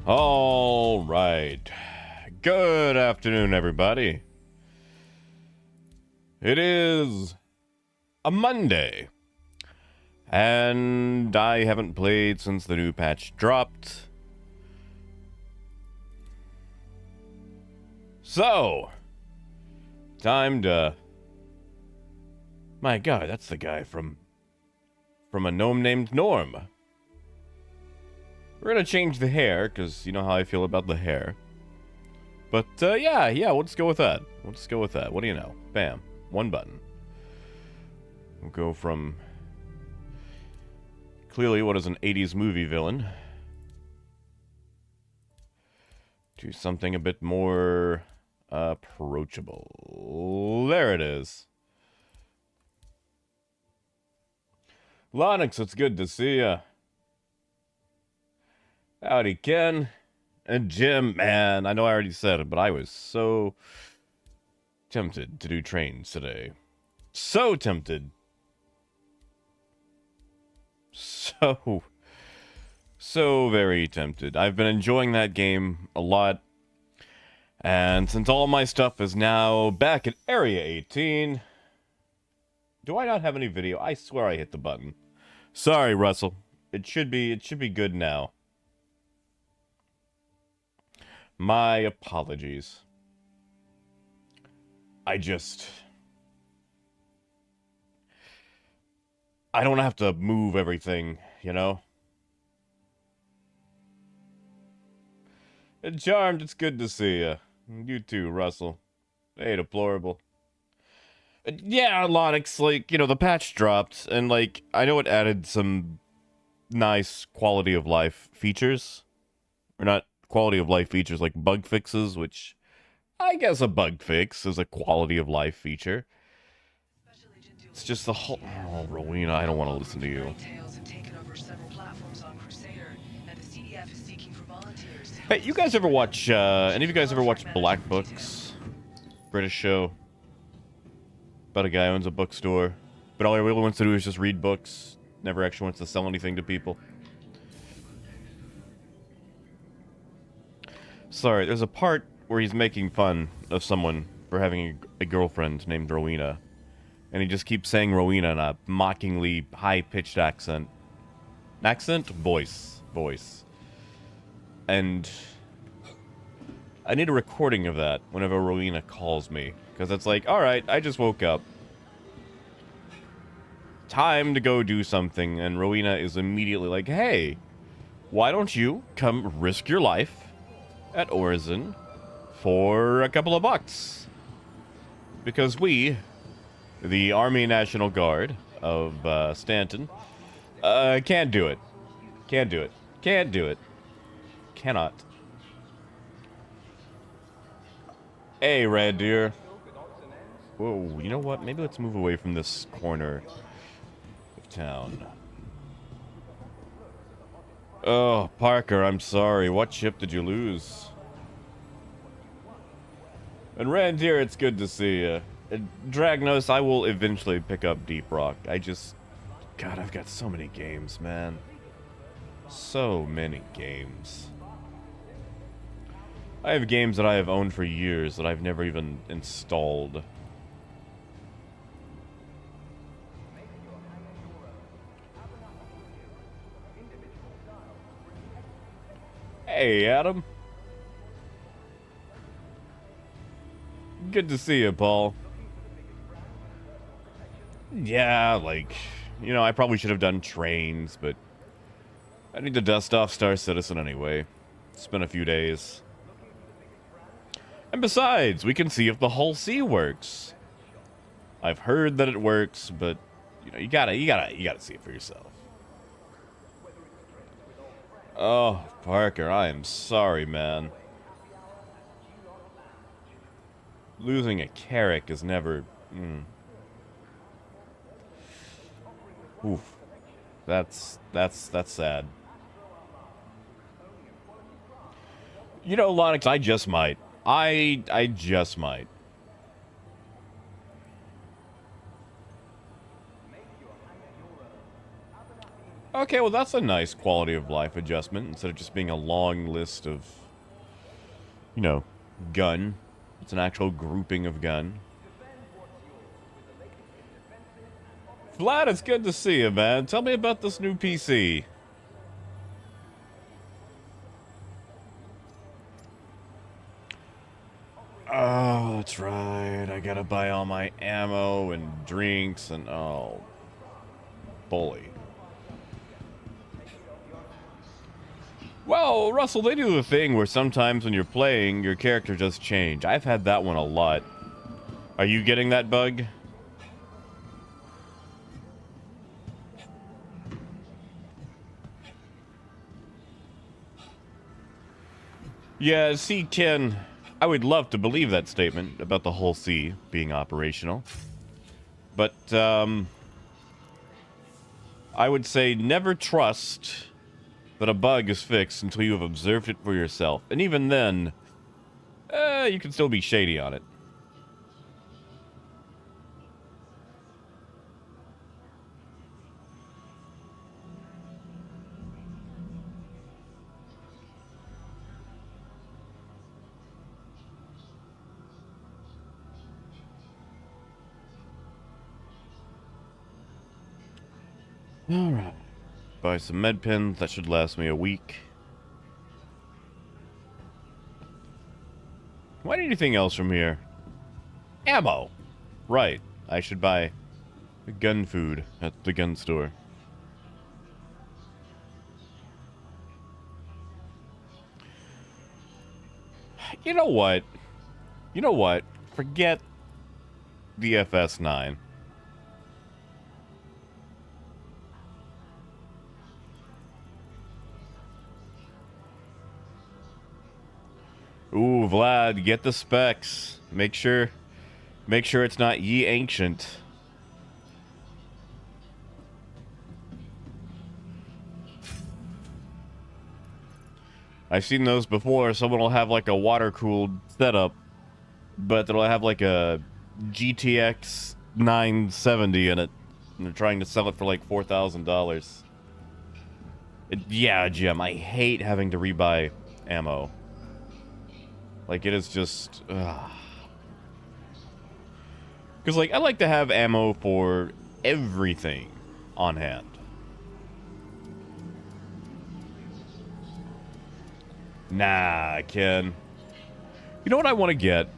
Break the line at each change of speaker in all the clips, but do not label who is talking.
All right. Good afternoon, everybody. It is a Monday, and I haven't played since the new patch dropped. So, time to... My God, that's the guy from a gnome named Norm. We're gonna change the hair, because you know how I feel about the hair. But, yeah, we'll just go with that. What do you know? Bam. One button. We'll go from... clearly what is an 80s movie villain to something a bit more approachable. There it is. Lonix, it's good to see ya. Howdy, Ken. And Jim, man, I know I already said it, but I was so tempted to do trains today. So tempted. So very tempted. I've been enjoying that game a lot. And since all my stuff is now back at Area 18... Do I not have any video? I swear I hit the button. Sorry, Russell. It should be good now. My apologies. I don't have to move everything, you know? And Charmed, it's good to see you. You too, Russell. Hey, Deplorable. Yeah, Lonix, like, you know, the patch dropped, and, like, I know it added some nice quality of life features. Or not quality of life features, like bug fixes, which I guess a bug fix is a quality of life feature. It's just the whole... Oh, Rowena, I don't want to listen to you. Hey, you guys ever watch, any of you guys ever watch Black Books? British show. About a guy who owns a bookstore, but all he really wants to do is just read books. Never actually wants to sell anything to people. Sorry, there's a part where he's making fun of someone for having a girlfriend named Rowena. And he just keeps saying Rowena in a mockingly high-pitched accent. Voice. And I need a recording of that whenever Rowena calls me. Because it's like, alright, I just woke up. Time to go do something. And Rowena is immediately like, hey, why don't you come risk your life at Orison for a couple of bucks? Because we, the Army National Guard of Stanton, can't do it. Cannot. Hey, Red Deer. Whoa, you know what? Maybe let's move away from this corner of town. Oh, Parker, I'm sorry. What ship did you lose? And Randir, it's good to see you. Dragnos, I will eventually pick up Deep Rock. God, I've got so many games, man. So many games. I have games that I have owned for years that I've never even installed. Hey, Adam. Good to see you, Paul. Yeah, like, you know, I probably should have done trains, but I need to dust off Star Citizen anyway. It's been a few days. And besides, we can see if the Hull C works. I've heard that it works, but you know, you gotta see it for yourself. Oh, Parker, I am sorry, man. Losing a Carrack is never... Oof. That's sad. You know, Lonix, I just might. I just might. Okay, well that's a nice quality of life adjustment instead of just being a long list of, you know, gun. It's an actual grouping of gun. Vlad, it's good to see you, man. Tell me about this new PC. Oh, that's right. I gotta buy all my ammo and drinks and oh, bully. Well, Russell, they do the thing where sometimes when you're playing, your character does change. I've had that one a lot. Are you getting that bug? Yeah, see, Ken, I would love to believe that statement about the whole sea being operational. But, I would say never trust that a bug is fixed until you have observed it for yourself. And even then, you can still be shady on it. Alright. Buy some med pins. That should last me a week. Why anything else from here? Ammo! Right. I should buy gun food at the gun store. You know what? You know what? Forget the FS9. Ooh, Vlad, get the specs. Make sure it's not ye ancient. I've seen those before. Someone will have like a water-cooled setup, but it'll have like a GTX 970 in it. And they're trying to sell it for like $4,000. Yeah, Jim, I hate having to rebuy ammo. Like, it is just... Because, like, I like to have ammo for everything on hand. Nah, Ken. You know what I want to get?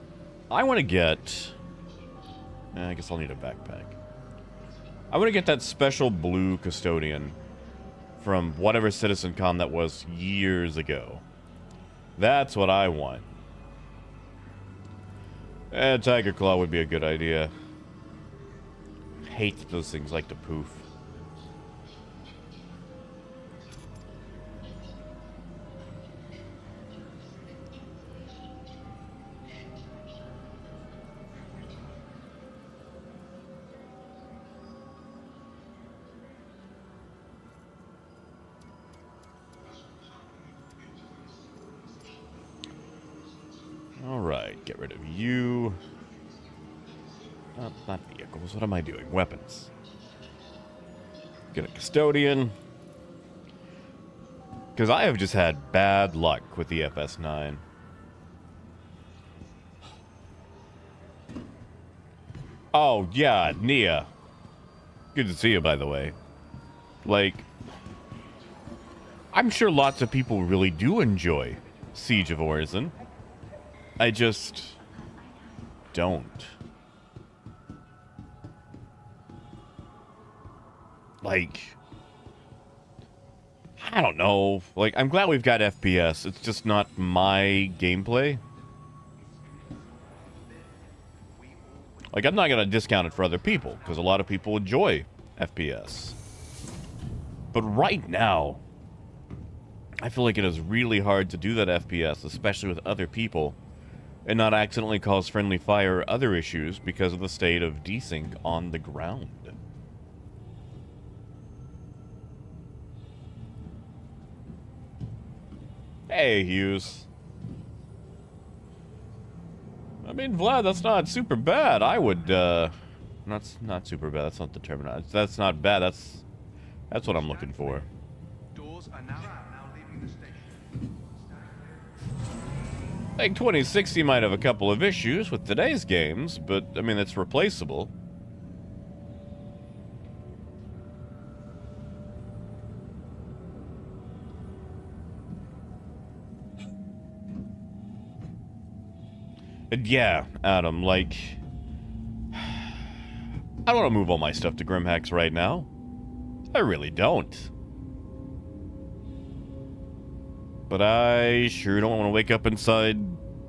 I want to get... I guess I'll need a backpack. I want to get that special blue custodian from whatever CitizenCon that was years ago. That's what I want. Tiger Claw would be a good idea. Hate those things like the poof. Alright, get rid of you. Not vehicles. What am I doing? Weapons. Get a custodian. Because I have just had bad luck with the FS9. Oh, yeah, Nia. Good to see you, by the way. Like, I'm sure lots of people really do enjoy Siege of Orison. I just don't. Like, I don't know. Like, I'm glad we've got FPS. It's just not my gameplay. Like, I'm not going to discount it for other people, because a lot of people enjoy FPS. But right now, I feel like it is really hard to do that FPS, especially with other people, and not accidentally cause friendly fire or other issues because of the state of desync on the ground. Hey, Hughes. I mean, Vlad, that's not super bad. I would, not super bad. That's not the term. That's not bad. That's what I'm looking for. Like 2060 might have a couple of issues with today's games, but I mean, that's replaceable. And yeah, Adam, like, I don't want to move all my stuff to GrimHEX right now. I really don't. But I sure don't want to wake up inside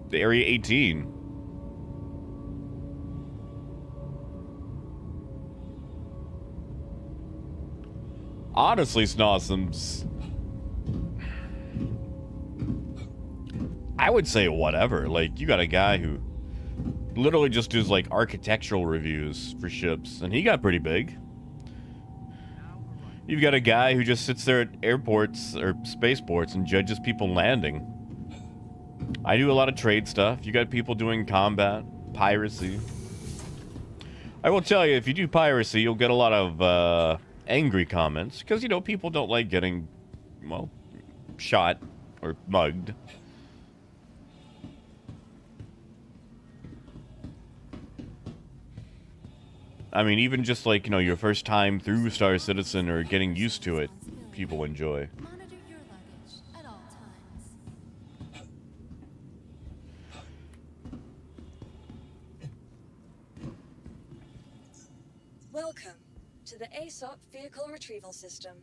the Area 18. Honestly, Snossums, I would say whatever. Like, you got a guy who literally just does, like, architectural reviews for ships, and he got pretty big. You've got a guy who just sits there at airports or spaceports and judges people landing. I do a lot of trade stuff. You got people doing combat, piracy. I will tell you, if you do piracy, you'll get a lot of angry comments, because, you know, people don't like getting, well, shot or mugged. I mean, even just like, you know, your first time through Star Citizen or getting used to it, people enjoy.
Monitor your luggage at all times.
Welcome to the ASOP Vehicle Retrieval System.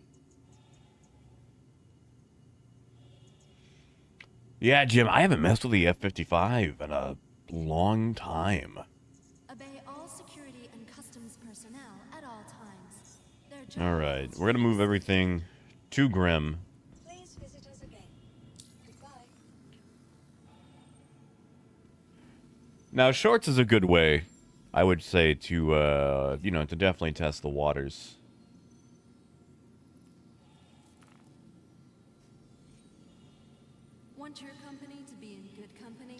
Yeah, Jim, I haven't messed with the F-55 in a long time.
Obey all security and customs personnel at all times.
Alright, we're gonna move everything to Grim.
Please visit us again. Goodbye.
Now, shorts is a good way, I would say, to, you know, to definitely test the waters.
Want your company to be in good company?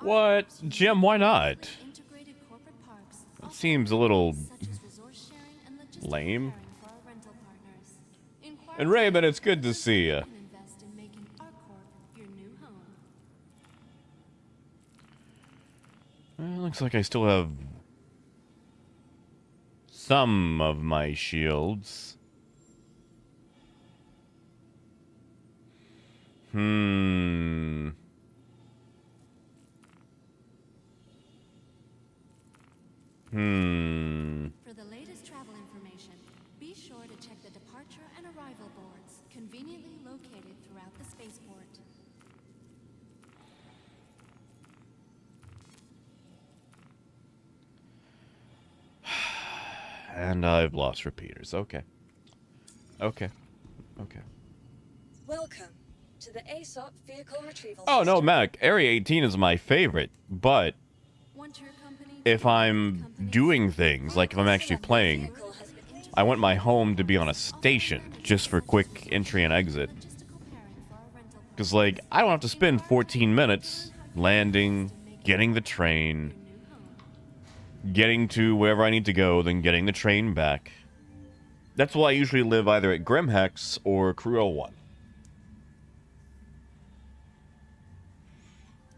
What? Jim, why not?
Integrated corporate parks
It seems a little
such as resource sharing and logistics
lame.
sharing for our rental partners. Inquire
And Raymond, it's good to see you.
and invest in making our corp your new home.
Well, looks like I still have some of my shields. Hmm.
For the latest travel information, be sure to check the departure and arrival boards conveniently located throughout the spaceport.
And I've lost repeaters. Okay. Okay. Okay.
Welcome to the ASOP Vehicle Retrieval
Oh, no,
System.
Mac. Area 18 is my favorite, but
Want your company
if I'm doing things, like if I'm actually playing,
Vehicle has been integrated.
I want my home to be on a station just for quick entry and exit.
logistical pairing for our rental
Because, like, I don't have to spend 14 minutes landing, getting the train, getting to wherever I need to go, then getting the train back. That's why I usually live either at GrimHEX or Crew 01.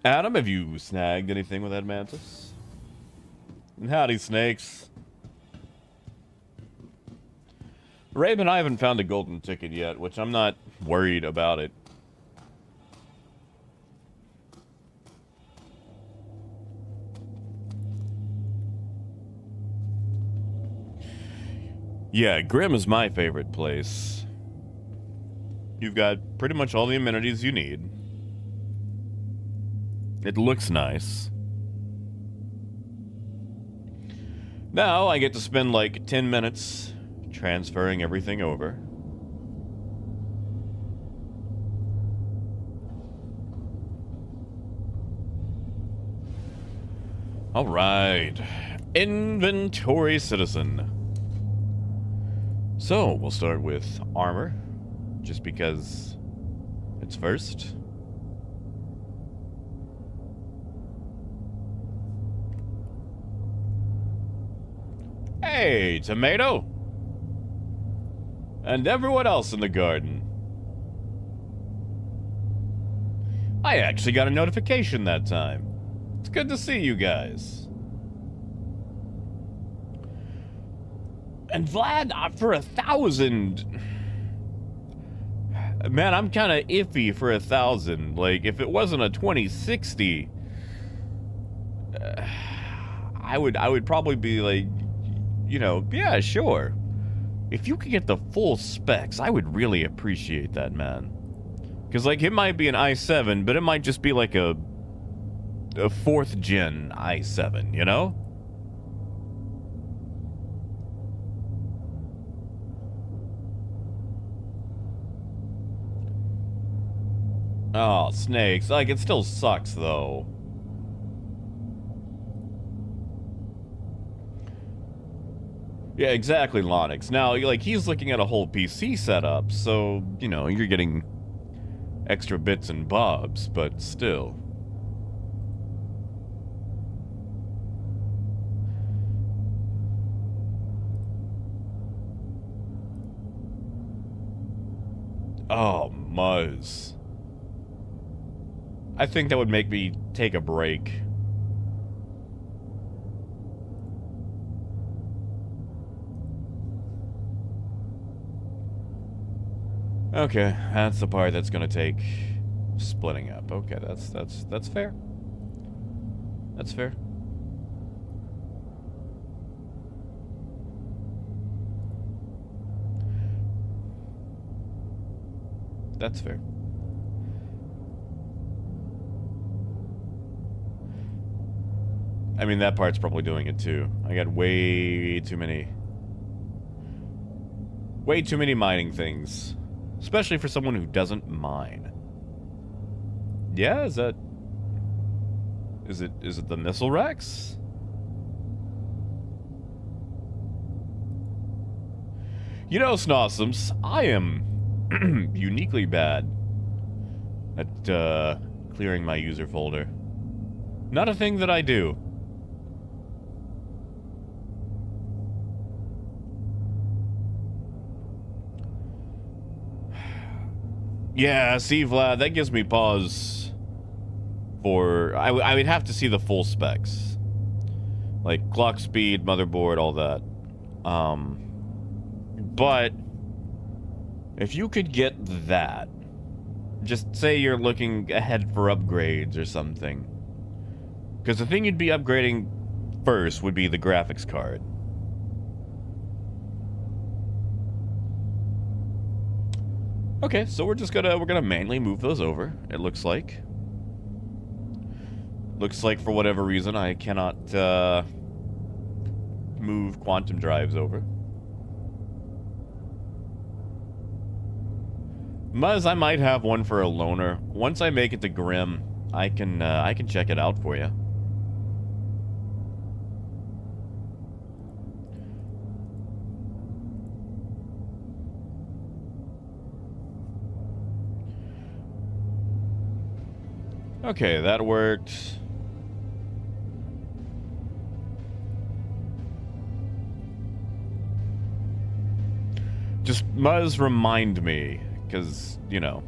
Adam, have you snagged anything with that mantis? And howdy, snakes. Raven, I haven't found a golden ticket yet, which I'm not worried about it. Yeah, Grim is my favorite place. You've got pretty much all the amenities you need. It looks nice. Now I get to spend like 10 minutes transferring everything over. All right. Inventory citizen. So, we'll start with armor, just because it's first. Hey, tomato! And everyone else in the garden. I actually got a notification that time. It's good to see you guys. And Vlad, for 1,000... Man, I'm kind of iffy for 1,000. Like, if it wasn't a 2060... I would probably be like, you know, yeah, sure. If you could get the full specs, I would really appreciate that, man. Because, like, it might be an i7, but it might just be like a 4th gen i7, you know? Oh, snakes. Like, it still sucks, though. Yeah, exactly, Lonix. Now, like, he's looking at a whole PC setup, so, you know, you're getting extra bits and bobs, but still. Oh, Muzz. I think that would make me take a break. Okay, that's the part that's gonna take splitting up. Okay, that's fair. That's fair. That's fair. I mean, that part's probably doing it too. I got way too many mining things. Especially for someone who doesn't mine. Yeah, is it the missile Rex? You know, Snossums, I am uniquely bad at clearing my user folder. Not a thing that I do. Yeah, see, Vlad, that gives me pause for... I would have to see the full specs. Like, clock speed, motherboard, all that. But if you could get that, just say you're looking ahead for upgrades or something. Because the thing you'd be upgrading first would be the graphics card. Okay, so we're gonna manually move those over, it looks like. Looks like for whatever reason I cannot move quantum drives over. Muzz, I might have one for a loaner. Once I make it to Grim, I can check it out for you. Okay, that worked. Just, Muzz, remind me, because, you know,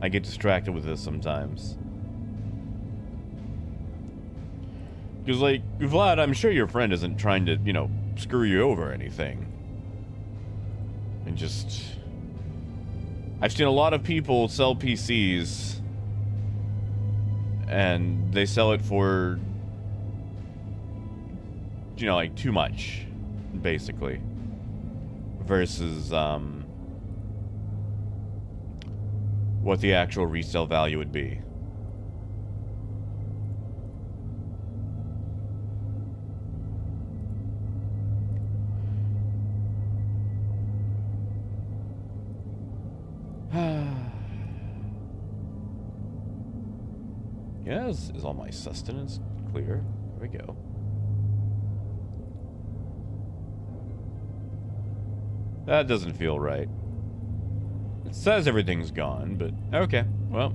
I get distracted with this sometimes. Because, like, Vlad, I'm sure your friend isn't trying to, you know, screw you over or anything. And just... I've seen a lot of people sell PCs... and they sell it for, you know, like, too much, basically. Versus, what the actual resale value would be. Yeah, is all my sustenance clear? There we go. That doesn't feel right. It says everything's gone, but okay, well.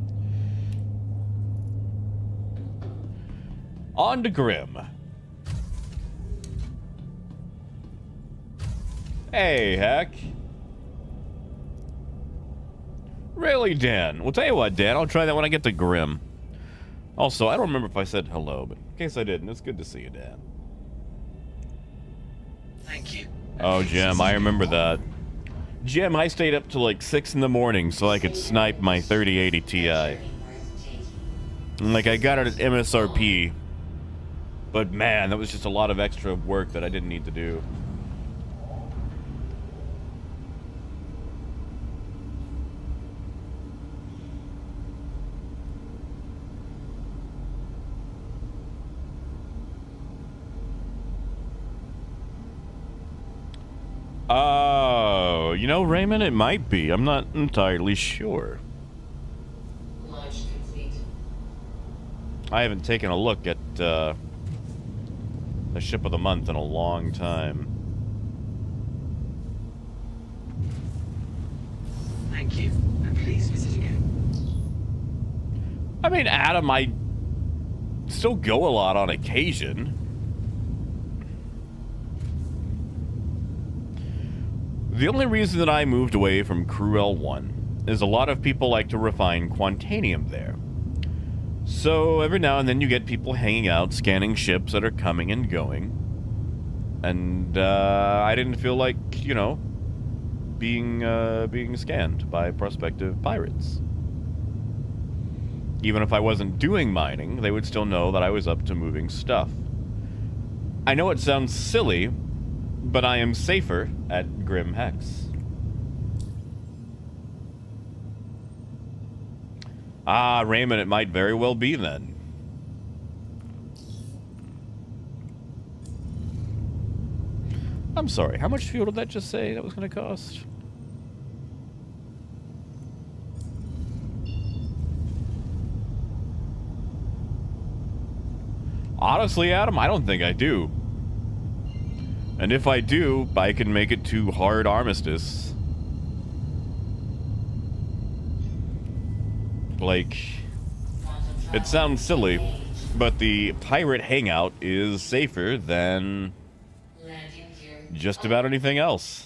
On to Grim. Hey, heck. Really, Dan? Well, tell you what, Dan, I'll try that when I get to Grim. Also, I don't remember if I said hello, but in case I didn't, it's good to see you, Dan.
Thank you.
Oh, Jim, I remember that. Jim, I stayed up till like 6 in the morning so I could snipe my 3080 Ti. Like, I got it at MSRP. But man, that was just a lot of extra work that I didn't need to do. Oh, you know, Raymond, it might be. I'm not entirely sure.
Launch complete.
I haven't taken a look at the ship of the month in a long time.
Thank you. And please visit again.
I mean, Adam, I still go a lot on occasion. The only reason that I moved away from Crew L1 is a lot of people like to refine Quantanium there. So every now and then you get people hanging out, scanning ships that are coming and going. And I didn't feel like, you know, being scanned by prospective pirates. Even if I wasn't doing mining, they would still know that I was up to moving stuff. I know it sounds silly, but I am safer at GrimHEX. Ah, Raymond, it might very well be then. I'm sorry, how much fuel did that just say that was going to cost? Honestly, Adam, I don't think I do. And if I do, I can make it to hard armistice. Like, it sounds silly, but the pirate hangout is safer than just about anything else.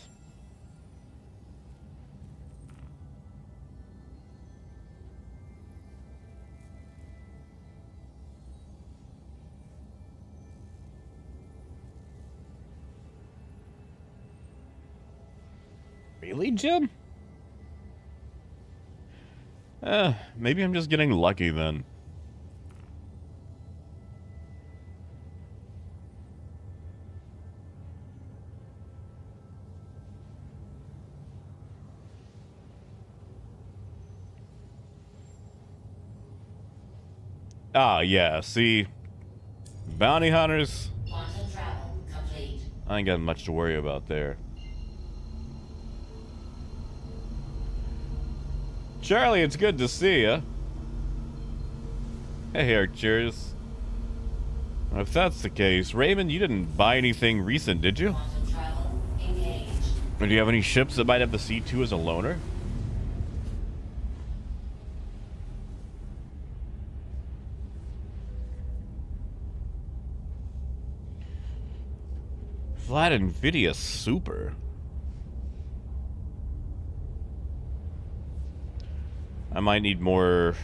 Really, Jim? Maybe I'm just getting lucky then. Ah, yeah, see? Bounty hunters?
Quantum travel complete.
I ain't got much to worry about there. Charlie, it's good to see ya. Hey, Archers. If that's the case, Raymond, you didn't buy anything recent, did you?
Quantum travel engaged.
Or do you have any ships that might have the C2 as a loaner? Flat Nvidia Super. I might need more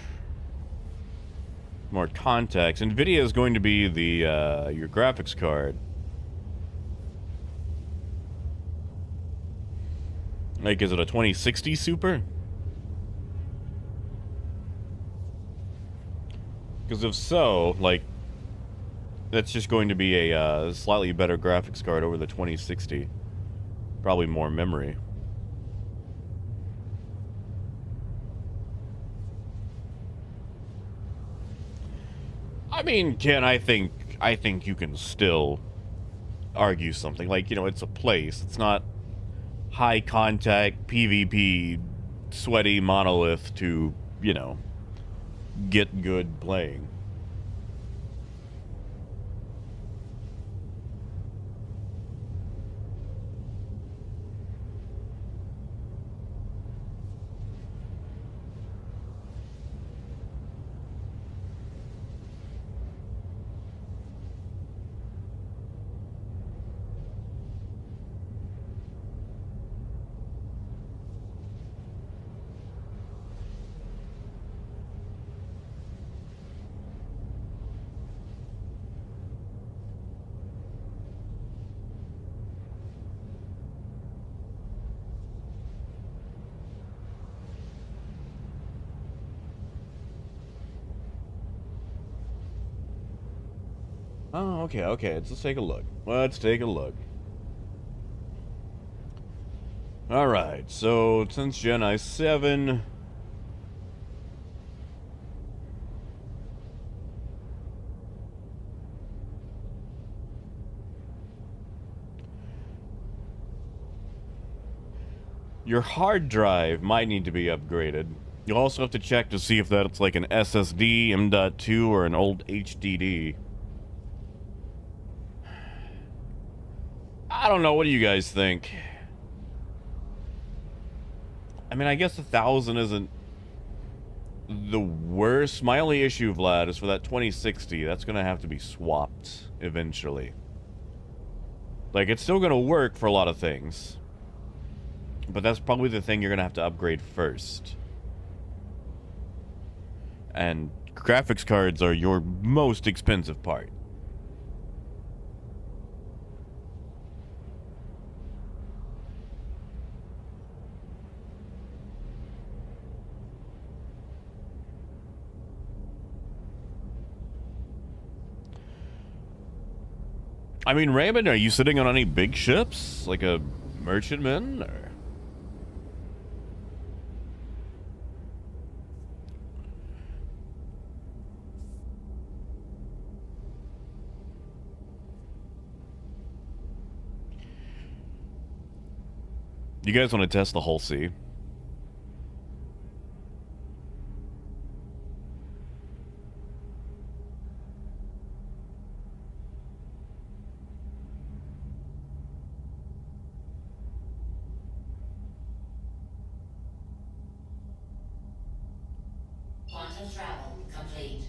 contacts. Nvidia is going to be the your graphics card. Like, is it a 2060 Super? Because if so, like, that's just going to be a slightly better graphics card over the 2060. Probably more memory. I mean, Ken, I think you can still argue something. Like, you know, it's a place. It's not high contact PvP sweaty monolith to, you know, get good playing. Oh, okay, okay. Let's take a look. Let's take a look. Alright, so 10th Gen i7. Your hard drive might need to be upgraded. You'll also have to check to see if that's like an SSD, M.2, or an old HDD. I don't know. What do you guys think? I mean, I guess 1,000 isn't the worst. My only issue, Vlad, is for that 2060. That's going to have to be swapped eventually. Like, it's still going to work for a lot of things. But that's probably the thing you're going to have to upgrade first. And graphics cards are your most expensive part. I mean, Raymond, are you sitting on any big ships? Like a merchantman, or... You guys want to test the whole sea?
Quantum travel complete.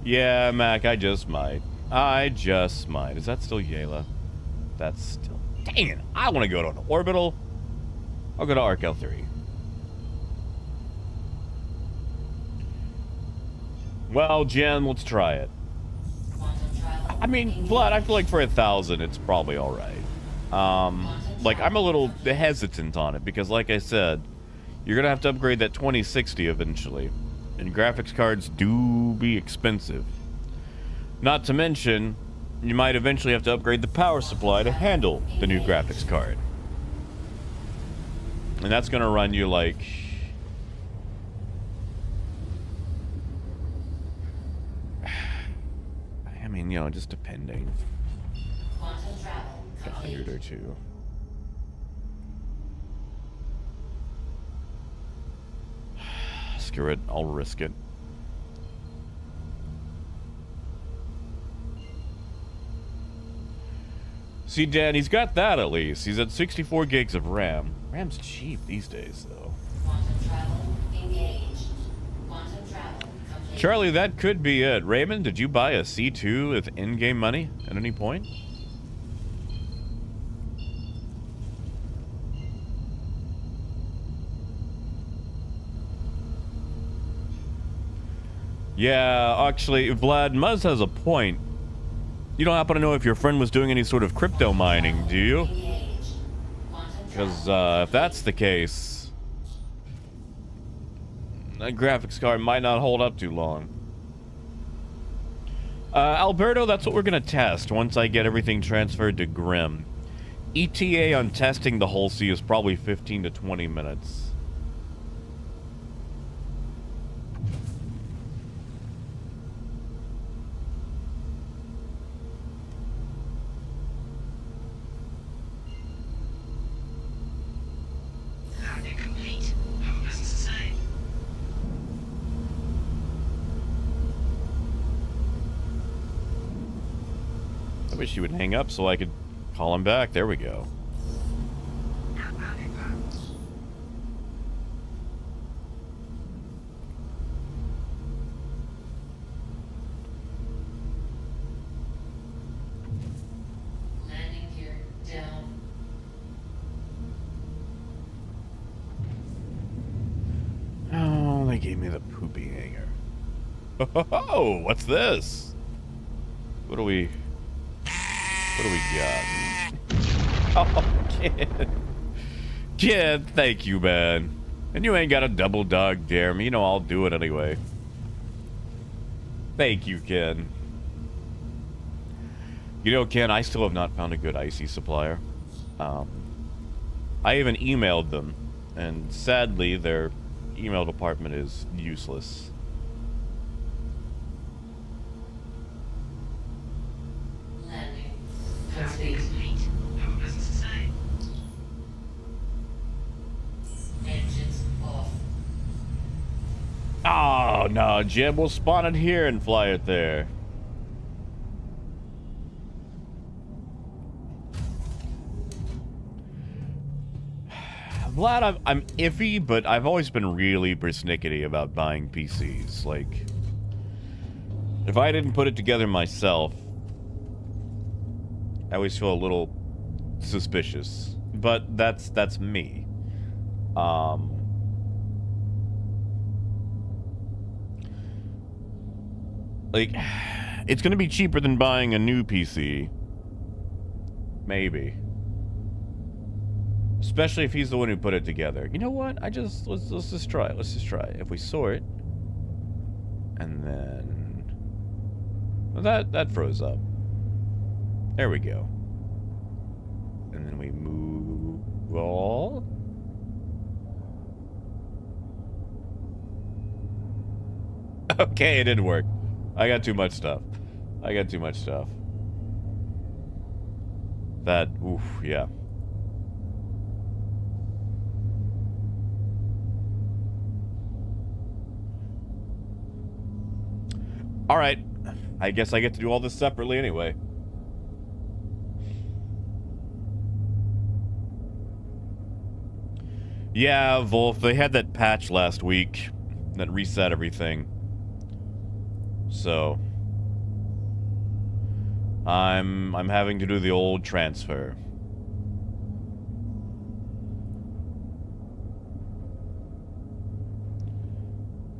Yeah, Mac, I just might. I just might. Is that still Yayla? That's still... Dang it! I want to go to an orbital. I'll go to Arc L3. Well, Jen, let's try it. I mean, Vlad, I feel like for 1,000, it's probably alright. Like, I'm a little hesitant on it, because like I said, you're gonna have to upgrade that 2060 eventually. And graphics cards do be expensive. Not to mention, you might eventually have to upgrade the power supply to handle the new graphics card. And that's gonna run you like... I mean, you know, just depending.
Quantum travel
A 100 or two. Screw it, I'll risk it. See, Dan, he's got that at least. He's at 64 gigs of RAM. RAM's cheap these days, though.
Quantum travel engaged. Quantum travel complete.
Charlie, that could be it. Raymond, did you buy a C2 with in-game money at any point? Yeah, actually, Vlad, Muzz has a point. You don't happen to know if your friend was doing any sort of crypto mining, do you?
Engaged. Quantum
Because
travel.
if that's the case, that graphics card might not hold up too long. Alberto, that's what we're going to test once I get everything transferred to Grim. ETA on testing the whole sea is probably 15 to 20 minutes.
They're complete. Haven't business to say.
I wish you would hang up so I could call him back. There we go.
Landing gear down.
Oh, they gave me the poopy hanger. Oh, what's this? What do we got? Oh, kid. Kid, thank you, man. And you ain't got a double dog dare me. You know I'll do it anyway. Thank you, Ken. You know, Ken, I still have not found a good icy supplier. I even emailed them, and sadly, their email department is useless.
Landing complete. Engines off.
Oh, no, Jim, we'll spawn it here and fly it there. Vlad, I'm iffy, but I've always been really persnickety about buying PCs. Like, if I didn't put it together myself, I always feel a little suspicious. But that's me. Like, it's gonna be cheaper than buying a new PC. Maybe. Especially if he's the one who put it together. You know what? Let's just try it. Let's just try it. If we sort, and then well, that froze up. There we go. And then we move all. Okay, it didn't work. I got too much stuff. That, oof, yeah. Alright. I guess I get to do all this separately anyway. Yeah, Wolf, they had that patch last week that reset everything. So I'm having to do the old transfer.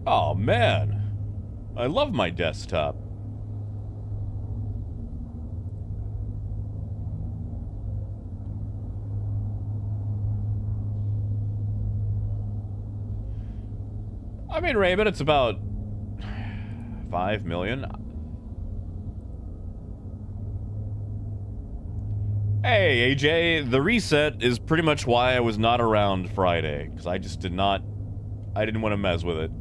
Oh man, I love my desktop. I mean, Raymond, it's about 5 million. Hey, AJ, the reset is pretty much why I was not around Friday, because I just didn't want to mess with it.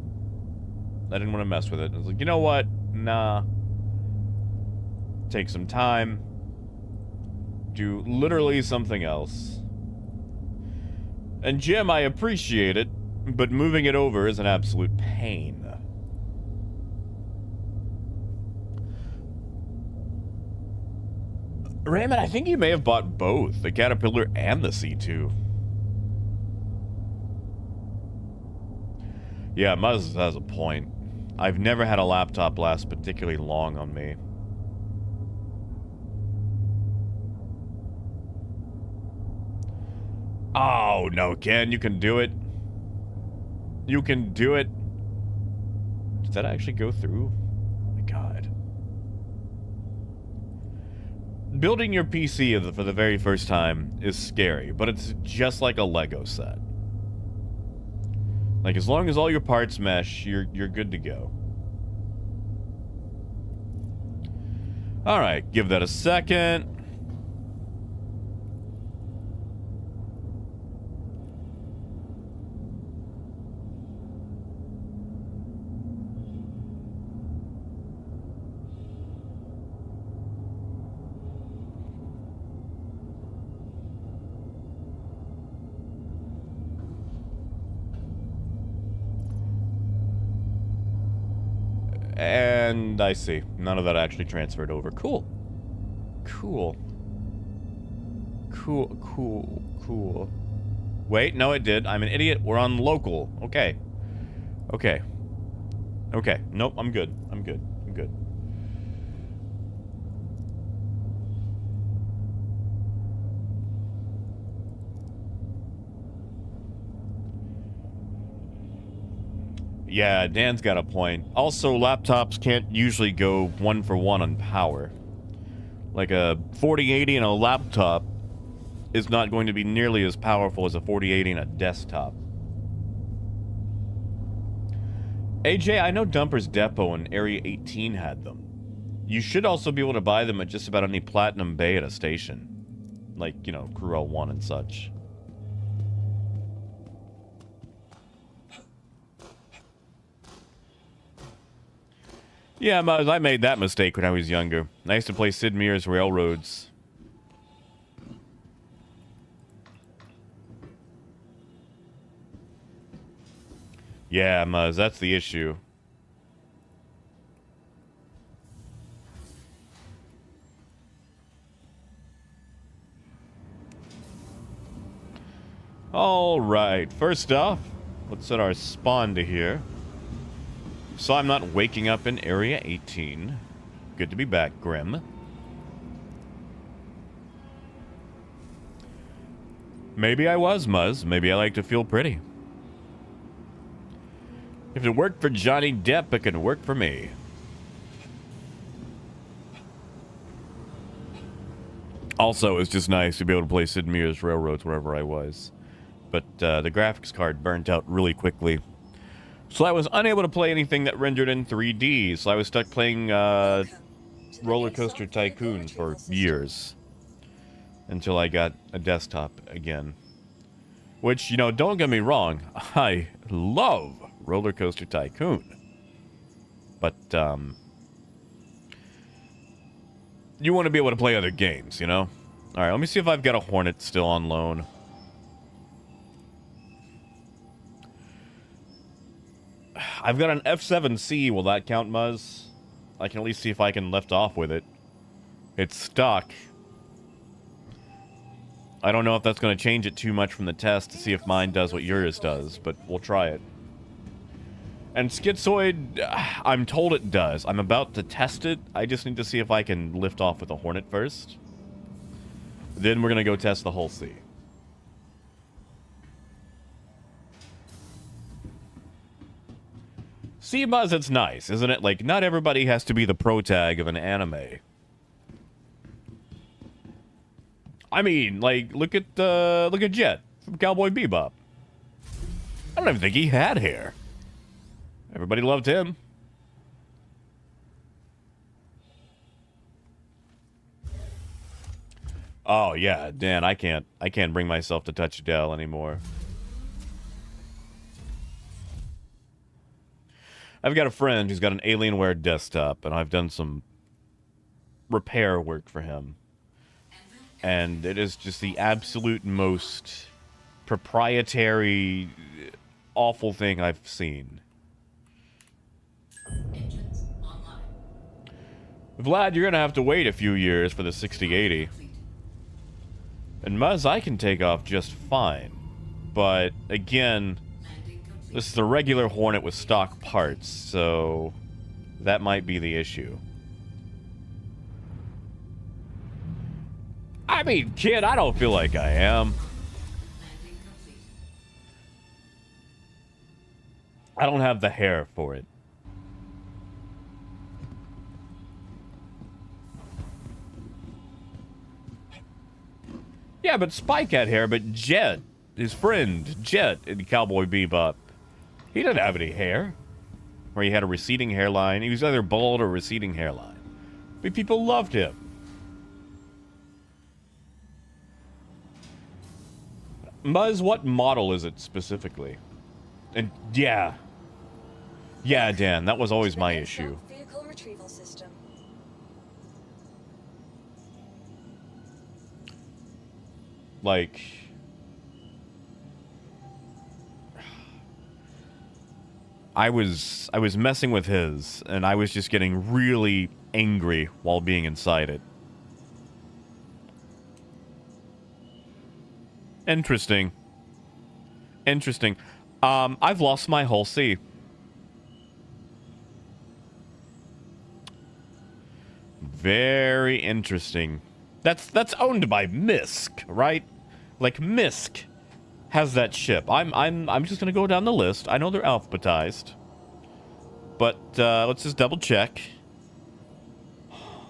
I was like, you know what? Nah. Take some time. Do literally something else. And Jim, I appreciate it, but moving it over is an absolute pain. Raymond, I think you may have bought both, the Caterpillar and the C2. Yeah, Muzz has a point. I've never had a laptop last particularly long on me. Oh, no, Ken, you can do it. You can do it. Does that actually go through? Oh my god. Building your PC for the very first time is scary, but it's just like a Lego set. Like, as long as all your parts mesh, you're good to go. Alright, give that a second. And I see. None of that actually transferred over. Cool. Cool. Cool, cool, cool. Wait, no it did. I'm an idiot. We're on local. Okay. Okay. Okay. Nope, I'm good. I'm good. I'm good. Yeah, Dan's got a point. Also, laptops can't usually go 1-for-1 on power. Like a 4080 in a laptop is not going to be nearly as powerful as a 4080 in a desktop. AJ, I know Dumper's Depot in Area 18 had them. You should also be able to buy them at just about any Platinum Bay at a station. Like, you know, Crew L1 and such. Yeah, I made that mistake when I was younger. I used to play Sid Meier's Railroads. Yeah, Muzz, that's the issue. Alright, first off, let's set our spawn to here. So I'm not waking up in Area 18. Good to be back, Grim. Maybe I was, Muzz. Maybe I like to feel pretty. If it worked for Johnny Depp, it can work for me. Also, it's just nice to be able to play Sid Meier's Railroads wherever I was. But the graphics card burnt out really quickly. So I was unable to play anything that rendered in 3D, so I was stuck playing Roller Coaster Tycoon for years. Until I got a desktop again. Which, you know, don't get me wrong, I love Roller Coaster Tycoon. But, you want to be able to play other games, you know? Alright, let me see if I've got a Hornet still on loan. I've got an F7C. Will that count, Muzz? I can at least see if I can lift off with it. It's stuck. I don't know if that's going to change it too much from the test to see if mine does what yours does, but we'll try it. And Schizoid, I'm told it does. I'm about to test it. I just need to see if I can lift off with a Hornet first. Then we're going to go test the Hull C. See, Buzz, it's nice, isn't it? Like, not everybody has to be the pro tag of an anime. I mean, like, look at Jet from Cowboy Bebop. I don't even think he had hair. Everybody loved him. Oh yeah, Dan, I can't bring myself to touch Dell anymore. I've got a friend who's got an Alienware desktop, and I've done some repair work for him. And it is just the absolute most proprietary, awful thing I've seen.
Engines online.
Vlad, you're gonna have to wait a few years for the 6080. And Muzz, I can take off just fine. But, again,
Landing complete.
this is a regular Hornet with stock parts, so that might be the issue. I mean, kid, I don't feel like I am.
Landing complete.
I don't have the hair for it. Yeah, but Spike had hair, but Jet, his friend, Jet in Cowboy Bebop, he didn't have any hair. Or he had a receding hairline. He was either bald or receding hairline. But people loved him. Muzz, what model is it specifically? And yeah. Yeah, Dan, that was always my issue.
Vehicle retrieval system.
Like, I was messing with his, and I was just getting really angry while being inside it. Interesting. Interesting. I've lost my Hull C. Very interesting. That's owned by Misk, right? Like Misk has that ship. I'm just gonna go down the list. I know they're alphabetized, but let's just double check.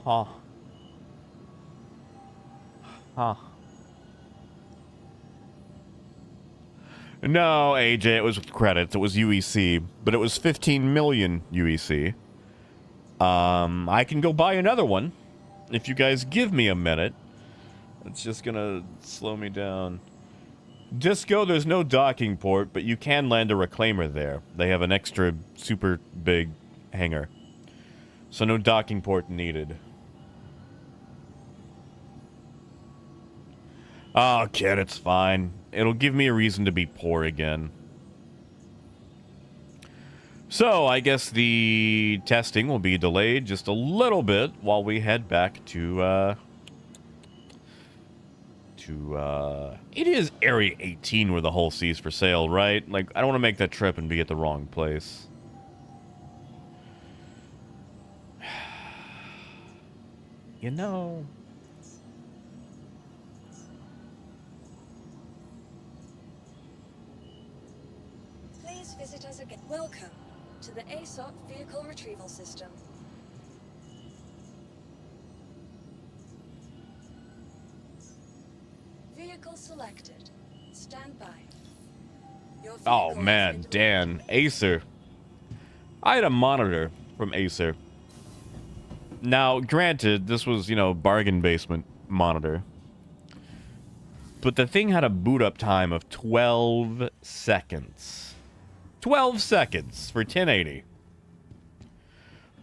Huh. No, AJ, it was with credits. It was UEC, but it was 15 million UEC. I can go buy another one if you guys give me a minute. It's just gonna slow me down. Disco, there's no docking port, but you can land a reclaimer there. They have an extra super big hangar. So no docking port needed. Oh, kid, it's fine. It'll give me a reason to be poor again. So, I guess the testing will be delayed just a little bit while we head back to it is Area 18 where the whole C's for sale, right? Like, I don't want to make that trip and be at the wrong place. You know...
Please visit us again. Welcome to the ASOP Vehicle Retrieval System. Vehicle selected. Stand by. Your
Oh,
vehicle
man,
has been
Dan. Acer. I had a monitor from Acer. Now, granted, this was, you know, bargain basement monitor. But the thing had a boot up time of 12 seconds. 12 seconds for 1080.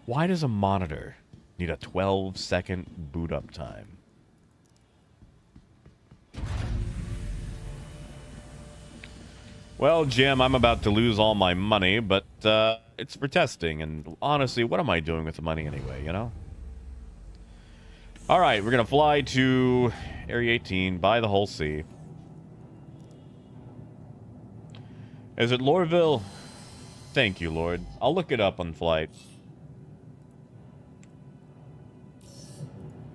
Why does a monitor need a 12-second boot up time? Well, Jim, I'm about to lose all my money, but it's for testing, and honestly, what am I doing with the money anyway, you know? Alright, we're gonna fly to Area 18, buy the whole sea. Is it Lorville? Thank you, Lord. I'll look it up on flight.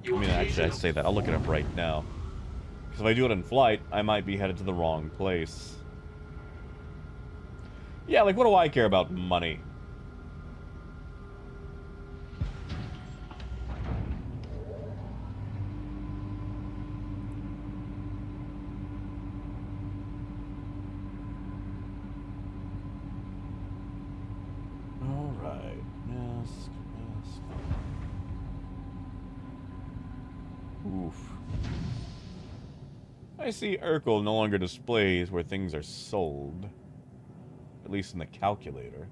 I mean, actually, I say that. I'll look it up right now. Because if I do it in flight, I might be headed to the wrong place. Yeah, like, what do I care about money? Alright. Mask. Oof. I see Urkel no longer displays where things are sold. At least in the calculator.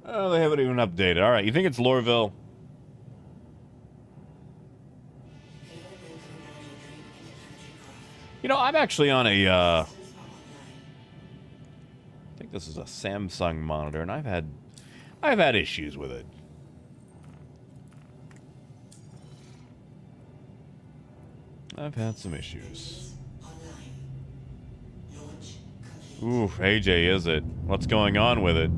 Oh, they haven't even updated. Alright, you think it's Lorville? You know, I'm actually on a, I think this is a Samsung monitor, and I've had issues with it. I've had some issues. Oof, AJ, is it? What's going on with it?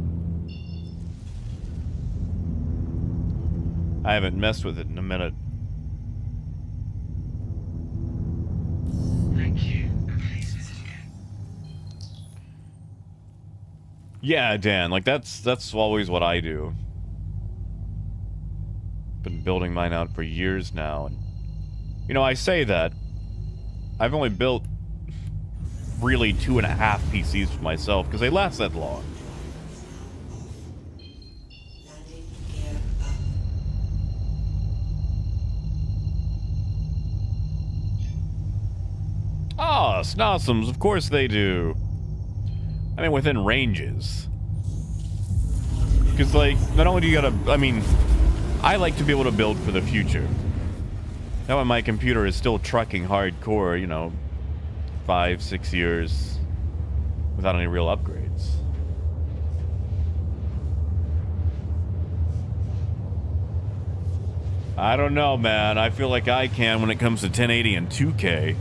I haven't messed with it in a minute. Yeah, Dan, like that's always what I do. Been building mine out for years now, and you know, I say that I've only built really 2.5 PCs for myself because they last that long. Ah, Snossums, of course they do. I mean, within ranges. Because, like, not only do you gotta... I mean, I like to be able to build for the future. That way my computer is still trucking hardcore, you know, 5-6 years without any real upgrades. I don't know, man. I feel like I can when it comes to 1080 and 2K.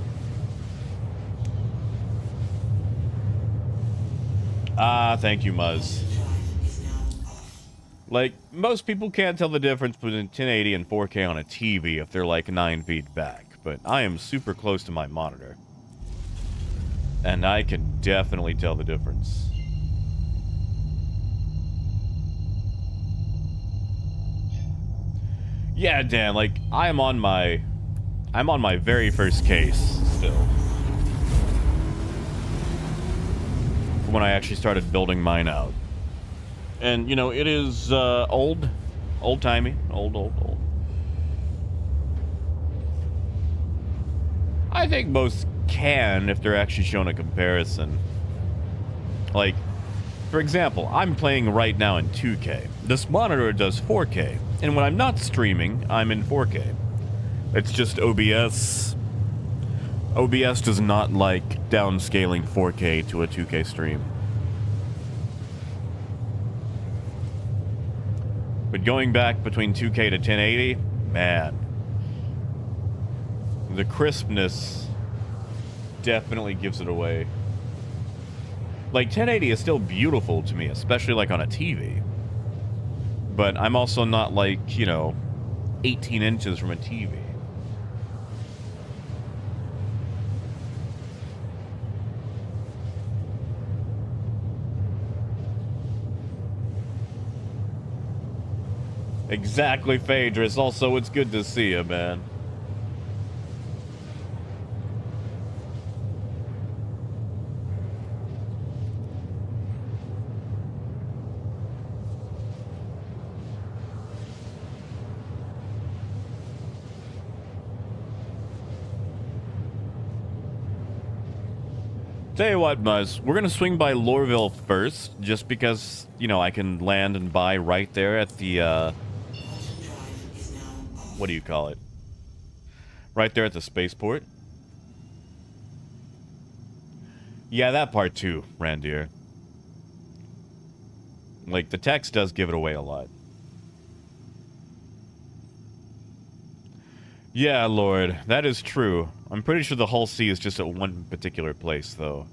Ah, thank you, Muzz. Like, most people can't tell the difference between 1080 and 4K on a TV if they're like 9 feet back, but I am super close to my monitor. And I can definitely tell the difference. Yeah, Dan, like, I'm on my very first case still. When I actually started building mine out. And, you know, it is, old-timey. Old. I think most can if they're actually shown a comparison. Like, for example, I'm playing right now in 2K. This monitor does 4K. And when I'm not streaming, I'm in 4K. It's just OBS. OBS does not like downscaling 4K to a 2K stream. But going back between 2K to 1080, man. The crispness definitely gives it away. Like, 1080 is still beautiful to me, especially like on a TV. But I'm also not like, you know, 18 inches from a TV. Exactly, Phaedrus. Also, it's good to see you, man. Tell you what, Muzz, we're gonna swing by Lorville first, just because, you know, I can land and buy right there at the, what do you call it? Right there at the spaceport. Yeah, that part too, Randir. Like, the text does give it away a lot. Yeah, Lord, that is true. I'm pretty sure the Hull C is just at one particular place, though.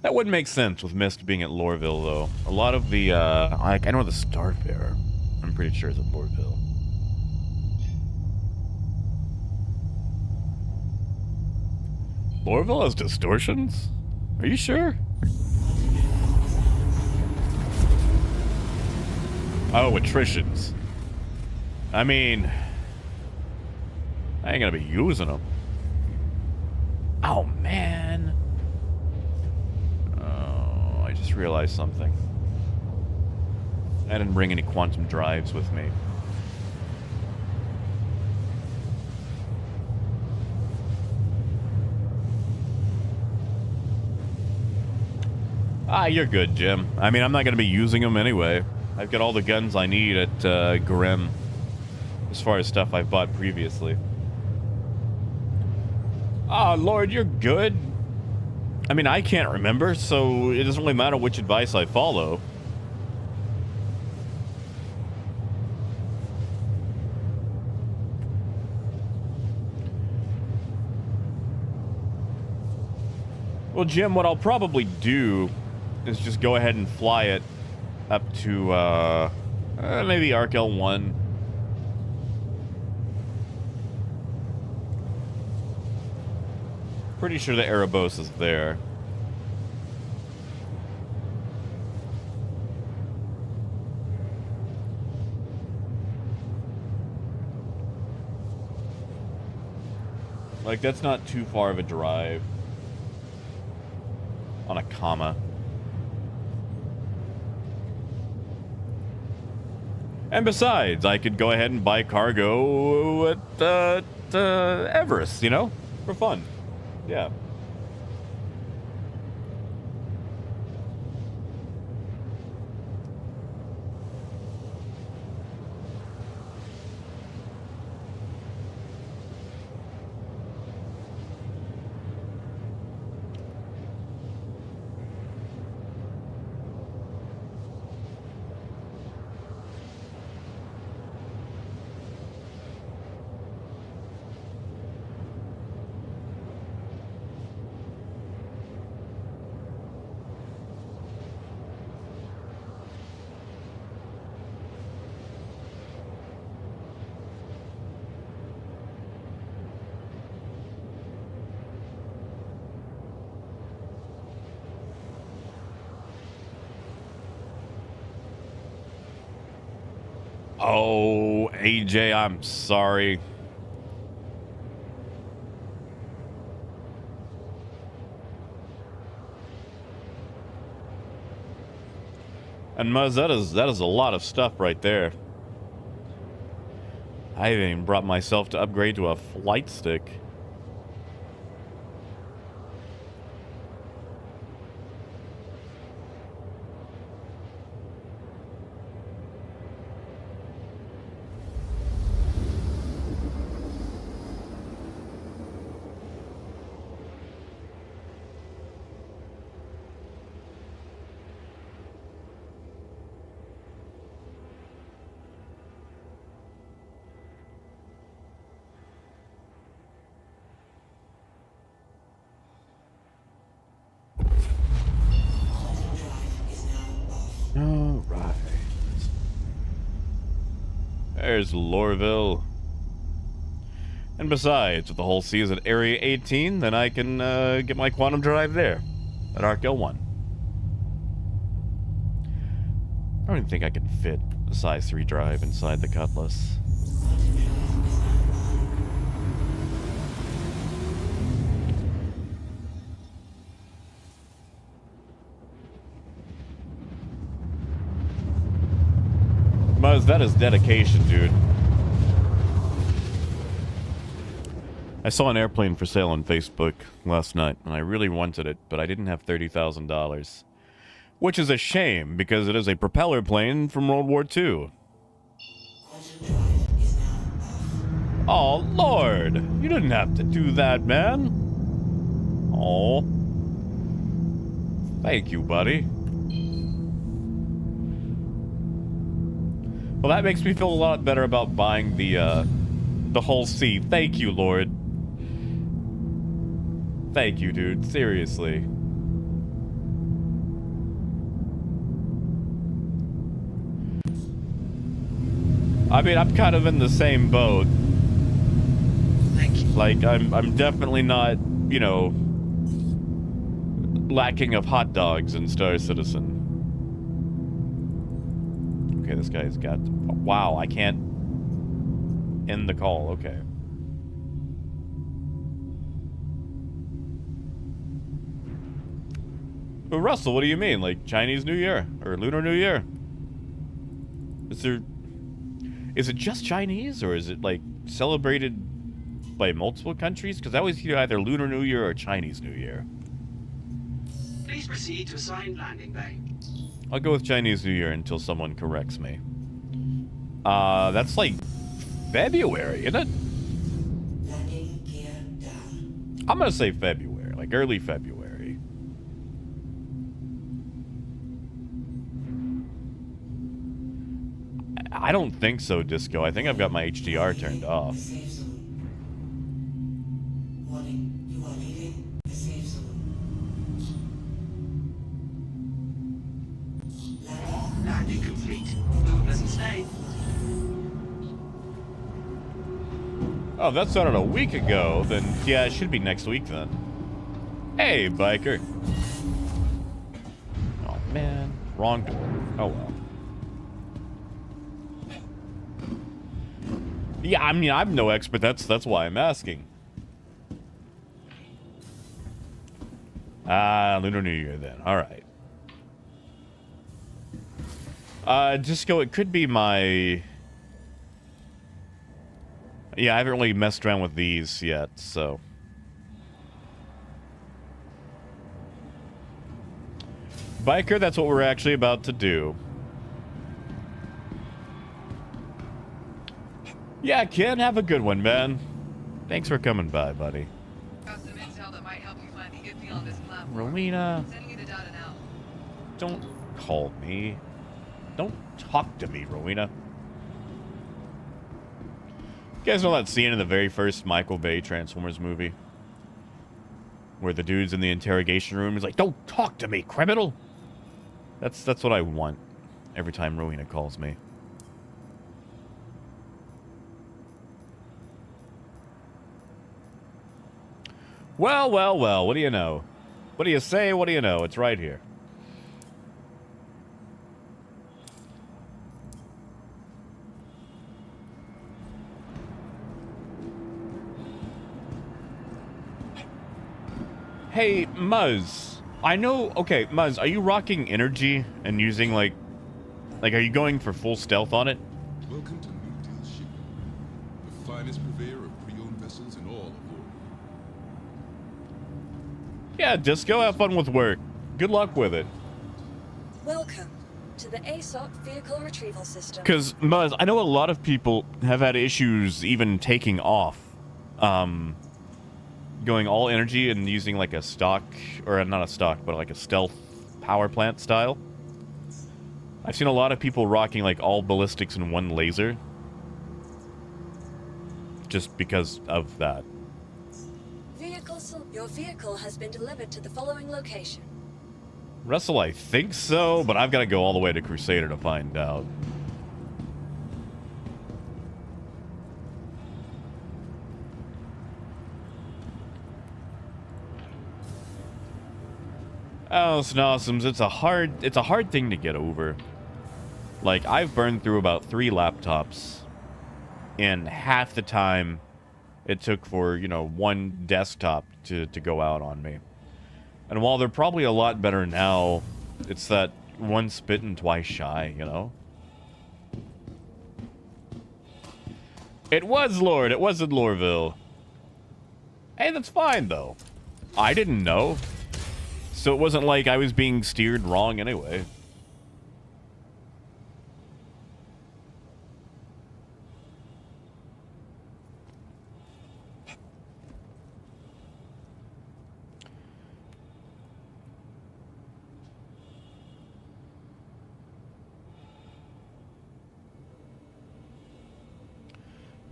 That would make sense with Mist being at Lorville, though. A lot of the, I know the Starfarer, I'm pretty sure is at Lorville. Lorville has distortions? Are you sure? Oh, attritions. I mean, I ain't gonna be using them. Oh, man. Oh, I just realized something. I didn't bring any quantum drives with me. Ah, you're good, Jim. I mean, I'm not gonna be using them anyway. I've got all the guns I need at Grim. As far as stuff I've bought previously. Oh, Lord, you're good. I mean, I can't remember, so it doesn't really matter which advice I follow. Well, Jim, what I'll probably do is just go ahead and fly it up to, maybe Arc L1. Pretty sure the Erebos is there. Like, that's not too far of a drive. On a comma. And besides, I could go ahead and buy cargo at Everest, you know? For fun. Yeah. Oh, AJ, I'm sorry. And Muzz, that is a lot of stuff right there. I haven't even brought myself to upgrade to a flight stick. All right. There's Lorville. And besides, with the whole season at Area 18, then I can get my quantum drive there at Arc L1. I don't even think I can fit a size 3 drive inside the Cutlass. Muzz, that is dedication, dude. I saw an airplane for sale on Facebook last night, and I really wanted it, but I didn't have $30,000. Which is a shame, because it is a propeller plane from World War II. Oh, Lord! You didn't have to do that, man! Oh. Thank you, buddy. Well, that makes me feel a lot better about buying the whole C. Thank you, Lord. Thank you, dude. Seriously. I mean, I'm kind of in the same boat.
Thank you.
Like, I'm definitely not, you know, lacking of hot dogs in Star Citizen. Okay, this guy's got... Wow, I can't end the call. Okay. But Russell, what do you mean? Like Chinese New Year? Or Lunar New Year? Is it just Chinese? Or is it, like, celebrated by multiple countries? Because I always hear either Lunar New Year or Chinese New Year.
Please proceed to assigned landing bay.
I'll go with Chinese New Year until someone corrects me. That's like February, isn't it?
Landing gear down.
I'm gonna say February, like early February. I don't think so, Disco. I think I've got my HDR turned off.
Safe zone. Warning, you are leaving the safe zone.
Landing complete. Have a pleasant stay.
Oh, that started a week ago. Then, yeah, it should be next week then. Hey, biker. Oh, man. Wrong door. Oh, well. Yeah, I mean, I'm no expert. That's why I'm asking. Lunar New Year then. All right. Disco, it could be my... Yeah, I haven't really messed around with these yet, so... Biker, that's what we're actually about to do. Yeah, Ken, have a good one, man. Thanks for coming by, buddy.
Got some intel that might help you find a good deal on this platform.
Rowena,
Sending you the data now.
don't call me. Don't talk to me, Rowena. You guys know that scene in the very first Michael Bay Transformers movie? Where the dude's in the interrogation room, he's like, "Don't talk to me, criminal!" That's what I want every time Rowena calls me. Well, well, well, what do you know? What do you say? What do you know? It's right here. Hey, Muzz. I know... Okay, Muzz, are you rocking energy and using, like, are you going for full stealth on it?
Welcome to New Deal Shipping, the finest purveyor of pre-owned vessels in all of Lord.
Yeah, Disco, have fun with work. Good luck with it.
Welcome to the ASOP vehicle retrieval system.
Because, Muzz, I know a lot of people have had issues even taking off. Going all energy and using, like, a stock... Or not a stock, but, like, a stealth power plant style. I've seen a lot of people rocking, like, all ballistics and one laser. Just because of that.
Your vehicle has been delivered to the following location.
Russell, I think so, but I've got to go all the way to Crusader to find out. Oh, Snossums, it's a hard thing to get over. Like, I've burned through about 3 laptops in half the time it took for, you know, one desktop to go out on me. And while they're probably a lot better now, it's that once bitten, twice shy, you know? It was Lord, it was in Lorville. Hey, that's fine, though. I didn't know. So it wasn't like I was being steered wrong anyway.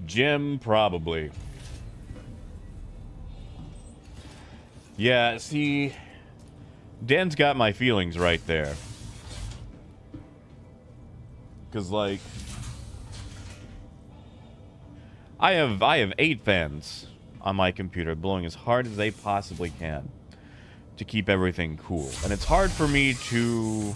Jim, probably. Yeah, see, Dan's got my feelings right there. Because, like, I have 8 fans on my computer blowing as hard as they possibly can to keep everything cool. And it's hard for me to...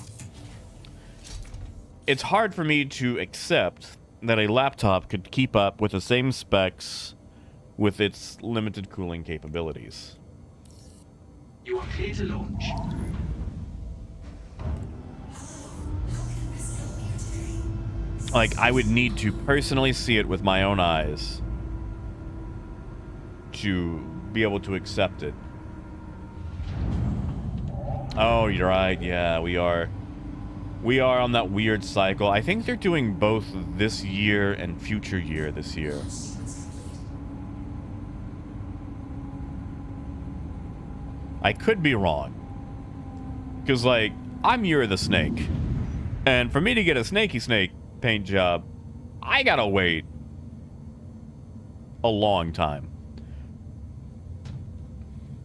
It's hard for me to accept that a laptop could keep up with the same specs with its limited cooling capabilities.
You are clear to launch.
Like, I would need to personally see it with my own eyes to be able to accept it. Oh, you're right. Yeah, we are. We are on that weird cycle. I think they're doing both this year and future year this year. I could be wrong. Because, like, I'm Year the Snake. And for me to get a Snaky Snake paint job, I gotta wait a long time.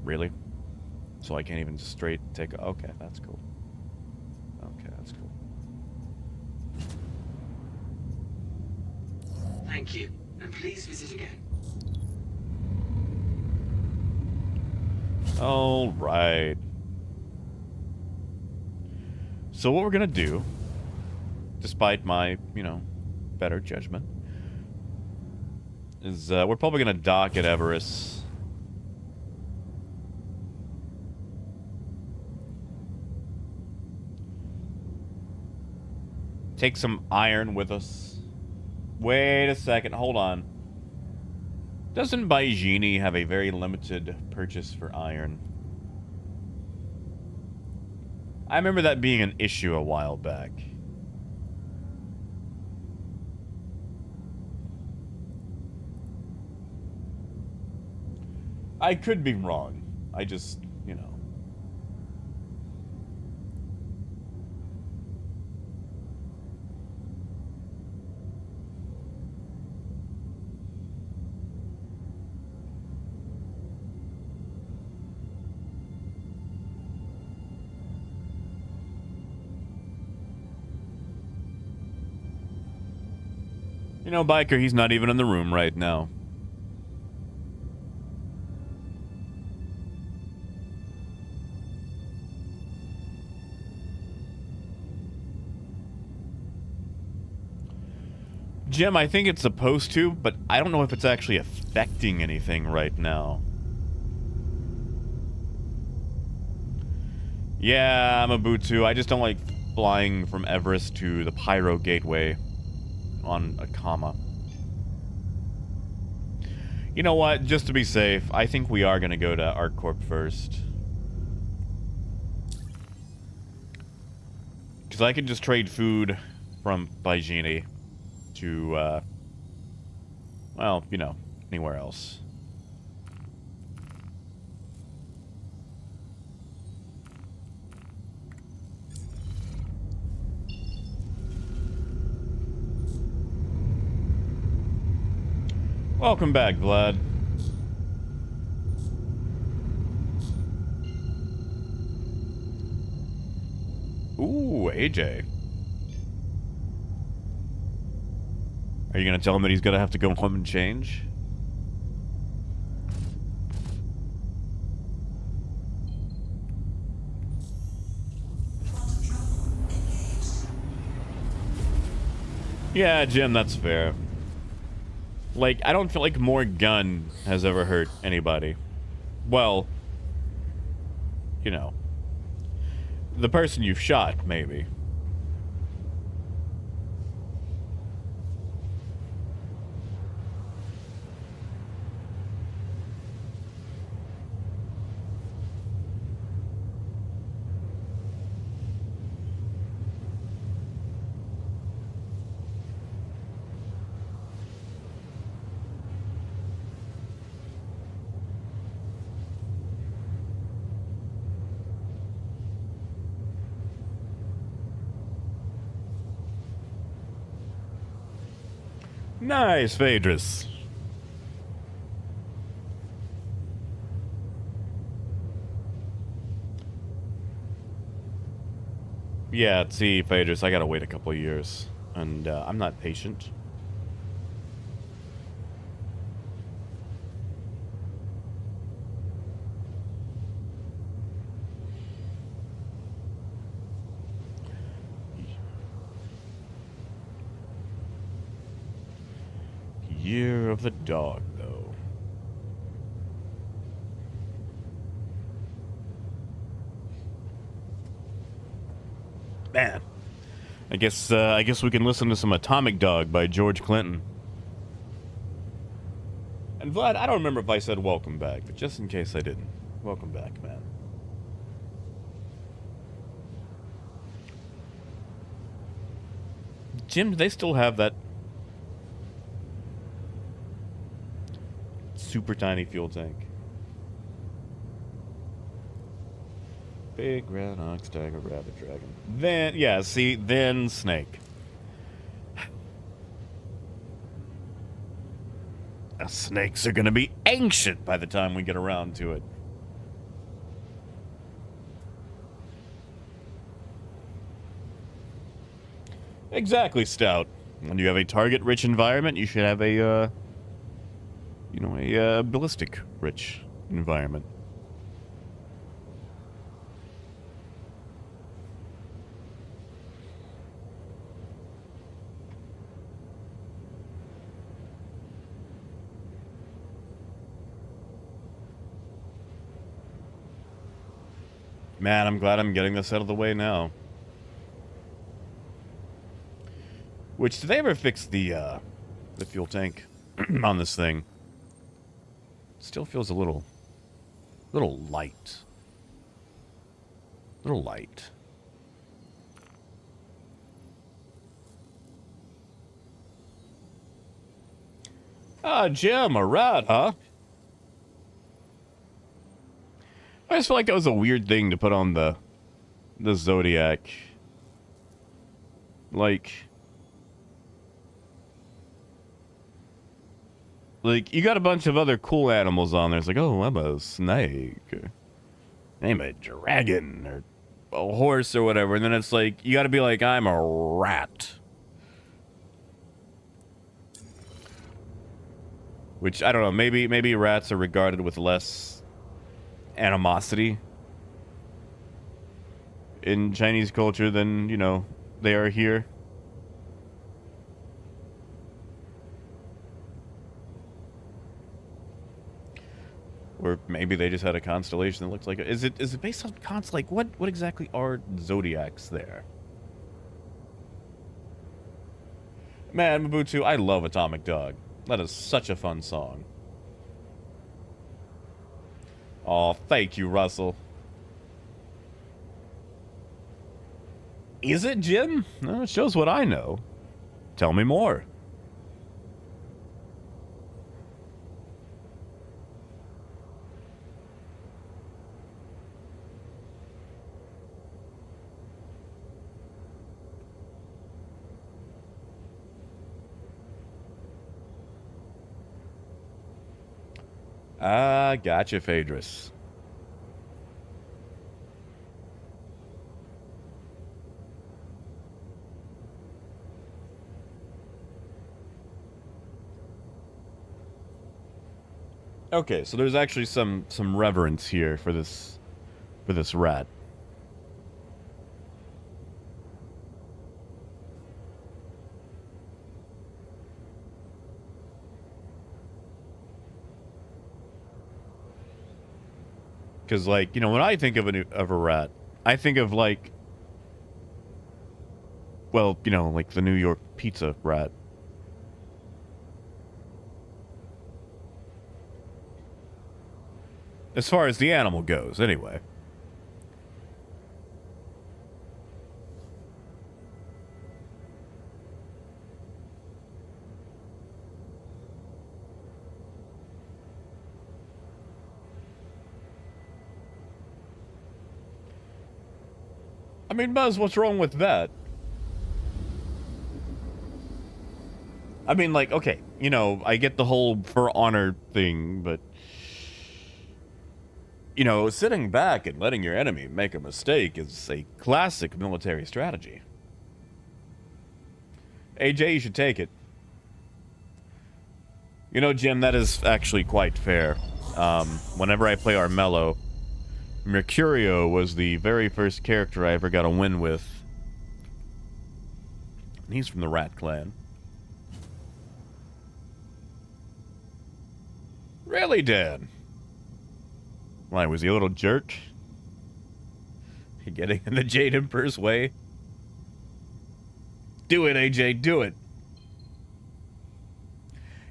Really? So I can't even just straight take... Okay, that's cool. Okay, that's cool.
Thank you, and please visit again.
All right. So what we're gonna do, despite my, you know, better judgment, is we're probably gonna dock at Everest. Take some iron with us. Wait a second, hold on. Doesn't Baijini have a very limited purchase for iron? I remember that being an issue a while back. I could be wrong. I just, you know. You know, Biker, he's not even in the room right now. Jim, I think it's supposed to, but I don't know if it's actually affecting anything right now. Yeah, I'm a Butu. I just don't like flying from Everest to the Pyro Gateway on a comma. You know what? Just to be safe, I think we are going to go to ArcCorp first. Because I can just trade food from Baijini to, well, you know, anywhere else. Welcome back, Vlad. Ooh, AJ. Are you gonna tell him that he's gonna have to go home and change? Yeah, Jim, that's fair. Like, I don't feel like more gun has ever hurt anybody. Well, you know, the person you've shot, maybe. Nice, Phaedrus. Yeah, see, Phaedrus, I gotta wait a couple of years. And, I'm not patient. Year of the dog, though. Man, I guess we can listen to some Atomic Dog by George Clinton. And Vlad, I don't remember if I said welcome back, but just in case I didn't, welcome back, man. Jim, do they still have that super tiny fuel tank? Big red ox, tiger, rabbit, dragon. Then, yeah, see, then snake. Snakes are gonna be ancient by the time we get around to it. Exactly, Stout. When you have a target-rich environment, you should have a, you know, a ballistic-rich environment. Man, I'm glad I'm getting this out of the way now. Which, did they ever fix the fuel tank on this thing? Still feels a little light. Little light. Ah, Jim, a rat, huh? I just feel like that was a weird thing to put on the Zodiac. Like, you got a bunch of other cool animals on there. It's like, oh, I'm a snake. I'm a dragon. Or a horse or whatever. And then it's like, you got to be like, I'm a rat. Which, I don't know, maybe rats are regarded with less animosity in Chinese culture than, you know, they are here. Or maybe they just had a constellation that looks like it. Is it based on like what exactly are zodiacs there? Man, Mabutu, I love Atomic Dog. That is such a fun song. Oh, thank you, Russell. Is it, Jim? No, it shows what I know. Tell me more. Ah, gotcha, Phaedrus. Okay, so there's actually some reverence here for this rat. Because, like, you know, when I think of a rat, I think of, like, well, you know, like the New York pizza rat. As far as the animal goes, anyway. I mean, Buzz, what's wrong with that? I mean, like, okay, you know, I get the whole for honor thing, but... You know, sitting back and letting your enemy make a mistake is a classic military strategy. AJ, you should take it. You know, Jim, that is actually quite fair. Whenever I play Armello, Mercurio was the very first character I ever got a win with. And he's from the Rat Clan. Really, Dan? Why, was he a little jerk? Getting in the Jade Emperor's way? Do it, AJ, do it.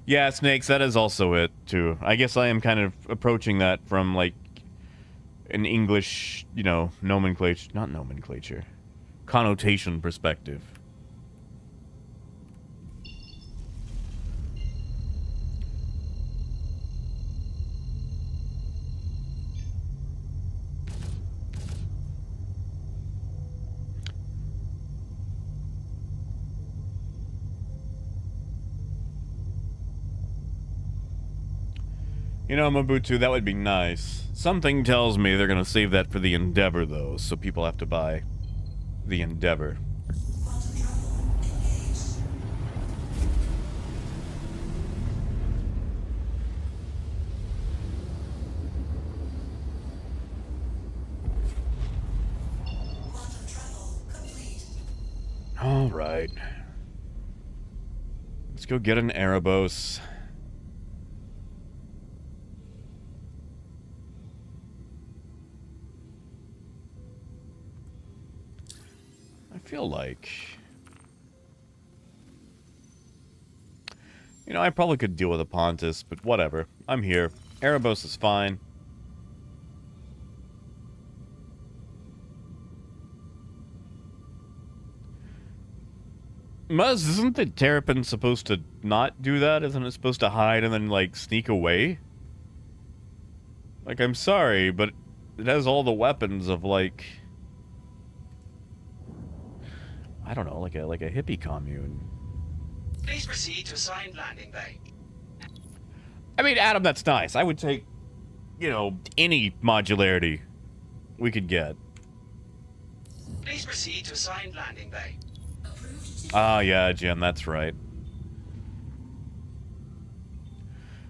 Yeah, Snakes, that is also it, too. I guess I am kind of approaching that from, like, an English, you know, nomenclature, not nomenclature, connotation perspective. You know, Mabutu, that would be nice. Something tells me they're gonna save that for the Endeavor, though, so people have to buy the Endeavor. All right. Let's go get an Erebos. I feel like... You know, I probably could deal with a Pontus, but whatever. I'm here. Erebos is fine. Muzz, isn't the Terrapin supposed to not do that? Isn't it supposed to hide and then, like, sneak away? Like, I'm sorry, but it has all the weapons of, like... I don't know, like a hippie commune.
Please proceed to assigned landing bay.
I mean, Adam, that's nice. I would take, you know, any modularity we could get.
Please proceed to assigned landing bay.
Ah, yeah, Jim, that's right.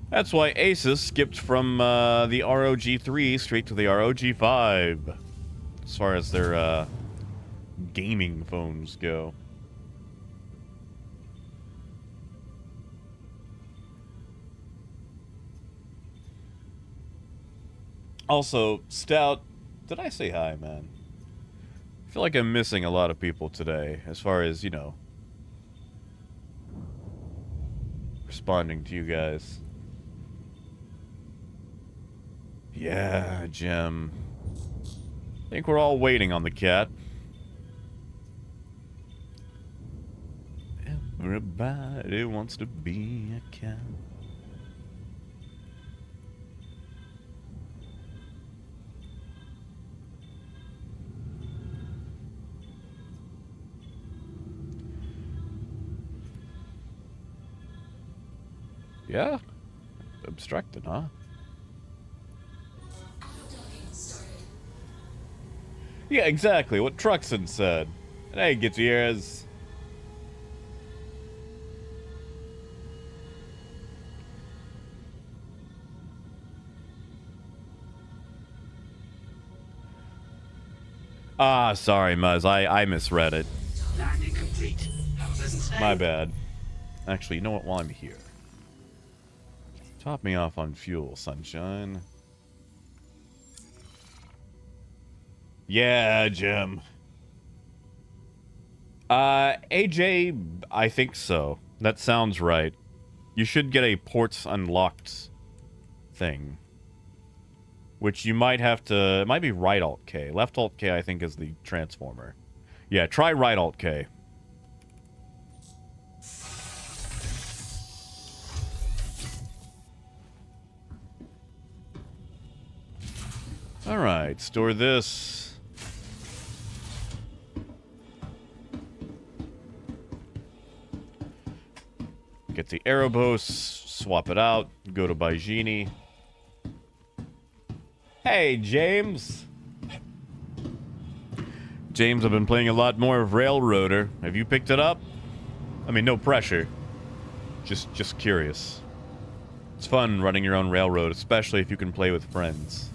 That's why Asus skipped from the ROG3 straight to the ROG5. As far as their gaming phones go. Also, Stout, did I say hi, man? I feel like I'm missing a lot of people today, as far as, you know, responding to you guys. Yeah, Jim. I think we're all waiting on the cat. Everybody wants to be a cat. Yeah? Abstracted, huh? Yeah, exactly what Truxton said. Hey, Gutierrez. Ah, sorry, Muzz. I misread it.
Landing complete. Have a pleasant stay.
My bad. Actually, you know what? While I'm here, top me off on fuel, sunshine. Yeah, Jim. AJ, I think so. That sounds right. You should get a ports unlocked thing. Which you might have to... It might be right Alt K. Left Alt K, I think, is the transformer. Yeah, try right Alt K. Alright, store this. Get the Erebos, swap it out, go to Baijini. Hey, James. James, I've been playing a lot more of Railroader. Have you picked it up? I mean, no pressure. Just curious. It's fun running your own railroad, especially if you can play with friends.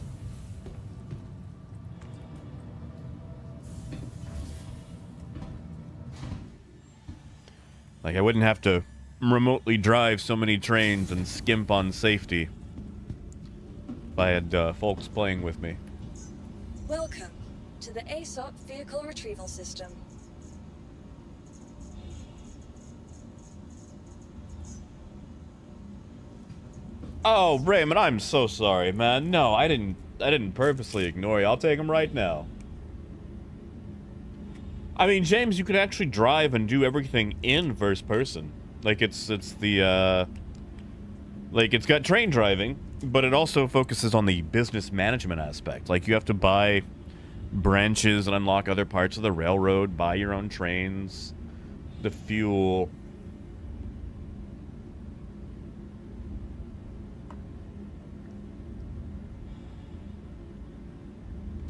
Like, I wouldn't have to remotely drive so many trains and skimp on safety if I had folks playing with me.
Welcome to the ASOP Vehicle Retrieval System.
Oh, Raymond, I'm so sorry, man. No, I didn't purposely ignore you. I'll take him right now. I mean, James, you could actually drive and do everything in first person. Like, it's the, like, it's got train driving, but it also focuses on the business management aspect. Like, you have to buy branches and unlock other parts of the railroad, buy your own trains, the fuel.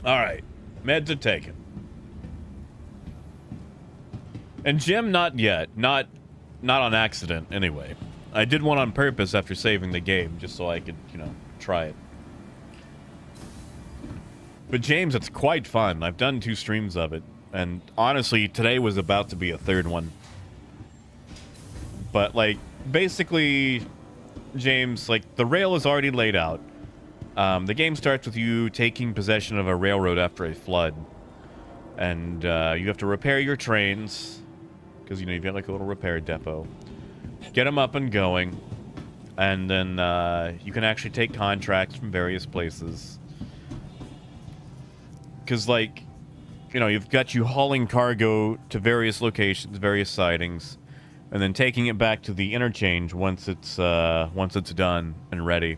Alright, meds are taken. And Jim, not yet. Not on accident, anyway. I did one on purpose after saving the game, just so I could, you know, try it. But James, it's quite fun. I've done 2 streams of it. And honestly, today was about to be a 3rd one. But, like, basically, James, like, the rail is already laid out. The game starts with you taking possession of a railroad after a flood. And you have to repair your trains, because, you know, you've got, like, a little repair depot. Get them up and going. And then you can actually take contracts from various places. Because, like, you know, you've got you hauling cargo to various locations, various sidings, and then taking it back to the interchange once it's done and ready.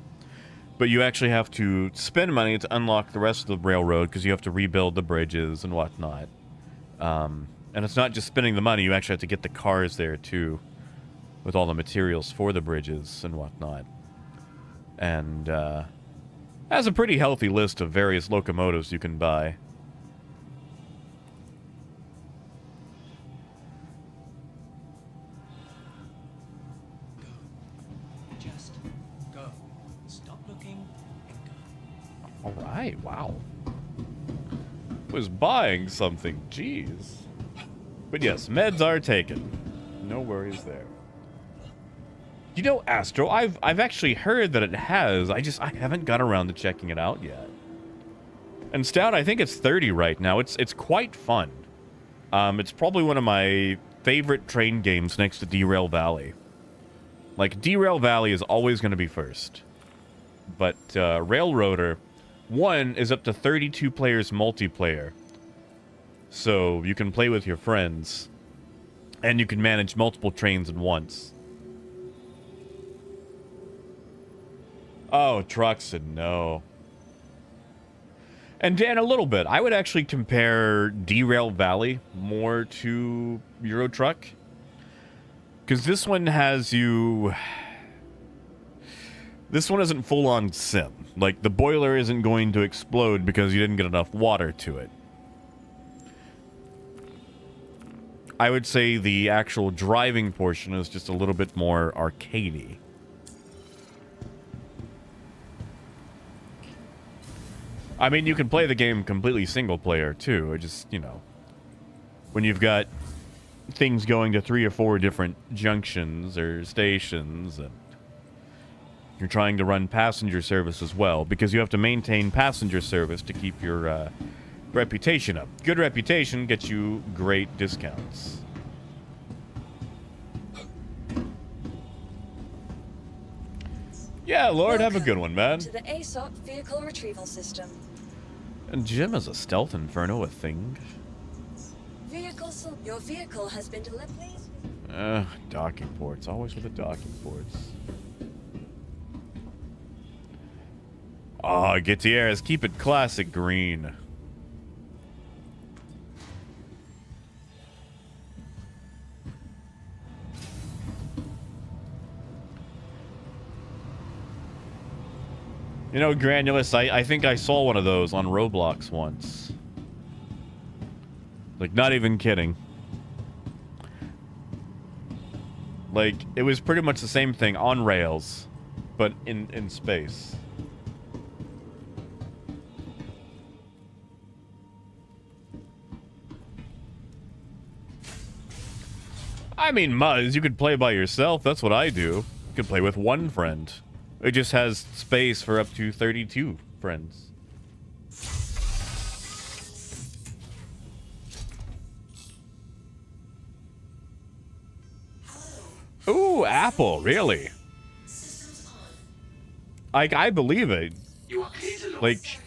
But you actually have to spend money to unlock the rest of the railroad, because you have to rebuild the bridges and whatnot. And it's not just spending the money, you actually have to get the cars there, too, with all the materials for the bridges and whatnot. And, has a pretty healthy list of various locomotives you can buy.
Just go. Stop looking and go.
Alright, wow. Was buying something, jeez. But yes, meds are taken. No worries there. You know, Astro, I've actually heard that it has. I haven't got around to checking it out yet. And Stout, I think it's 30 right now. It's quite fun. It's probably one of my favorite train games next to Derail Valley. Like, Derail Valley is always going to be first. But Railroader, 1 is up to 32 players multiplayer. So you can play with your friends. And you can manage multiple trains at once. Oh, Truxton, no. And Dan, a little bit. I would actually compare Derail Valley more to Euro Truck. Because this one has you... This one isn't full-on sim. Like, the boiler isn't going to explode because you didn't get enough water to it. I would say the actual driving portion is just a little bit more arcadey. I mean, you can play the game completely single player, too. It just, you know, when you've got things going to 3 or 4 different junctions or stations, and you're trying to run passenger service as well, because you have to maintain passenger service to keep your reputation up. Good reputation gets you great discounts. Yeah, Lord, have a good one, man.
To the ASOP vehicle retrieval system.
And Jim is a stealth inferno a thing.
Your vehicle has been delivered. Please.
Docking ports. Always with the docking ports. Oh, Gutierrez, keep it classic green. You know, Granulus, I think I saw one of those on Roblox once. Like, not even kidding. Like, it was pretty much the same thing on rails, but in space. I mean, Muzz, you could play by yourself. That's what I do. You could play with one friend. It just has space for up to 32 friends. Ooh, Apple, really? I believe it. Like,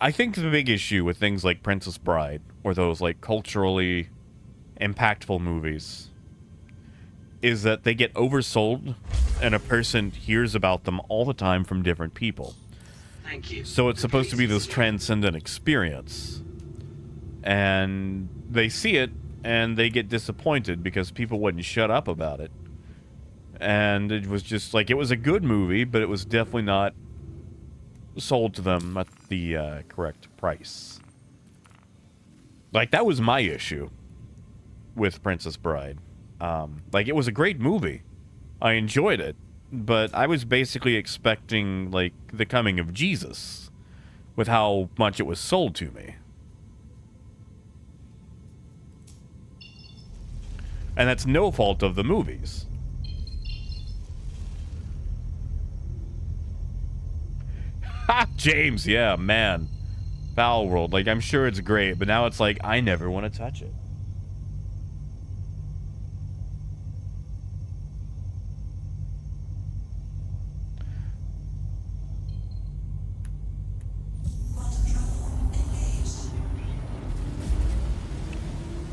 I think the big issue with things like Princess Bride, or those, like, culturally impactful movies, is that they get oversold, and a person hears about them all the time from different people.
Thank you.
So it's supposed to be this transcendent experience. And they see it, and they get disappointed because people wouldn't shut up about it. And it was just like, it was a good movie, but it was definitely not sold to them at the correct price. Like, that was my issue with Princess Bride. Like, it was a great movie. I enjoyed it. But I was basically expecting, like, the coming of Jesus with how much it was sold to me. And that's no fault of the movies. Ha! James, yeah, man. Foul World, like, I'm sure it's great, but now it's like, I never want to touch it.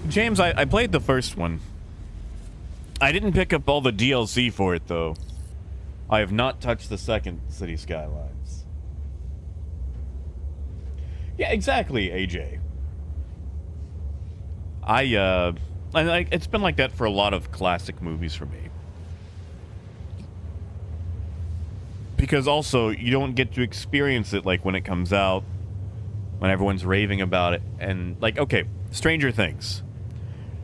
James, I played the first one. I didn't pick up all the DLC for it, though. I have not touched the second City Skylines. Yeah, exactly, AJ. It's been like that for a lot of classic movies for me. Because also, you don't get to experience it, like, when it comes out, when everyone's raving about it, and, like, okay, Stranger Things.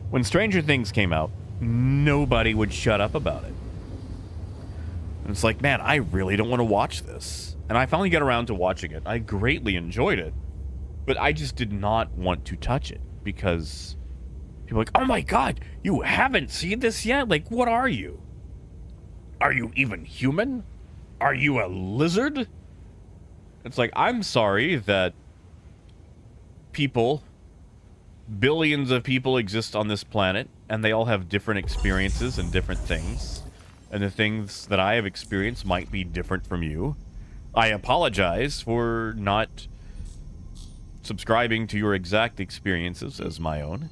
When Stranger Things came out, nobody would shut up about it. And it's like, man, I really don't want to watch this. And I finally got around to watching it. I greatly enjoyed it. But I just did not want to touch it. Because people are like, oh my god, you haven't seen this yet? Like, what are you? Are you even human? Are you a lizard? It's like, I'm sorry that people, billions of people exist on this planet, and they all have different experiences and different things. And the things that I have experienced might be different from you. I apologize for not subscribing to your exact experiences as my own.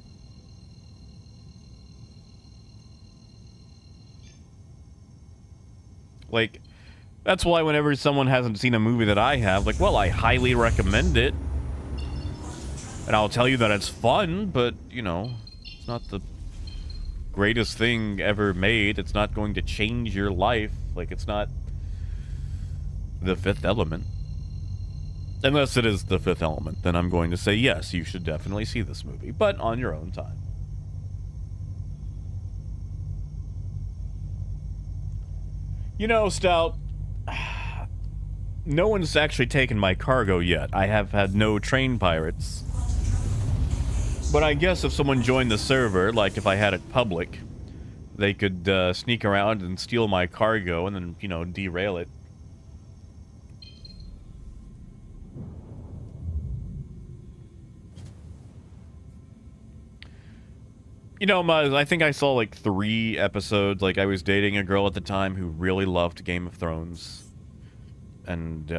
Like, that's why whenever someone hasn't seen a movie that I have, like, well, I highly recommend it. And I'll tell you that it's fun, but, you know, it's not the greatest thing ever made. It's not going to change your life. Like, it's not The Fifth Element. Unless it is The Fifth Element, then I'm going to say, yes, you should definitely see this movie, but on your own time. You know, Stout, no one's actually taken my cargo yet. I have had no train pirates. But I guess if someone joined the server, like if I had it public, they could sneak around and steal my cargo and then, you know, derail it. You know, I think I saw like 3 episodes. Like, I was dating a girl at the time who really loved Game of Thrones. And,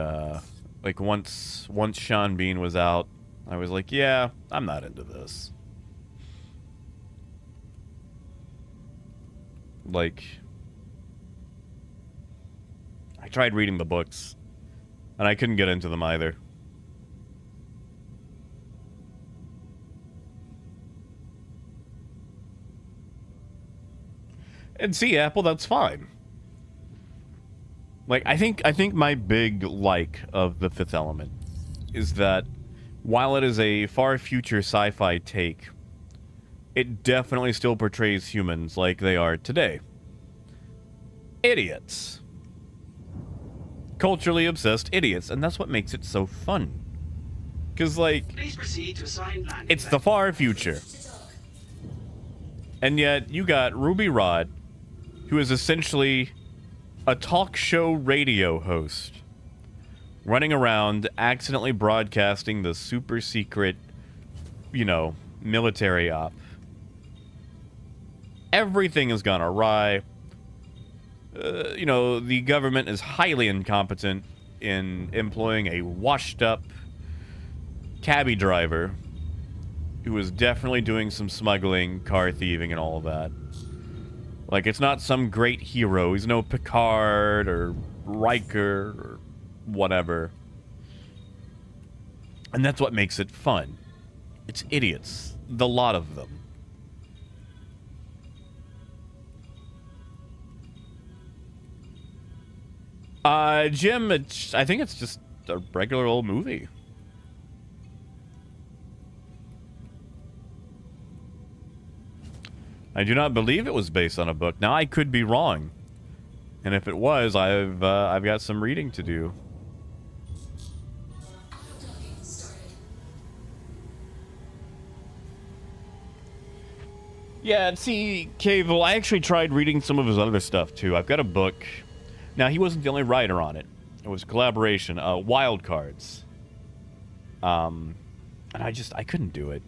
like, once Sean Bean was out, I was like, yeah, I'm not into this. Like, I tried reading the books, and I couldn't get into them either. And see, Apple, that's fine. Like, I think my big like of The Fifth Element is that while it is a far future sci-fi take, it definitely still portrays humans like they are today. Idiots. Culturally obsessed idiots, and that's what makes it so fun. Because, like,
Please proceed to assigned landing.
it's the far future. And yet, you got Ruby Rod, who is essentially a talk show radio host, running around, accidentally broadcasting the super secret, you know, military op. Everything has gone awry. You know, the government is highly incompetent in employing a washed-up cabbie driver who is definitely doing some smuggling, car thieving, and all of that. Like, it's not some great hero. He's no Picard or Riker or whatever. And that's what makes it fun. It's idiots. The lot of them. Jim, I think it's just a regular old movie. I do not believe it was based on a book. Now, I could be wrong. And if it was, I've got some reading to do. Yeah, see, Cable, I actually tried reading some of his other stuff, too. I've got a book. Now, he wasn't the only writer on it. It was a collaboration. Wild Cards. And I couldn't do it.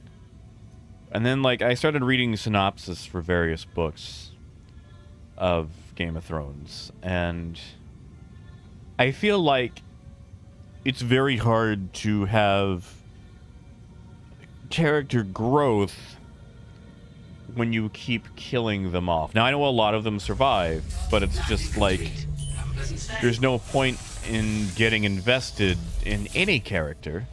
And then, like, I started reading synopsis for various books of Game of Thrones. And I feel like it's very hard to have character growth when you keep killing them off. Now, I know a lot of them survive, but it's just like there's no point in getting invested in any character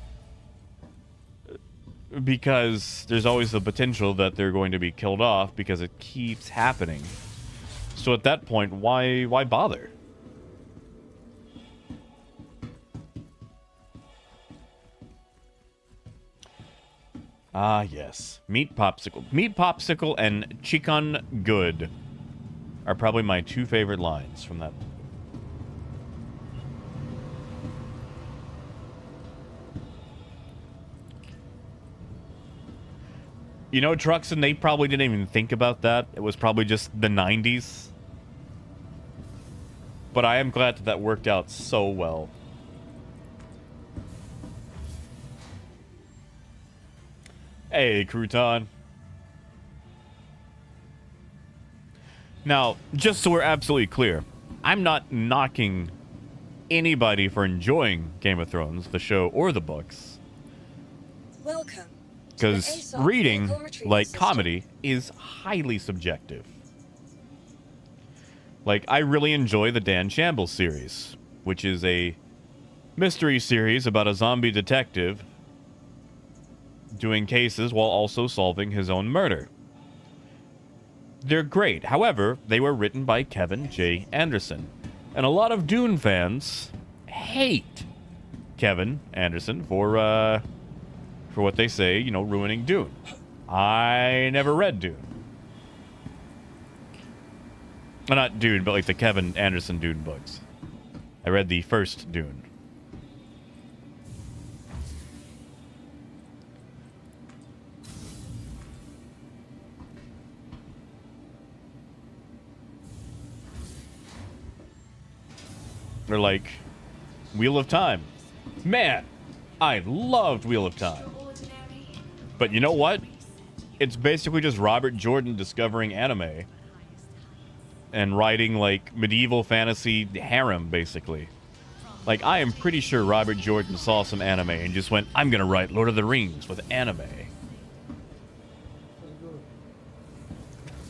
because there's always the potential that they're going to be killed off because it keeps happening. So at that point, why bother? Ah, yes. Meat Popsicle. Meat Popsicle and Chicken Good are probably my 2 favorite lines from that. You know, Truxton, they probably didn't even think about that. It was probably just the 90s. But I am glad that worked out so well. Hey, crouton. Now, just so we're absolutely clear, I'm not knocking anybody for enjoying Game of Thrones, the show or the books.
Welcome.
Because reading, like comedy, is highly subjective. Like, I really enjoy the Dan Shambles series, which is a mystery series about a zombie detective doing cases while also solving his own murder. They're great. However, they were written by Kevin J. Anderson. And a lot of Dune fans hate Kevin Anderson for what they say, you know, ruining Dune. I never read Dune. Well, not Dune, but like the Kevin Anderson Dune books. I read the first Dune. They're like, Wheel of Time. Man, I loved Wheel of Time. But you know what? It's basically just Robert Jordan discovering anime and writing, like, medieval fantasy harem, basically. Like, I am pretty sure Robert Jordan saw some anime and just went, I'm gonna write Lord of the Rings with anime.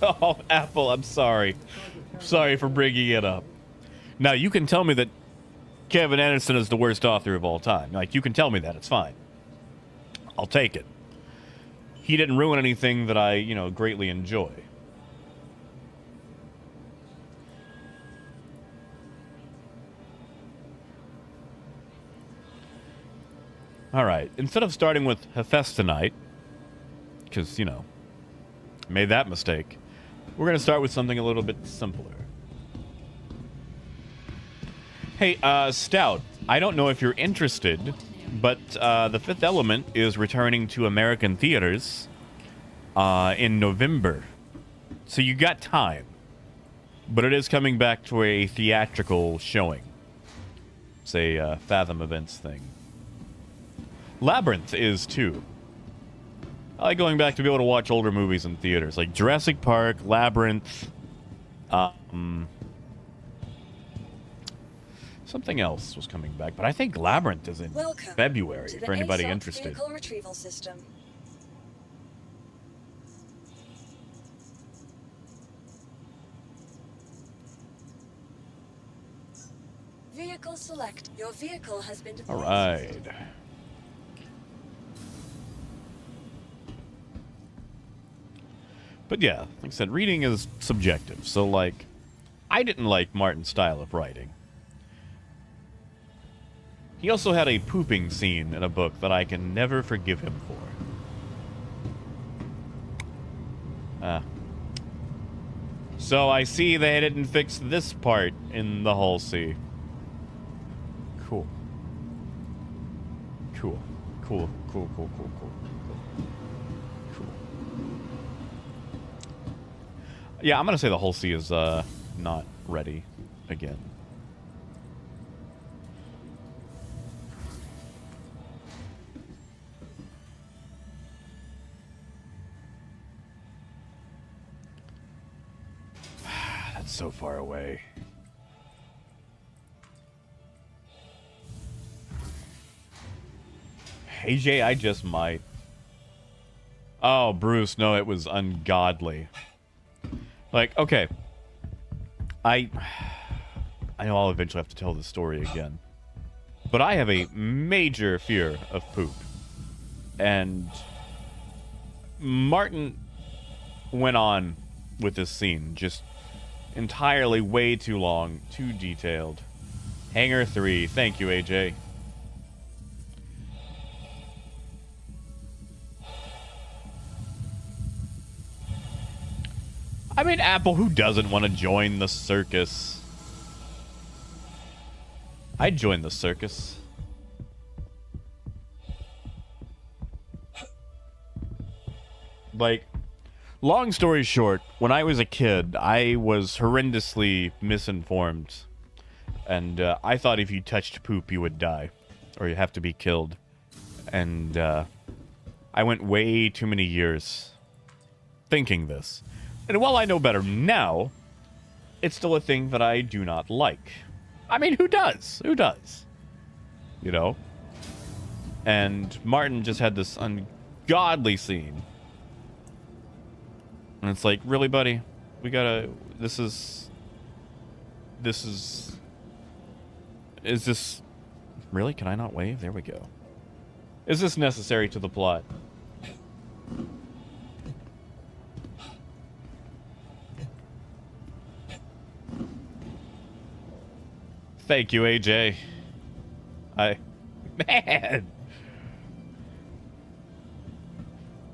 Oh, Apple, I'm sorry. Sorry for bringing it up. Now, you can tell me that Kevin Anderson is the worst author of all time. Like, you can tell me that. It's fine. I'll take it. He didn't ruin anything that I, you know, greatly enjoy. All right. Instead of starting with Hephaestonite, because, you know, made that mistake, we're going to start with something a little bit simpler. Hey, Stout, I don't know if you're interested, but The Fifth Element is returning to American theaters in November. So you got time. But it is coming back to a theatrical showing. It's a Fathom Events thing. Labyrinth is, too. I like going back to be able to watch older movies in theaters. Like Jurassic Park, Labyrinth, something else was coming back, but I think Labyrinth is in February for anybody interested.
Vehicle retrieval system. Vehicle select. Your vehicle has been deployed.
All right. But yeah, like I said, reading is subjective. So, like, I didn't like Martin's style of writing. He also had a pooping scene in a book that I can never forgive him for. So I see they didn't fix this part in the Hull C. Cool. Cool. Cool. Cool, cool, cool, cool. Cool. Yeah, I'm gonna say the Hull C is not ready again. That's so far away. AJ, I just might. Oh, Bruce, no, it was ungodly. Like, okay. I know I'll eventually have to tell this story again. But I have a major fear of poop. And Martin went on with this scene, just entirely way too long, too detailed. Hangar 3, thank you, AJ. I mean, Apple, who doesn't want to join the circus? I'd join the circus. Like, long story short, when I was a kid, I was horrendously misinformed. And I thought if you touched poop, you would die. Or you have to be killed. And I went way too many years thinking this. And while I know better now, it's still a thing that I do not like. I mean, who does? Who does? You know? And Martin just had this ungodly scene. And it's like, really, buddy? We gotta... Is this... Really? Can I not wave? There we go. Is this necessary to the plot? Thank you, AJ. Man!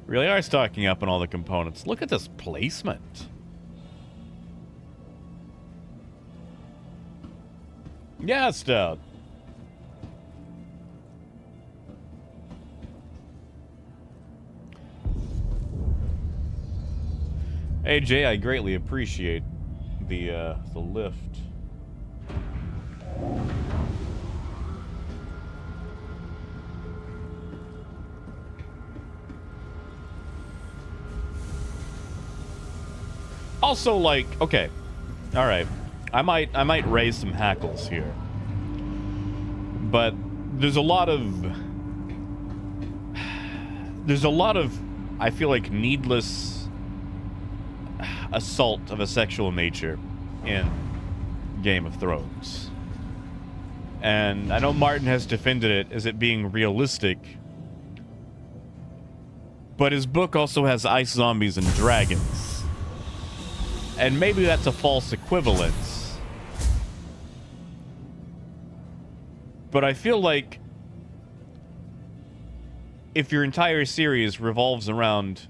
Really are stocking up on all the components. Look at this placement. Yeah, Stout. AJ, I greatly appreciate the lift. Also, like, okay, all right, I might raise some hackles here, but there's a lot of I feel like needless assault of a sexual nature in Game of Thrones. And I know Martin has defended it as it being realistic, but his book also has ice zombies and dragons. And maybe that's a false equivalence. But I feel like if your entire series revolves around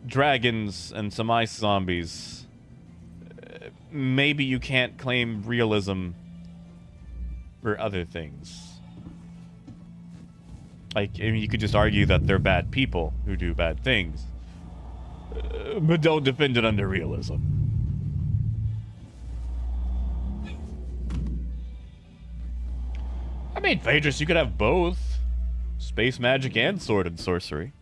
dragons and some ice zombies, maybe you can't claim realism for other things. Like, I mean, you could just argue that they're bad people who do bad things, but don't defend it under realism. I mean, Phaedrus, you could have both. Space magic and sword and sorcery.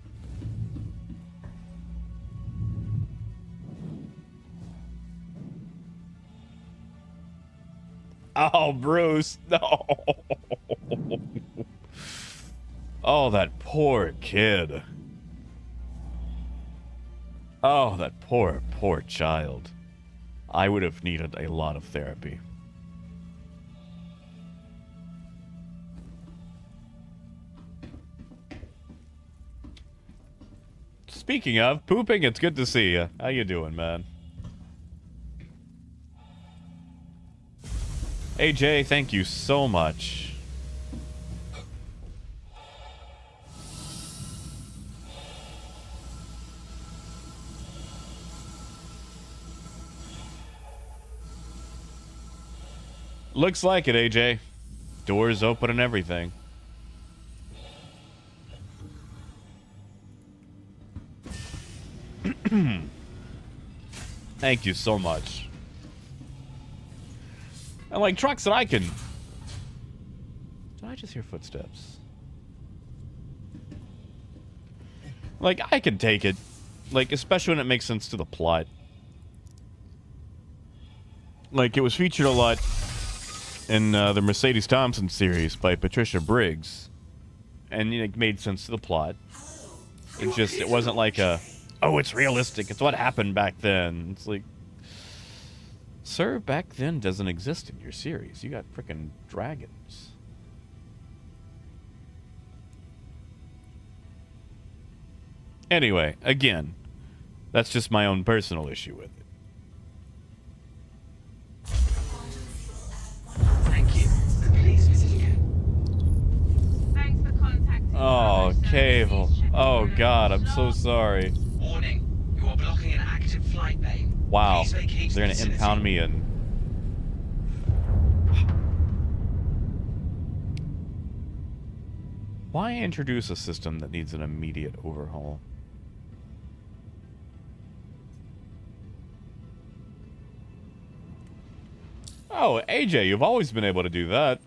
Oh, Bruce, no. Oh, that poor kid. Oh, that poor, poor child. I would have needed a lot of therapy. Speaking of pooping, it's good to see you. How you doing, man? AJ, thank you so much. Looks like it, AJ. Doors open and everything. Thank you so much. And like trucks that I can... Did I just hear footsteps? Like, I can take it. Like, especially when it makes sense to the plot. Like, it was featured a lot in the Mercedes Thompson series by Patricia Briggs. And it made sense to the plot. It wasn't like a... Oh, it's realistic. It's what happened back then. It's like, sir, back then doesn't exist in your series. You got frickin' dragons. Anyway, again, that's just my own personal issue with it.
Thank you. Please visit again.
Thanks for contacting.
Oh, Cable. Oh, God, I'm so sorry.
Warning. You are blocking an active flight lane.
Wow.
Please vacate
They're
the
gonna
vicinity.
impound me in. Why introduce a system that needs an immediate overhaul? Oh, AJ, you've always been able to do that.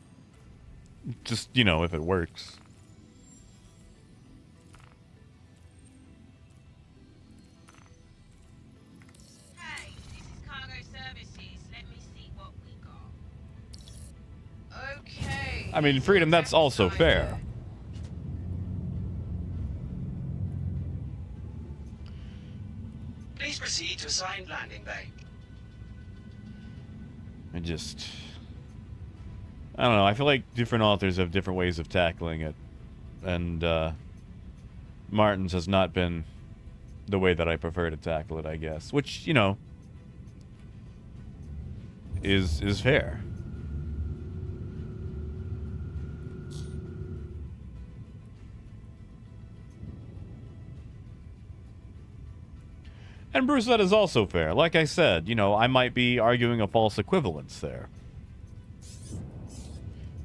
Just, you know, if it works. I mean, freedom, that's also fair.
Please proceed to assigned landing bay.
I don't know. I feel like different authors have different ways of tackling it. And, Martin's has not been the way that I prefer to tackle it, I guess. Which, you know, is fair. And Bruce, that is also fair. Like I said, you know, I might be arguing a false equivalence there.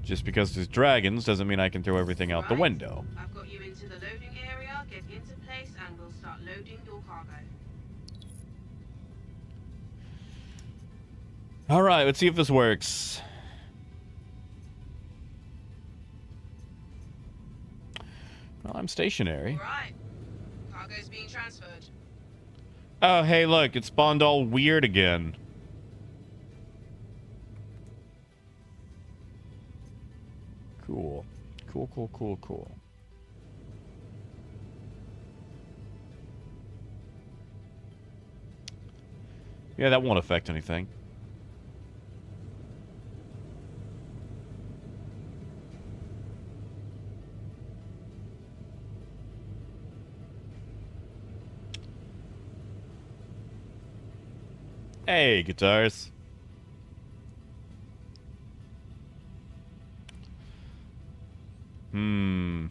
Just because there's dragons doesn't mean I can throw everything out the window.
I've got you into the loading area. Get into place and we'll start loading your cargo.
Alright, let's see if this works. Well, I'm stationary.
Alright. Cargo's being transferred.
Oh, hey, look, it spawned all weird again. Cool. Cool. Yeah, that won't affect anything. Hey, guitars.
I'm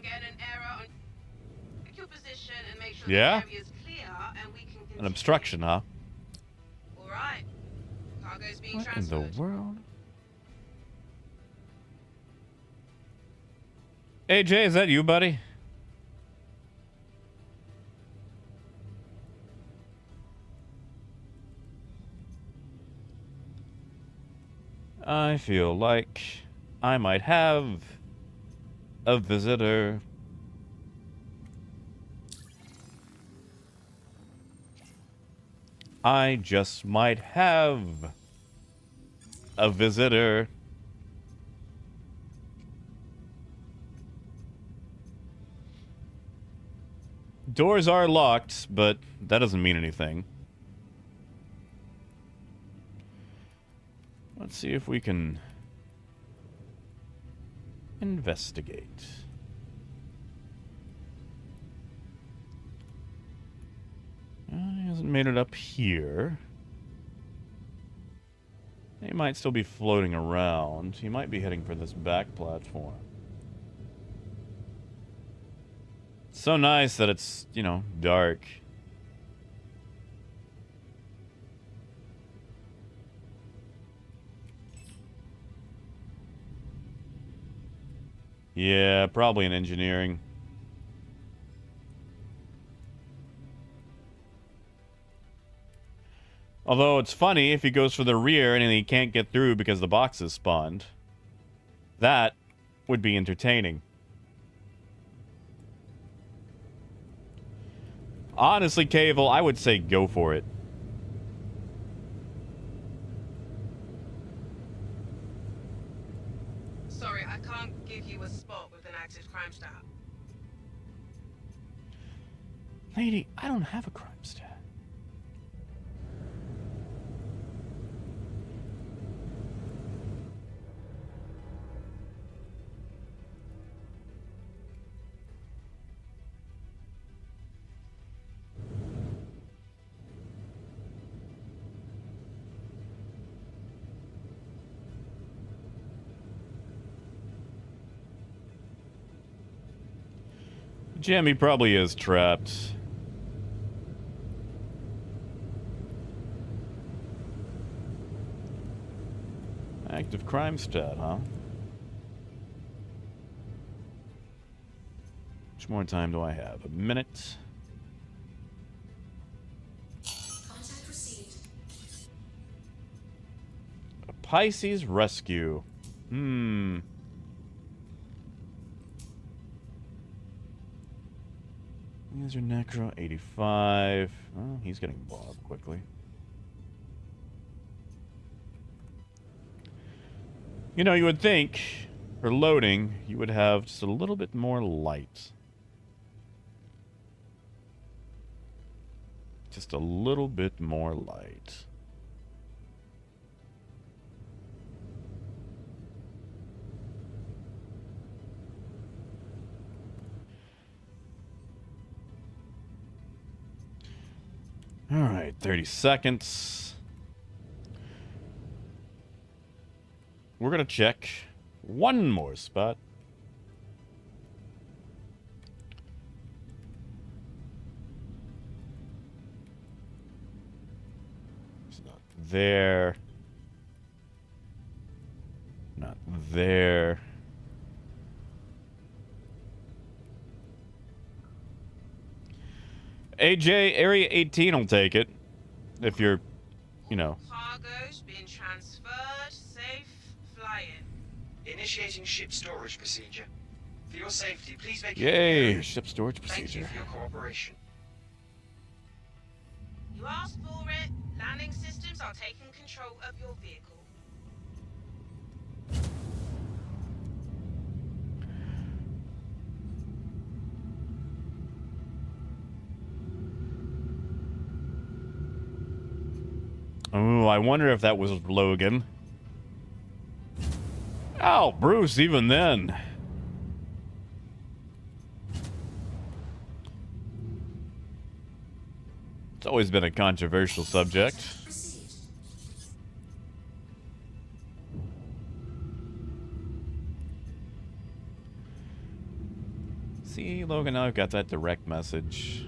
getting an error on your position and make sure
Yeah?
the area is clear and we can continue.
An obstruction, huh?
Alright. Cargo's being
What in
transferred.
the world? Hey, Jay, is that you, buddy? I feel like I might have a visitor. I just might have a visitor. Doors are locked, but that doesn't mean anything. Let's see if we can investigate. He hasn't made it up here. He might still be floating around. He might be heading for this back platform. It's so nice that it's, you know, dark. Yeah, probably in engineering. Although it's funny if he goes for the rear and he can't get through because the box is spawned. That would be entertaining. Honestly, Cable, I would say go for it.
Sorry, I can't give you a spot with an active crime stat.
Lady, I don't have a crime stat. Jamie probably is trapped. Active crime stat, huh? How much more time do I have? A minute?
Contact received.
A Pisces rescue. These are Necro 85. Oh, he's getting bogged quickly. You know, you would think for loading, you would have just a little bit more light. Just a little bit more light. All right, 30 seconds. We're going to check one more spot. It's not there. Not there. AJ, Area 18 will take it. If you're, you know.
Cargo's been transferred. Safe flying.
Initiating ship storage procedure. For your safety, please vacate.
Yay, ship storage
Thank you
procedure.
for your cooperation.
You asked for it. Landing systems are taking control of your vehicle.
Oh, I wonder if that was Logan. Oh, Bruce, even then. It's always been a controversial subject. See, Logan, now I've got that direct message.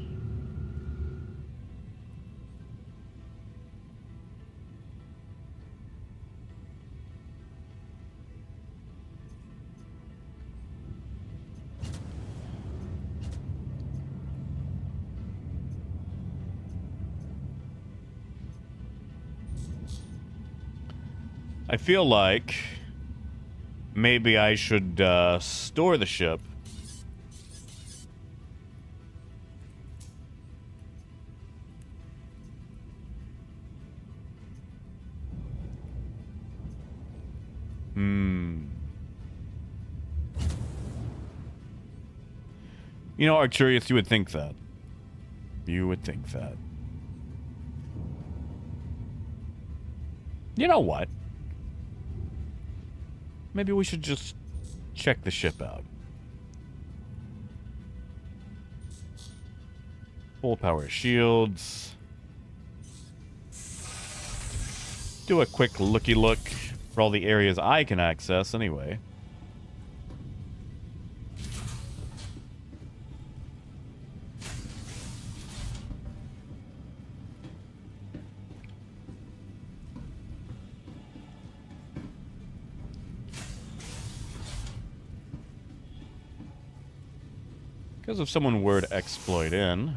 I feel like maybe I should store the ship. You know, Arcturus, you would think that. You would think that. You know what? Maybe we should just check the ship out. Full power shields. Do a quick looky-look for all the areas I can access anyway. Because if someone were to exploit in,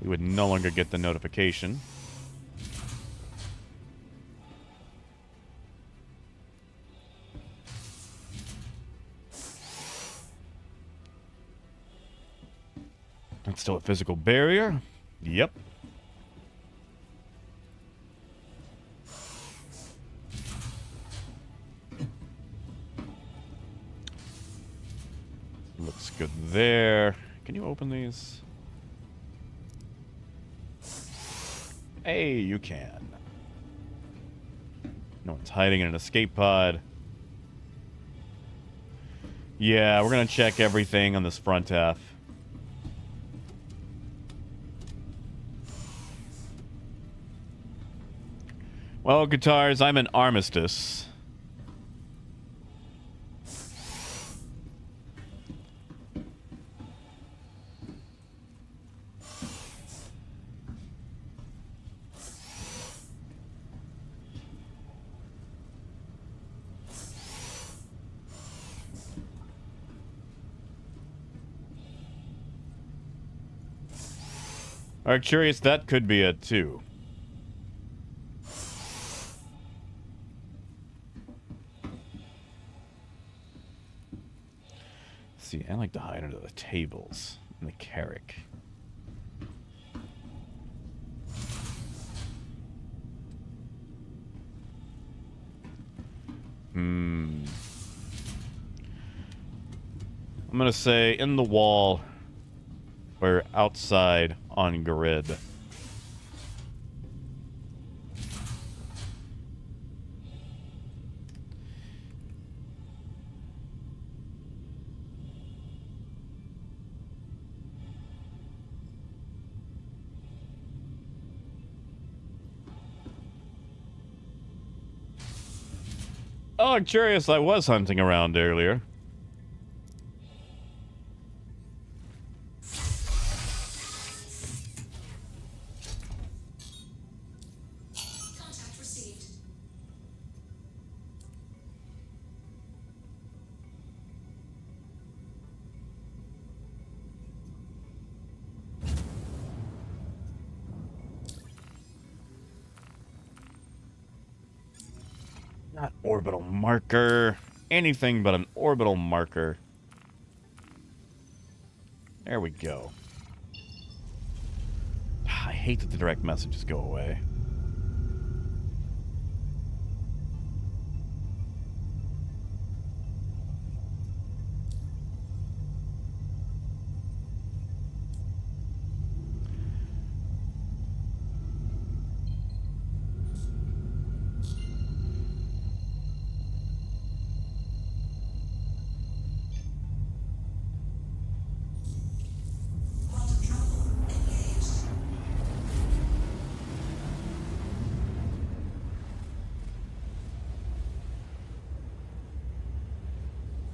we would no longer get the notification. That's still a physical barrier. Yep. Looks good there. Can you open these? Hey, you can. No one's hiding in an escape pod. Yeah, we're gonna check everything on this front half. Well, guitars, I'm an armistice. Arcturus, that could be it too. See, I like to hide under the tables in the carrick. I'm gonna say in the wall or outside on grid. Oh, I'm curious. I was hunting around earlier.
Contact received.
Not orbital marker. Anything but an orbital marker. There we go. I hate that the direct messages go away.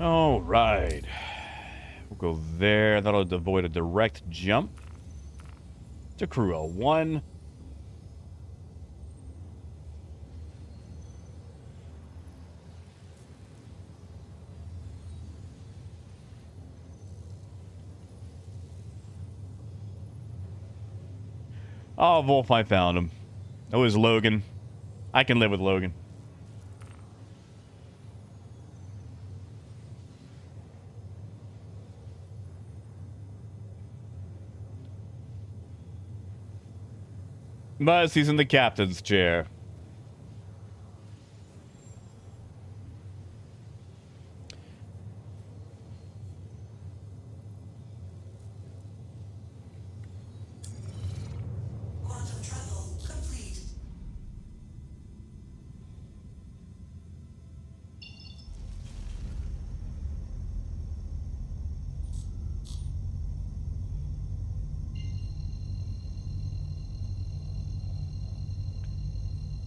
All right. We'll go there. That'll avoid a direct jump to crew L1. Oh, Wolf, I found him. It was Logan. I can live with Logan. Buzz, he's in the captain's chair.
Quantum travel complete.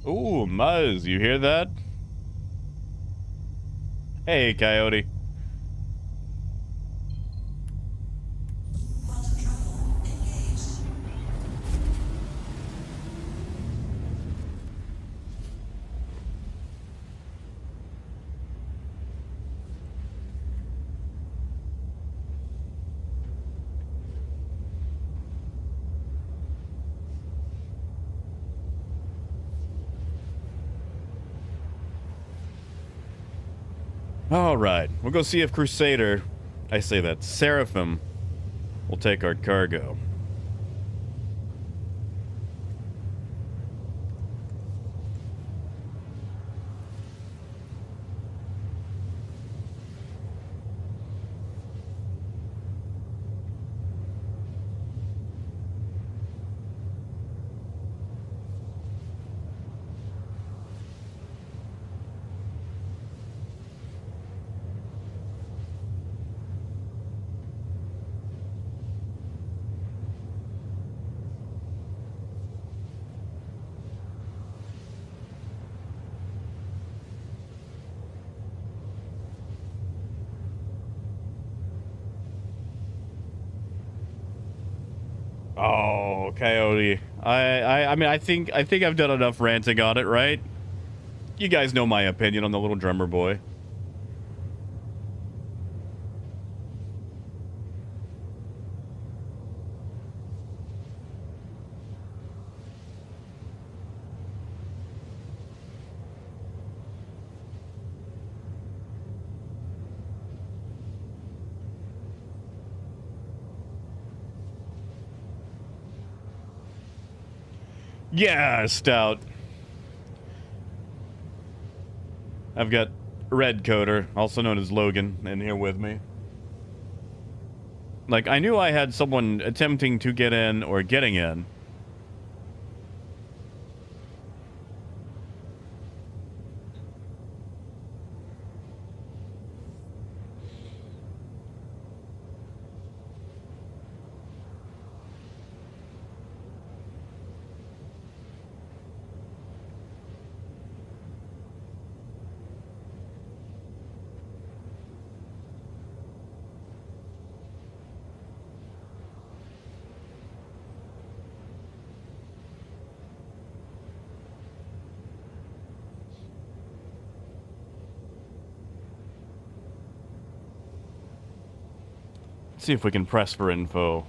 Ooh, Muzz, you hear that? Hey, Coyote.
Quantum travel engaged.
All right, we'll go see if Crusader, I say that, Seraphim, will take our cargo. Oh, Coyote. I mean, I think I've done enough ranting on it, right? You guys know my opinion on the little drummer boy. Yeah, Stout. I've got Red Coder, also known as Logan, in here with me. Like, I knew I had someone attempting to get in or getting in. See if we can press for info.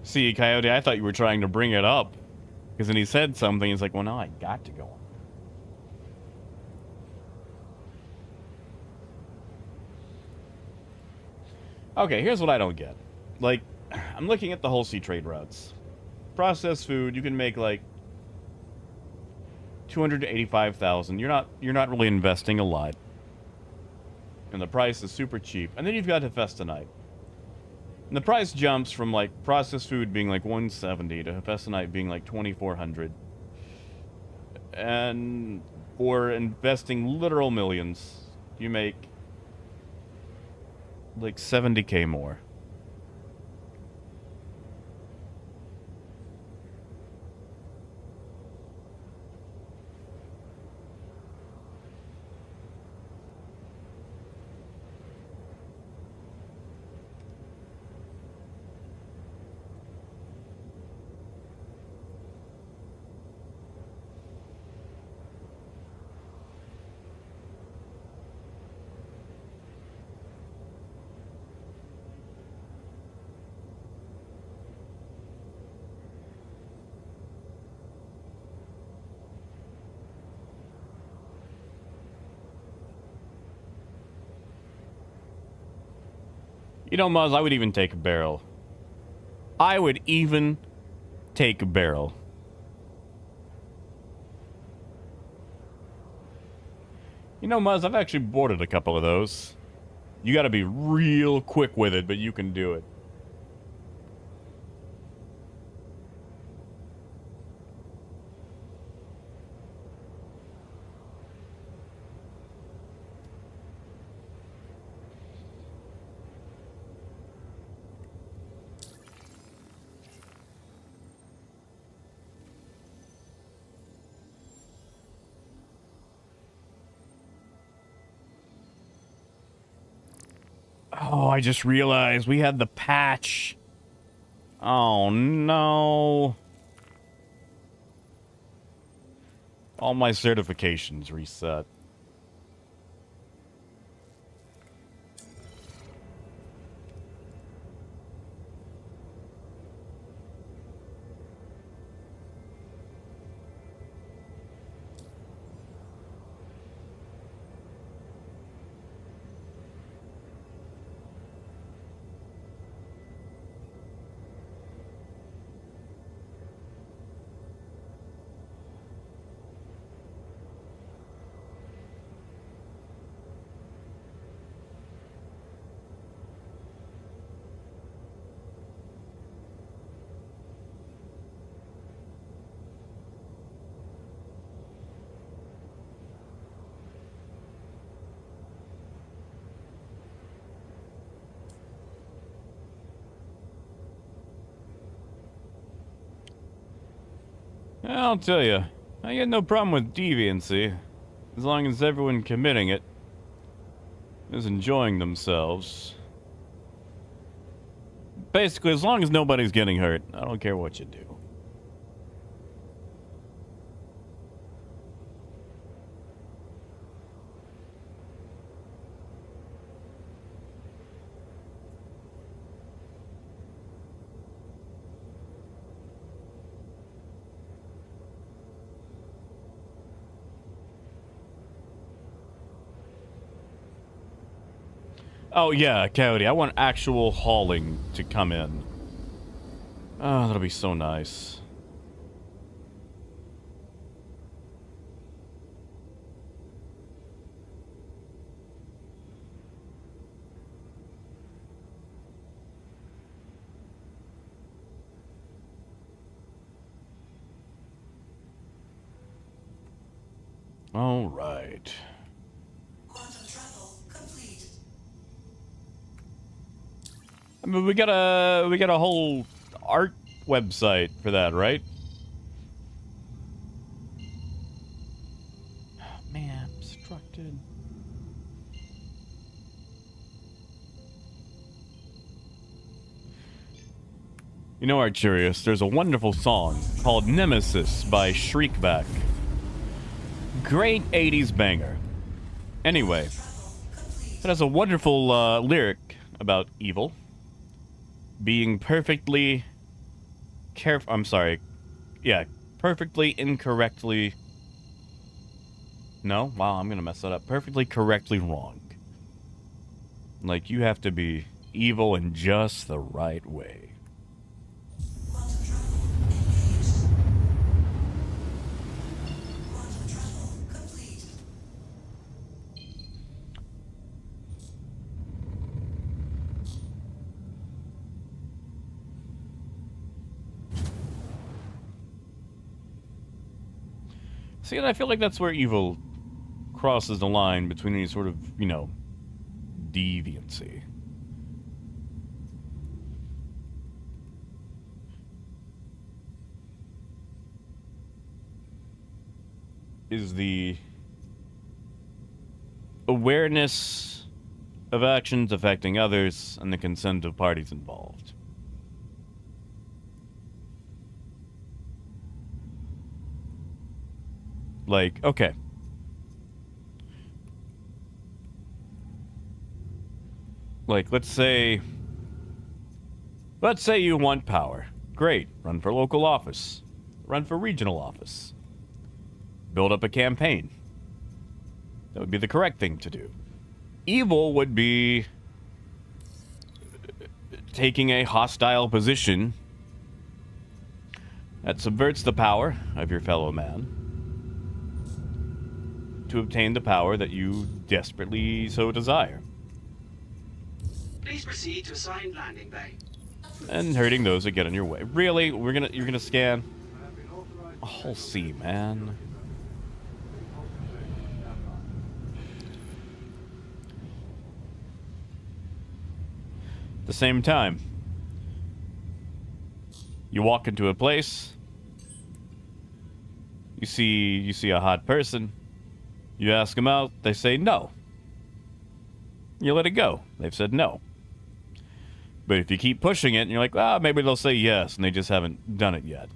See, Coyote, I thought you were trying to bring it up. Because then he said something, he's like, well, now I got to go on. Okay, here's what I don't get. Like, I'm looking at the whole sea trade routes. Processed food, you can make like 285,000. You're not really investing a lot. And the price is super cheap. And then you've got Hephaestus Night. And the price jumps from like processed food being like 170 to Hephaestus Night being like 2,400. And for investing literal millions, you make like 70K more. You know, Muzz, I would even take a barrel. I would even take a barrel. You know, Muzz, I've actually boarded a couple of those. You gotta be real quick with it, but you can do it. Oh, I just realized we had the patch. Oh, no. All my certifications reset. I'll tell you, I got no problem with deviancy, as long as everyone committing it is enjoying themselves. Basically, as long as nobody's getting hurt, I don't care what you do. Oh, yeah, Coyote. I want actual hauling to come in. Oh, that'll be so nice. All right.
Quantum travel complete.
I mean, we got a whole art website for that, right? Man, obstructed. You know, Arcurious, there's a wonderful song called Nemesis by Shriekback. Great 80s banger. Anyway, it has a wonderful lyric about evil being perfectly I'm sorry. Yeah, perfectly incorrectly. No? Wow, I'm gonna mess that up. Perfectly correctly wrong. Like, you have to be evil in just the right way. See, and I feel like that's where evil crosses the line between any sort of, you know, deviancy. Is the awareness of actions affecting others and the consent of parties involved. Like, okay. Like, let's say you want power. Great. Run for local office. Run for regional office. Build up a campaign. That would be the correct thing to do. Evil would be taking a hostile position that subverts the power of your fellow man to obtain the power that you desperately so desire.
Please proceed to assigned landing bay.
And hurting those that get in your way. Really? You're gonna scan a whole sea, man. At the same time, you walk into a place, you see a hot person, you ask them out, they say no. You let it go. They've said no. But if you keep pushing it, and you're like, maybe they'll say yes, and they just haven't done it yet.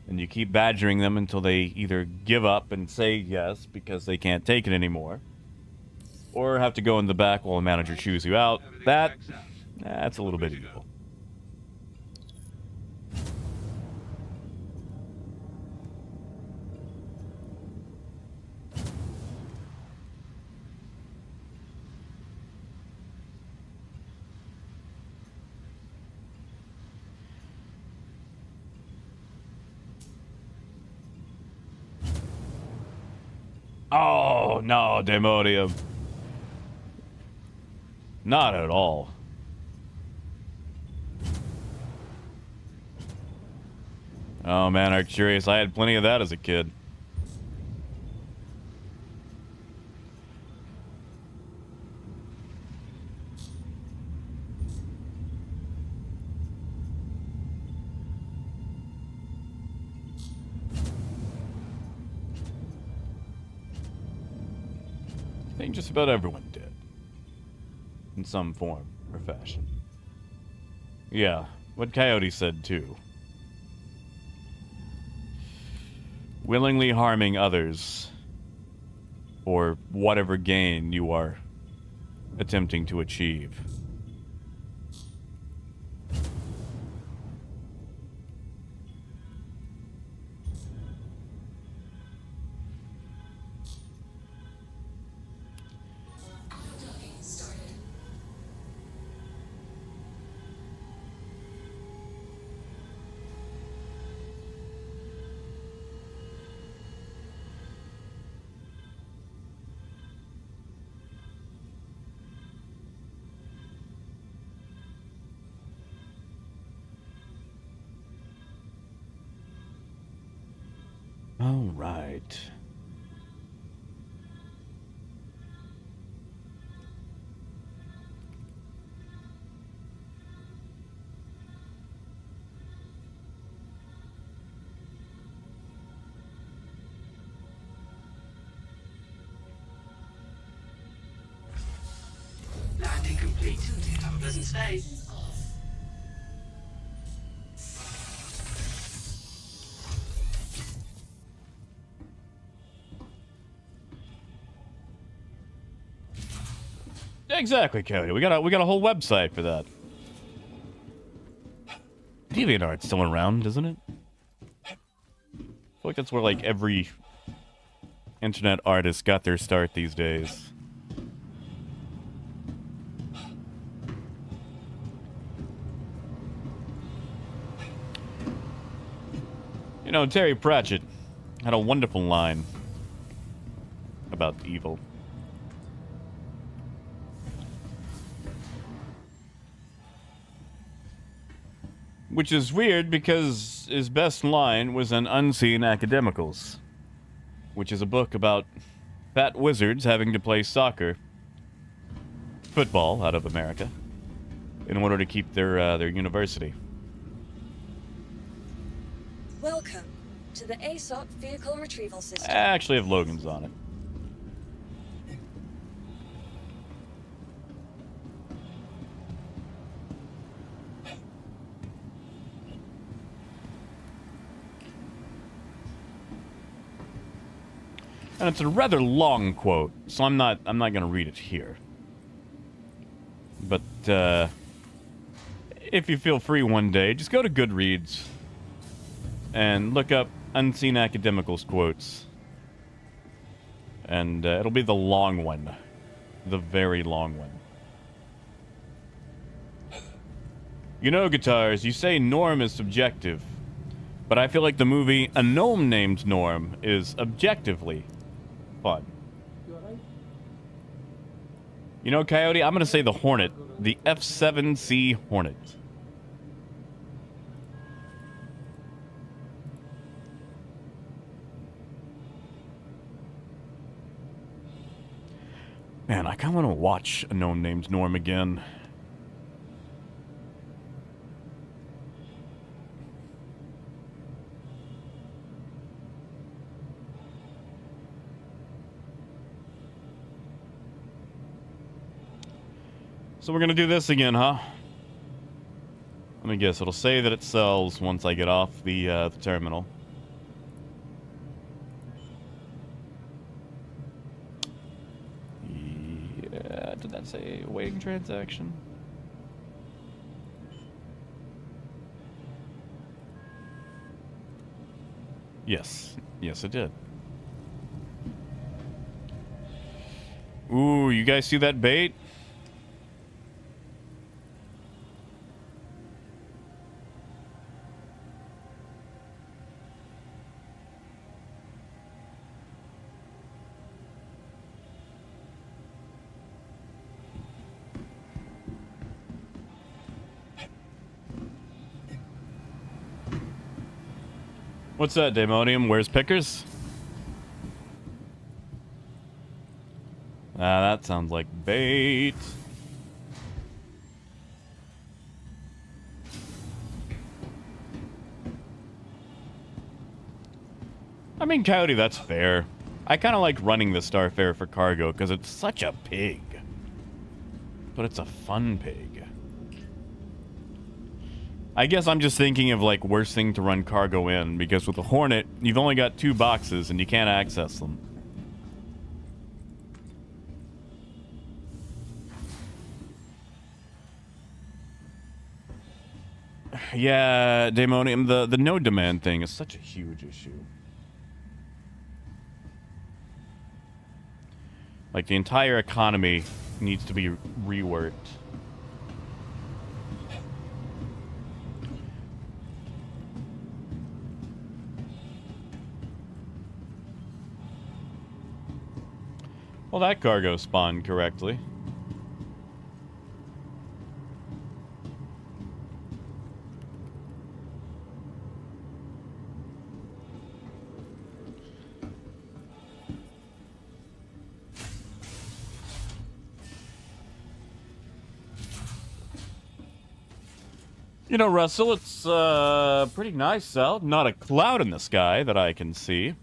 And you keep badgering them until they either give up and say yes because they can't take it anymore, or have to go in the back while a manager chews you out. That's a little bit evil. Oh, no, Demodium. Not at all. Oh, man, I'm curious. I had plenty of that as a kid. I think just about everyone did. In some form or fashion. Yeah, what Coyote said too. Willingly harming others for whatever gain you are attempting to achieve. All right.
Landing complete. Have a pleasant stay.
Exactly, Cody. We got a whole website for that. DeviantArt's still around, isn't it? I feel like that's where like every internet artist got their start these days. You know, Terry Pratchett had a wonderful line about evil. Which is weird because his best line was on Unseen Academicals, which is a book about fat wizards having to play football out of America, in order to keep their university.
Welcome to the ASOP vehicle retrieval system.
I actually have Logan's on it. And it's a rather long quote, so I'm not going to read it here. But if you feel free one day, just go to Goodreads and look up Unseen Academicals quotes. And it'll be the long one. The very long one. You know, Guitars, you say Norm is subjective. But I feel like the movie A Gnome Named Norm is objectively fun. You know, Coyote, I'm going to say the Hornet. The F-7C Hornet. Man, I kind of want to watch A Gnome Named Norm again. So we're gonna do this again, huh? Let me guess. It'll say that it sells once I get off the terminal. Yeah, did that say awaiting transaction? Yes. Yes, it did. Ooh, you guys see that bait? What's that, Daemonium? Where's Pickers? Ah, that sounds like bait. I mean, Coyote, that's fair. I kind of like running the Starfare for cargo because it's such a pig. But it's a fun pig. I guess I'm just thinking of, like, worst thing to run cargo in, because with the Hornet, you've only got 2 boxes and you can't access them. Yeah, Daemonium, the no demand thing is such a huge issue. Like, the entire economy needs to be reworked. Well, that cargo spawned correctly. You know, Russell, it's pretty nice out. Not a cloud in the sky that I can see.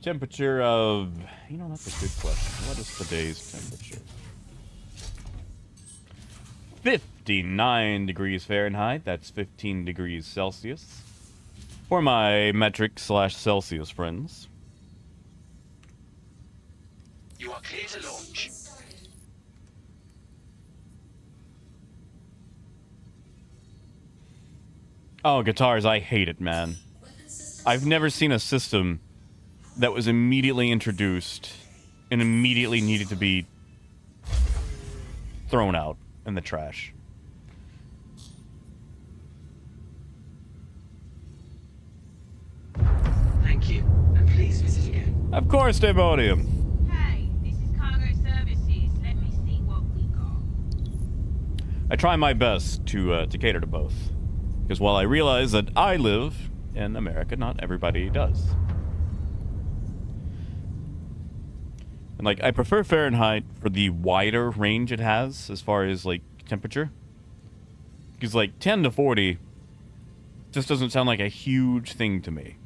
Temperature of... You know, that's a good question. What is today's temperature? 59 degrees Fahrenheit. That's 15 degrees Celsius. For my metric/Celsius friends.
You are clear to launch.
Oh, guitars, I hate it, man. I've never seen a system that was immediately introduced and immediately needed to be thrown out in the trash.
Thank you, and please visit again.
Of course, Demodium.
Hey, this is cargo services. Let me see what we got.
I try my best to cater to both. Because while I realize that I live in America, not everybody does. And, like, I prefer Fahrenheit for the wider range it has as far as, like, temperature. Because, like, 10 to 40 just doesn't sound like a huge thing to me.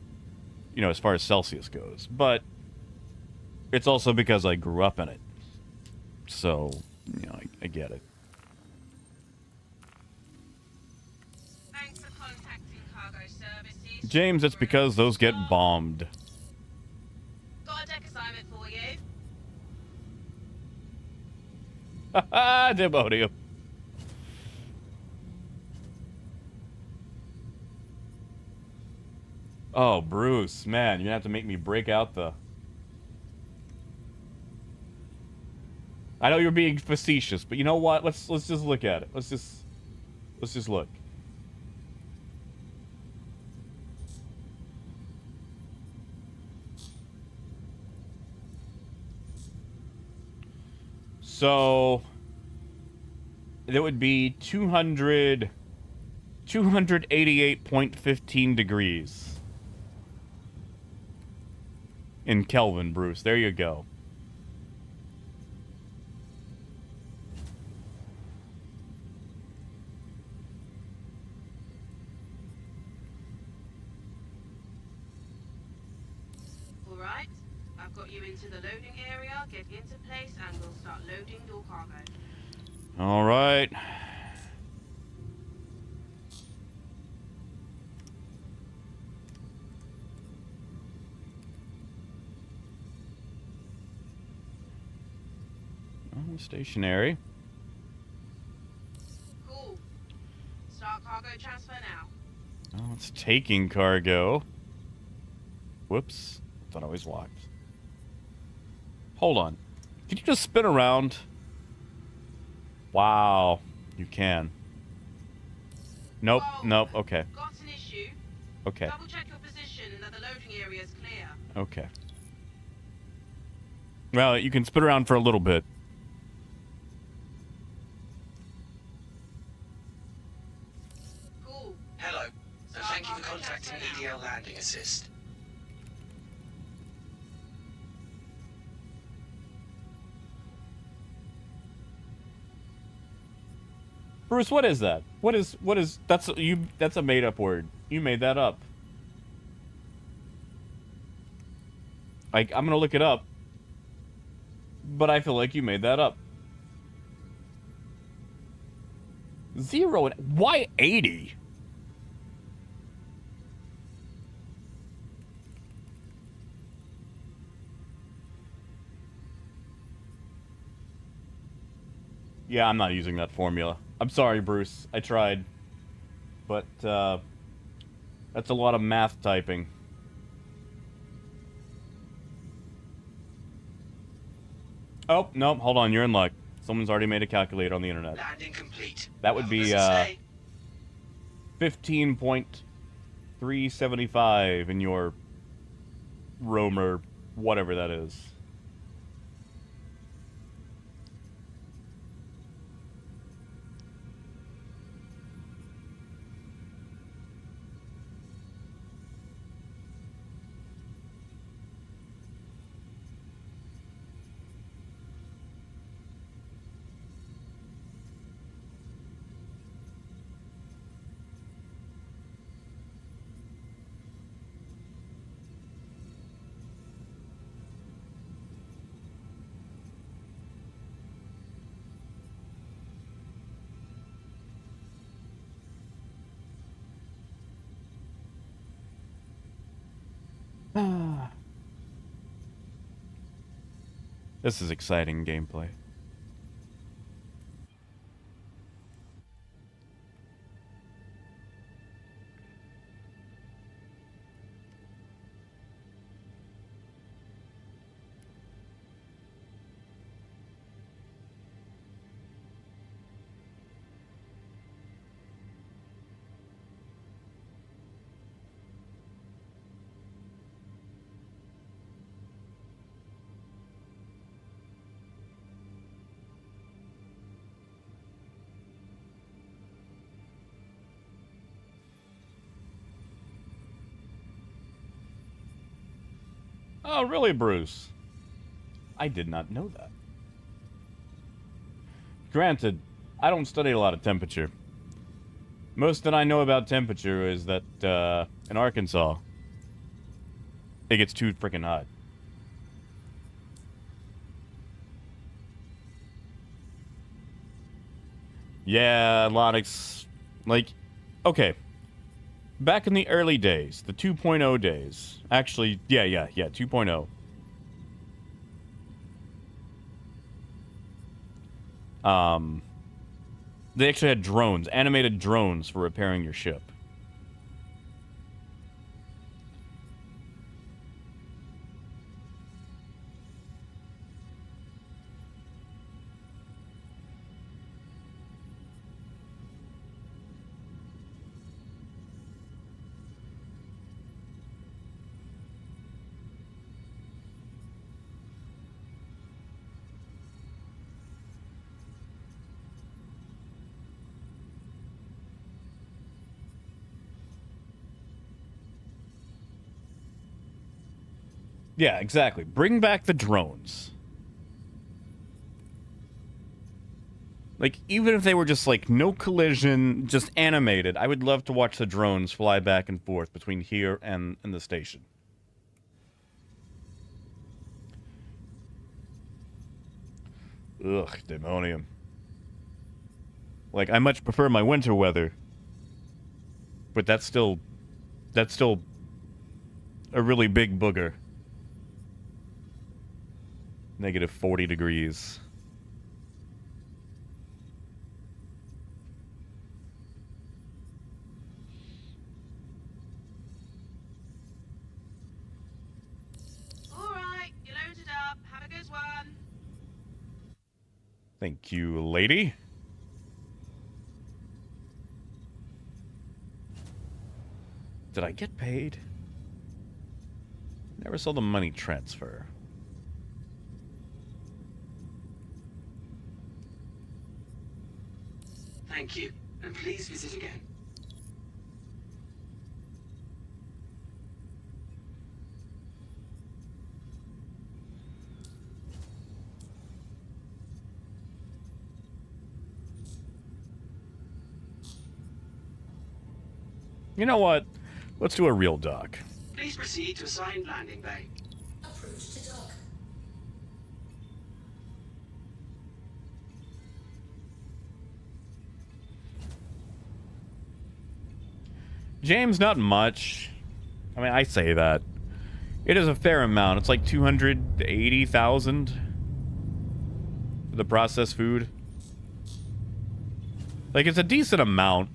You know, as far as Celsius goes. But it's also because I grew up in it. So, you know, I get it.
Thanks for contacting cargo services.
James, it's because those get bombed.
Got a deck assignment for you.
Haha, Demodium. Oh, Bruce, man, you're gonna have to make me break out the... I know you're being facetious, but you know what? Let's just look at it. Let's just look. So it would be 288.15 degrees in Kelvin, Bruce. There you go.
All right. I've got you into the loading area. Get into place and we'll start loading your cargo.
All right. Oh, stationary.
Cool. Start cargo transfer now.
Oh, it's taking cargo. Whoops. Thought I was locked. Hold on. Can you just spin around? Wow. You can. Nope.
Whoa.
Nope. Okay.
Got an issue.
Okay.
Double check your position and that the loading area is clear.
Okay. Well, you can spin around for a little bit.
Cool.
Hello, and thank you for contacting EDL Landing Assist.
Bruce, what is that? What is that's a made up word. You made that up. I'm gonna look it up. But I feel like you made that up. Zero and why 80? Yeah, I'm not using that formula. I'm sorry, Bruce. I tried. But, that's a lot of math typing. Oh, nope, hold on, you're in luck. Someone's already made a calculator on the internet.
Landing complete.
That would be, 15.375 in your roamer, whatever that is. This is exciting gameplay. Oh, really, Bruce? I did not know that. Granted, I don't study a lot of temperature. Most that I know about temperature is that, in Arkansas, it gets too freaking hot. Yeah, Lonix, like, okay. Back in the early days, the 2.0 days. Actually, yeah, 2.0. They actually had drones, animated drones for repairing your ship. Yeah, exactly. Bring back the drones. Like, even if they were just, like, no collision, just animated, I would love to watch the drones fly back and forth between here and the station. Ugh, demonium. Like, I much prefer my winter weather. But that's still a really big booger. Negative 40 degrees.
Alright, you're loaded up. Have a good one.
Thank you, lady. Did I get paid? Never saw the money transfer.
Thank you, and please visit again.
You know what? Let's do a real dock.
Please proceed to assigned landing bay.
Approach to dock.
James, not much. I mean, I say that. It is a fair amount. It's like 280,000 for the processed food. Like, it's a decent amount,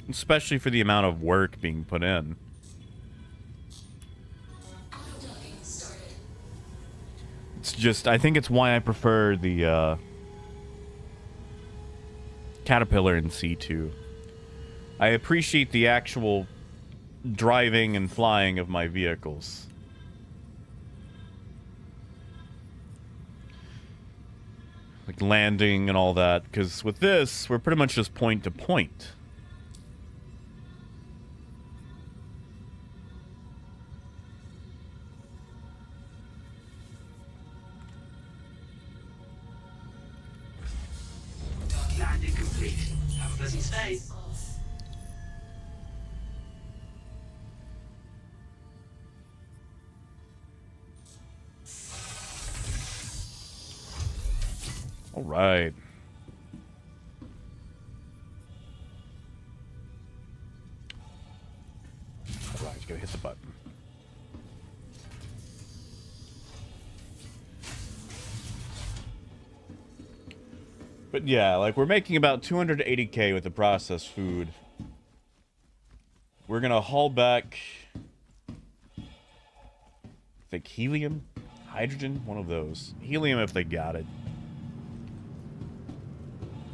especially for the amount of work being put in.
Auto-docking started.
It's just, I think it's why I prefer the Caterpillar in C2. I appreciate the actual driving and flying of my vehicles. Like landing and all that, because with this, we're pretty much just point to point.
Landing complete. Have a pleasant stay.
Off.
All right. All right, you gotta hit the button. But yeah, like, we're making about 280k with the processed food. We're gonna haul back, I think, helium? Hydrogen? One of those. Helium if they got it.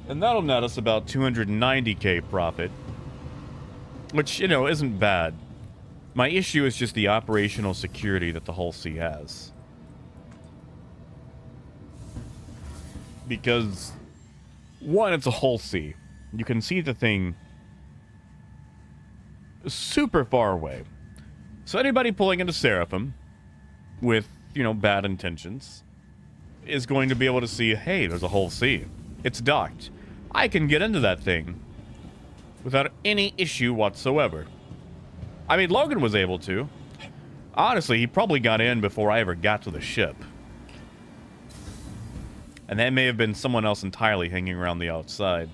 And that'll net us about 290k profit. Which, you know, isn't bad. My issue is just the operational security that the Hull C has. Because, one, it's a Hull C. You can see the thing super far away. So anybody pulling into Seraphim with, you know, bad intentions is going to be able to see, hey, there's a Hull C. It's docked. I can get into that thing without any issue whatsoever. I mean, Logan was able to. Honestly, he probably got in before I ever got to the ship. And that may have been someone else entirely hanging around the outside.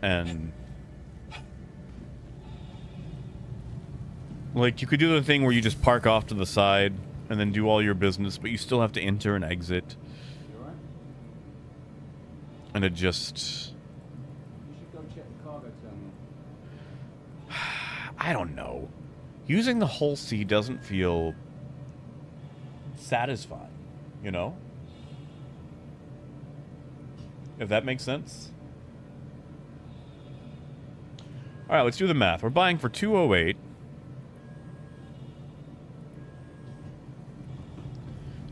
And like, you could do the thing where you just park off to the side and then do all your business, but you still have to enter and exit. And it just...
You should go check the cargo terminal.
I don't know. Using the Hull C doesn't feel satisfying, you know? If that makes sense. Alright, let's do the math. We're buying for 208.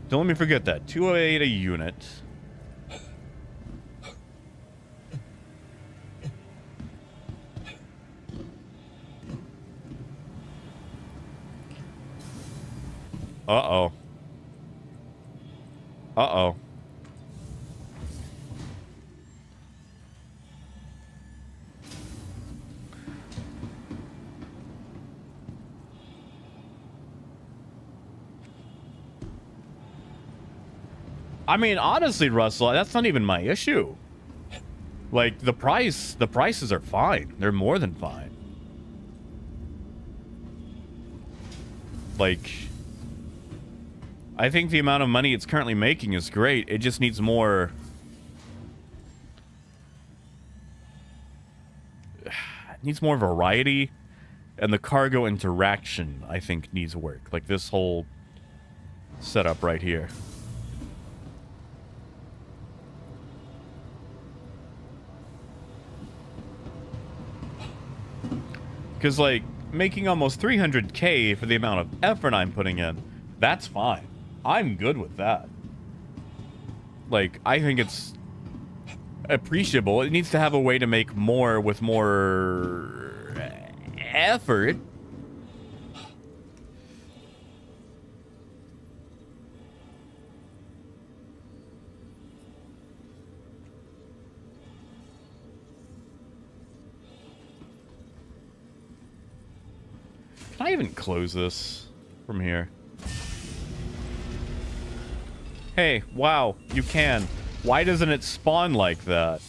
Don't let me forget that. 208 a unit. Uh-oh. Uh-oh. I mean, honestly, Russell, that's not even my issue. Like, the prices are fine. They're more than fine. Like, I think the amount of money it's currently making is great. It just needs more... It needs more variety. And the cargo interaction, I think, needs work. Like this whole setup right here. Because, like, making almost 300k for the amount of effort I'm putting in, that's fine. I'm good with that. Like, I think it's appreciable. It needs to have a way to make more with more effort. Can I even close this from here? Hey, wow, you can. Why doesn't it spawn like that?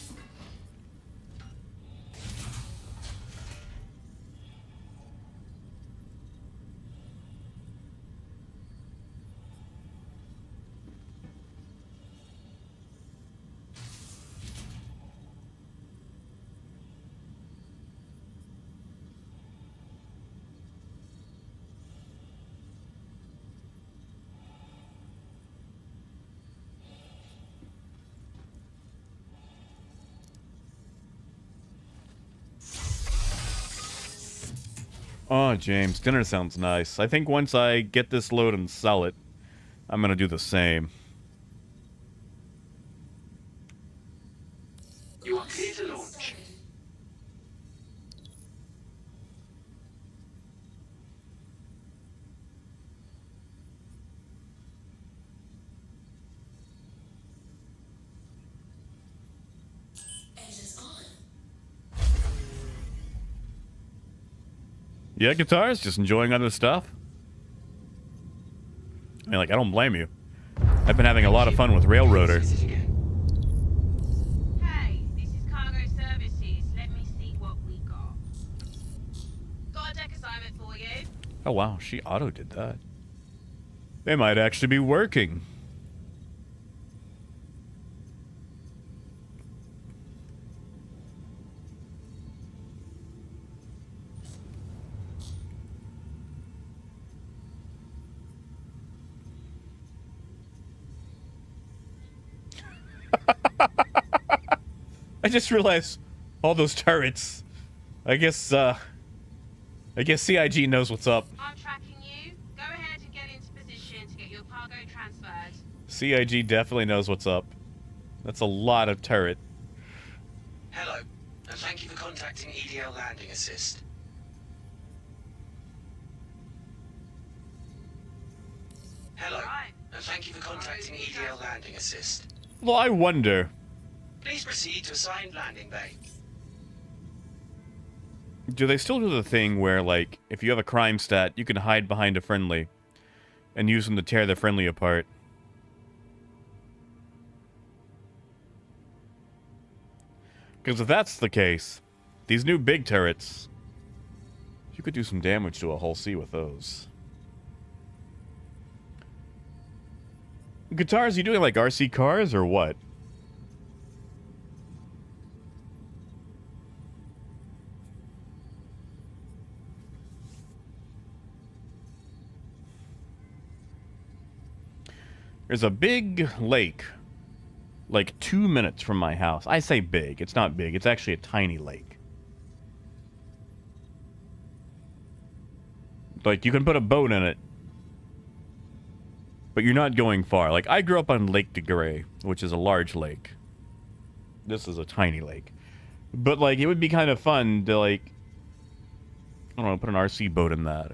Oh, James, dinner sounds nice. I think once I get this load and sell it, I'm gonna do the same.
You are clear to launch.
Yeah, guitars, just enjoying other stuff. I mean, like, I don't blame you. I've been having a lot of fun with Railroader.
Hey, this is Cargo Services.
Oh wow, she auto did that. They might actually be working. I just realized all those turrets. I guess CIG knows what's up.
I'm tracking you. Go ahead and get into position to get your cargo transferred.
CIG definitely knows what's up. That's a lot of turret.
Hello, and thank you for contacting EDL Landing Assist. Hello,
Right.
and thank you for contacting EDL Landing Assist.
Well, I wonder.
Please proceed to assigned landing bay.
Do they still do the thing where, like, if you have a crime stat, you can hide behind a friendly and use them to tear the friendly apart? Because if that's the case, these new big turrets, you could do some damage to a hull C with those. Guitars, you doing like RC cars or what? There's a big lake, like 2 minutes from my house. I say big. It's not big. It's actually a tiny lake. Like, you can put a boat in it, but you're not going far. Like, I grew up on Lake de Grey, which is a large lake. This is a tiny lake. But, like, it would be kind of fun to, like, I don't know, put an RC boat in that.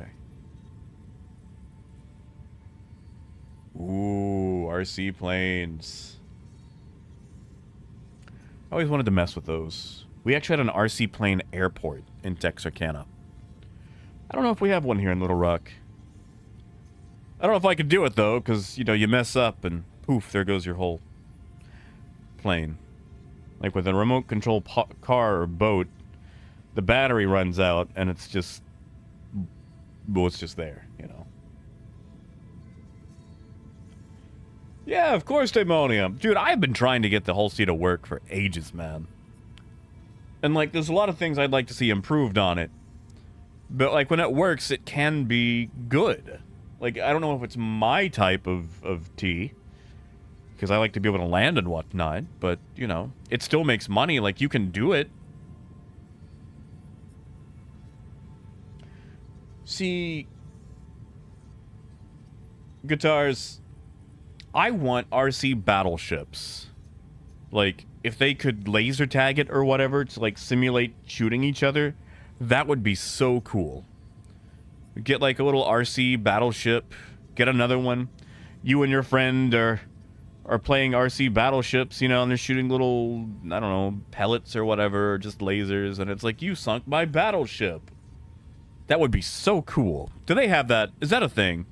Ooh, RC planes. I always wanted to mess with those. We actually had an RC plane airport in Texarkana. I don't know if we have one here in Little Rock. I don't know if I could do it, though, because, you know, you mess up and poof, there goes your whole plane. Like with a remote control car or boat, the battery runs out and it's just, well, it's just there, you know. Yeah, of course, Daemonium. Dude, I've been trying to get the Hull C to work for ages, man. And, like, there's a lot of things I'd like to see improved on it. But, like, when it works, it can be good. Like, I don't know if it's my type of tea, because I like to be able to land and whatnot, but, you know, it still makes money. Like, you can do it. See, guitars, I want RC battleships. Like, if they could laser tag it or whatever to, like, simulate shooting each other, that would be so cool. Get, like, a little RC battleship. Get another one. You and your friend are playing RC battleships, you know, and they're shooting little, I don't know, pellets or whatever, or just lasers, and it's like, you sunk my battleship. That would be so cool. Do they have that? Is that a thing?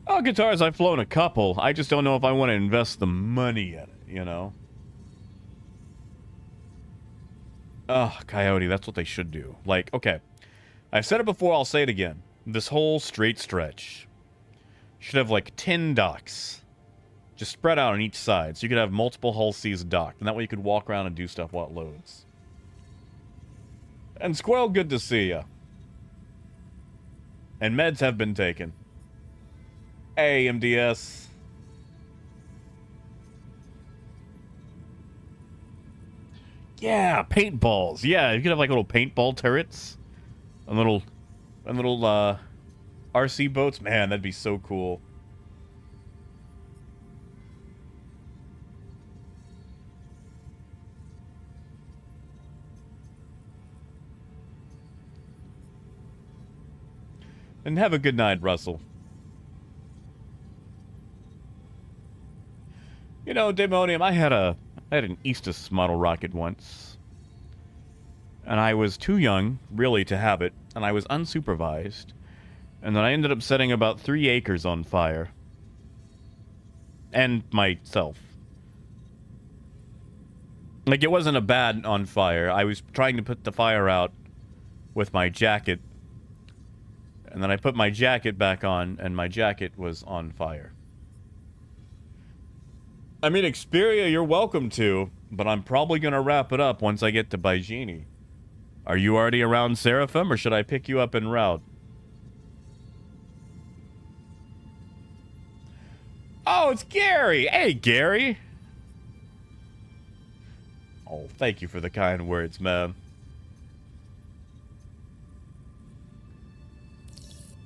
Oh, guitars, I've flown a couple. I just don't know if I want to invest the money in it, you know? Oh, Coyote, that's what they should do. Like, okay. I've said it before, I'll say it again. This whole straight stretch should have, like, 10 docks. Just spread out on each side, so you could have multiple Hull Cs docked. And that way you could walk around and do stuff while it loads. And Squirrel, good to see ya. And meds have been taken. Hey, MDS. Yeah, paintballs. Yeah, you could have like little paintball turrets. And little RC boats. Man, that'd be so cool. And have a good night, Russell. You know, Daemonium, I had an Aegis model rocket once. And I was too young, really, to have it. And I was unsupervised. And then I ended up setting about 3 acres on fire. And myself. Like, it wasn't a bad on fire. I was trying to put the fire out with my jacket. And then I put my jacket back on, and my jacket was on fire. I mean, Xperia, you're welcome to, but I'm probably going to wrap it up once I get to Baijini. Are you already around Seraphim, or should I pick you up en route? Oh, it's Gary! Hey, Gary! Oh, thank you for the kind words, man.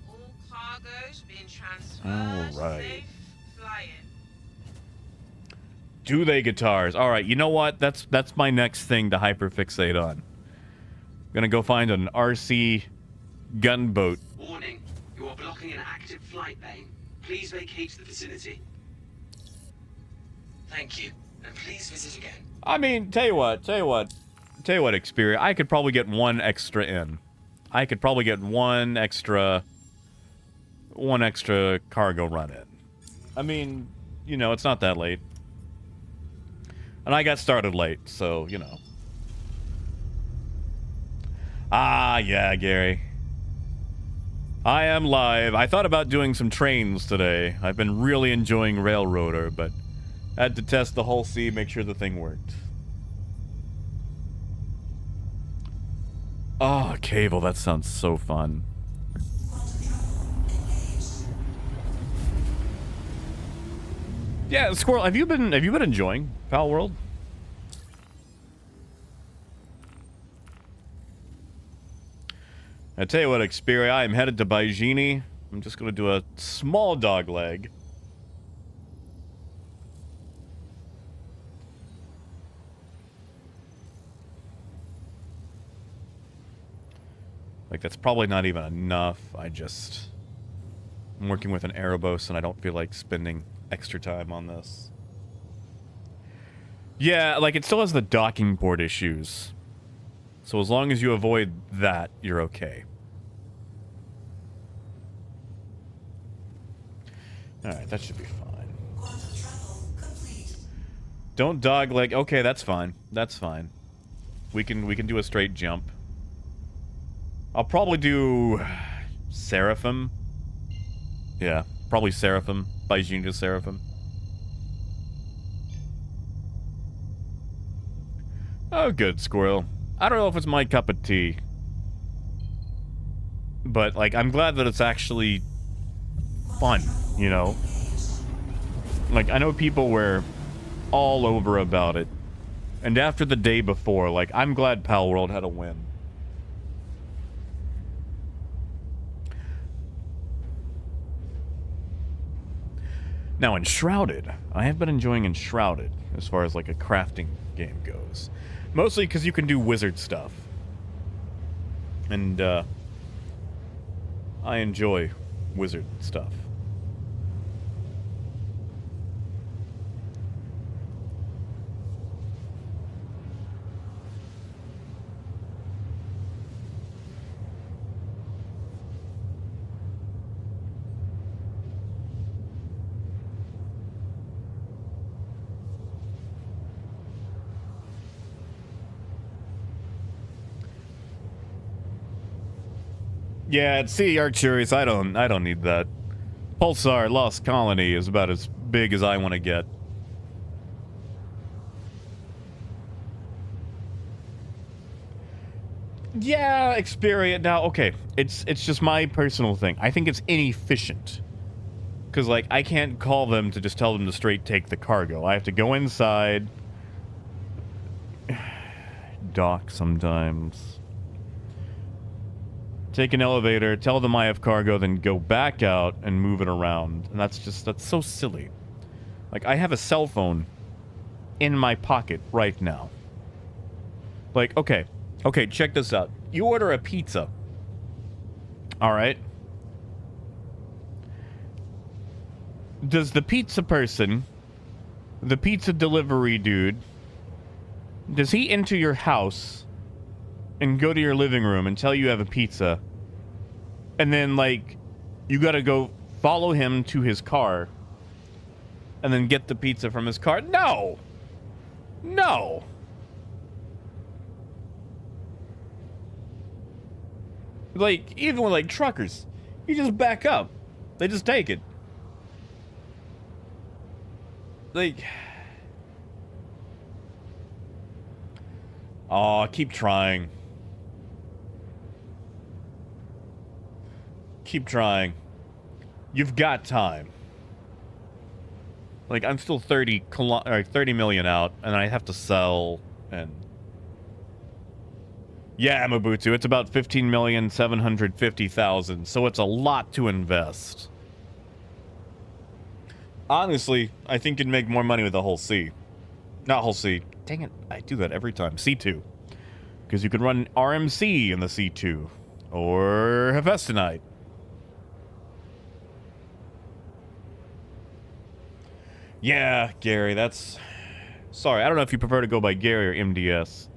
All cargo's been transferred.
All right.
Safe flying.
Do they guitars? All right, you know what? That's my next thing to hyperfixate on. I'm gonna go find an RC gunboat.
Warning, you are blocking an active flight lane. Please vacate the vicinity. Thank you, and please visit again.
I mean, tell you what, Xperia, I could probably get one extra in. I could probably get one extra cargo run in. I mean, you know, it's not that late. And I got started late, so, you know. Ah, yeah, Gary. I am live. I thought about doing some trains today. I've been really enjoying Railroader, but had to test the whole C, make sure the thing worked. Oh, Cable, that sounds so fun. Yeah, Squirrel, have you been enjoying Pal World? I tell you what, Xperia, I am headed to Baijini. I'm just gonna do a small dog leg. Like, that's probably not even enough. I'm working with an Erebos, and I don't feel like spending extra time on this. Yeah, like, it still has the docking port issues. So as long as you avoid that, you're okay. Alright, that should be fine. Don't dog leg. Okay, that's fine. That's fine. We can do a straight jump. I'll probably do Seraphim. Yeah, probably Seraphim. Baijini to Seraphim. Oh, good, Squirrel. I don't know if it's my cup of tea. But, like, I'm glad that it's actually fun, you know? Like, I know people were all over about it. And after the day before, like, I'm glad Pal World had a win. Now, Enshrouded. I have been enjoying Enshrouded as far as, like, a crafting game goes. Mostly because you can do wizard stuff. And, I enjoy wizard stuff. Yeah, at Sea Arcturus, I don't need that. Pulsar Lost Colony is about as big as I want to get. Yeah, Xperia. Now, okay, it's just my personal thing. I think it's inefficient. Because, like, I can't call them to just tell them to straight take the cargo. I have to go inside. Dock sometimes. Take an elevator, tell them I have cargo, then go back out and move it around. And that's so silly. Like, I have a cell phone in my pocket right now. Like, okay, check this out. You order a pizza. Alright? Does the pizza person, the pizza delivery dude, does he enter your house and go to your living room and tell you have a pizza, and then, like, you gotta go follow him to his car and then get the pizza from his car? No! Like, even with, like, truckers, you just back up. They just take it. Like... Oh, keep trying. Keep trying. You've got time. Like, I'm still 30 million out, and I have to sell, and... Yeah, Mabutu, it's about 15,750,000, so it's a lot to invest. Honestly, I think you'd make more money with the whole C. Not whole C. Dang it, I do that every time. C2. Because you could run RMC in the C2. Or Hephaestonite. Yeah, Gary, that's... Sorry, I don't know if you prefer to go by Gary or MDS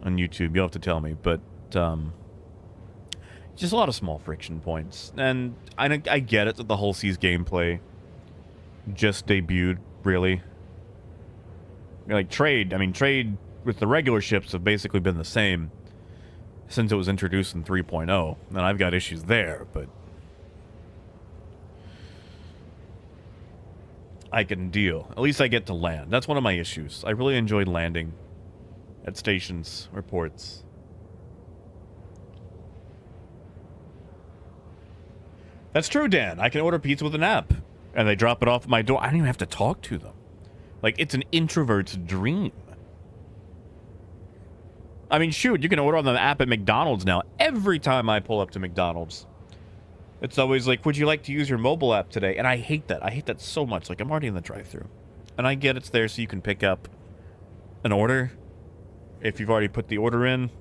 on YouTube. You'll have to tell me, but, just a lot of small friction points. And I get it that the whole C's gameplay just debuted, really. Like, trade with the regular ships have basically been the same since it was introduced in 3.0. And I've got issues there, but... I can deal. At least I get to land. That's one of my issues. I really enjoyed landing at stations or ports. That's true, Dan. I can order pizza with an app, and they drop it off at my door. I don't even have to talk to them. Like, it's an introvert's dream. I mean, shoot, you can order on the app at McDonald's now. Every time I pull up to McDonald's, it's always like, would you like to use your mobile app today? And I hate that. I hate that so much. Like, I'm already in the drive-thru. And I get it's there so you can pick up an order if you've already put the order in.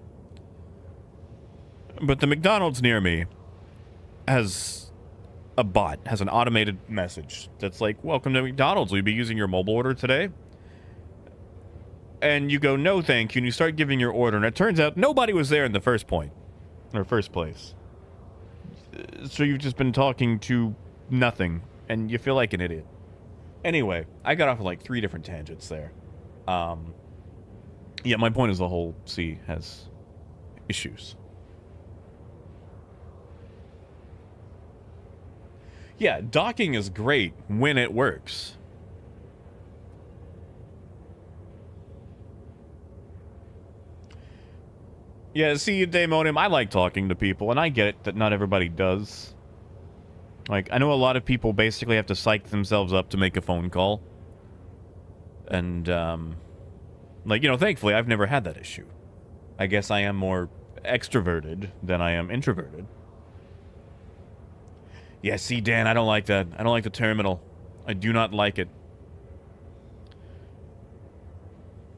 But the McDonald's near me has a bot, has an automated message that's like, welcome to McDonald's. Will you be using your mobile order today? And you go, no, thank you. And you start giving your order. And it turns out nobody was there in the first place. So you've just been talking to nothing, and you feel like an idiot. Anyway, I got off of like 3 different tangents there. Yeah, my point is the whole C has issues. Yeah, docking is great when it works. Yeah, see, Daemonium, I like talking to people, and I get it that not everybody does. Like, I know a lot of people basically have to psych themselves up to make a phone call. And, like, you know, thankfully, I've never had that issue. I guess I am more extroverted than I am introverted. Yeah, see, Dan, I don't like that. I don't like the terminal. I do not like it.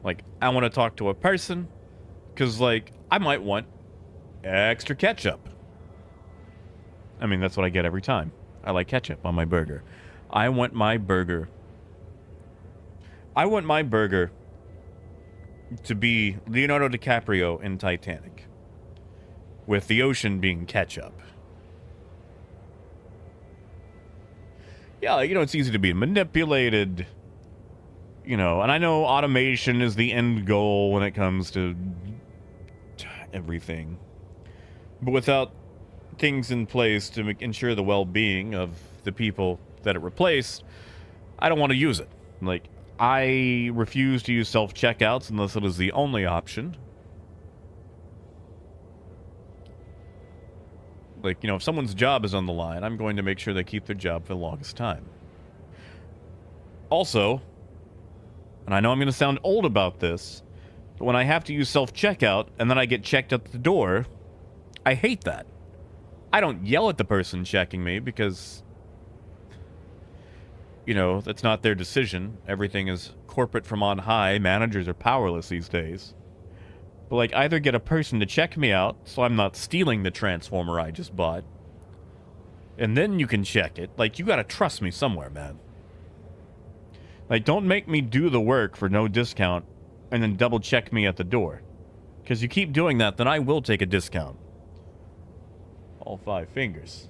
Like, I want to talk to a person, because, like, I might want extra ketchup. I mean, that's what I get every time. I like ketchup on my burger. I want my burger to be Leonardo DiCaprio in Titanic, with the ocean being ketchup. Yeah, you know, it's easy to be manipulated, you know, and I know automation is the end goal when it comes to everything. But without things in place to ensure the well-being of the people that it replaced, I don't want to use it. Like, I refuse to use self-checkouts unless it is the only option. Like, you know, if someone's job is on the line, I'm going to make sure they keep their job for the longest time. Also, and I know I'm going to sound old about this, but when I have to use self-checkout and then I get checked at the door, I hate that. I don't yell at the person checking me because, you know, that's not their decision. Everything is corporate from on high. Managers are powerless these days. But, like, either get a person to check me out so I'm not stealing the transformer I just bought, and then you can check it. Like, you gotta trust me somewhere, man. Like, don't make me do the work for no discount and then double check me at the door. Because you keep doing that, then I will take a discount. All 5 fingers.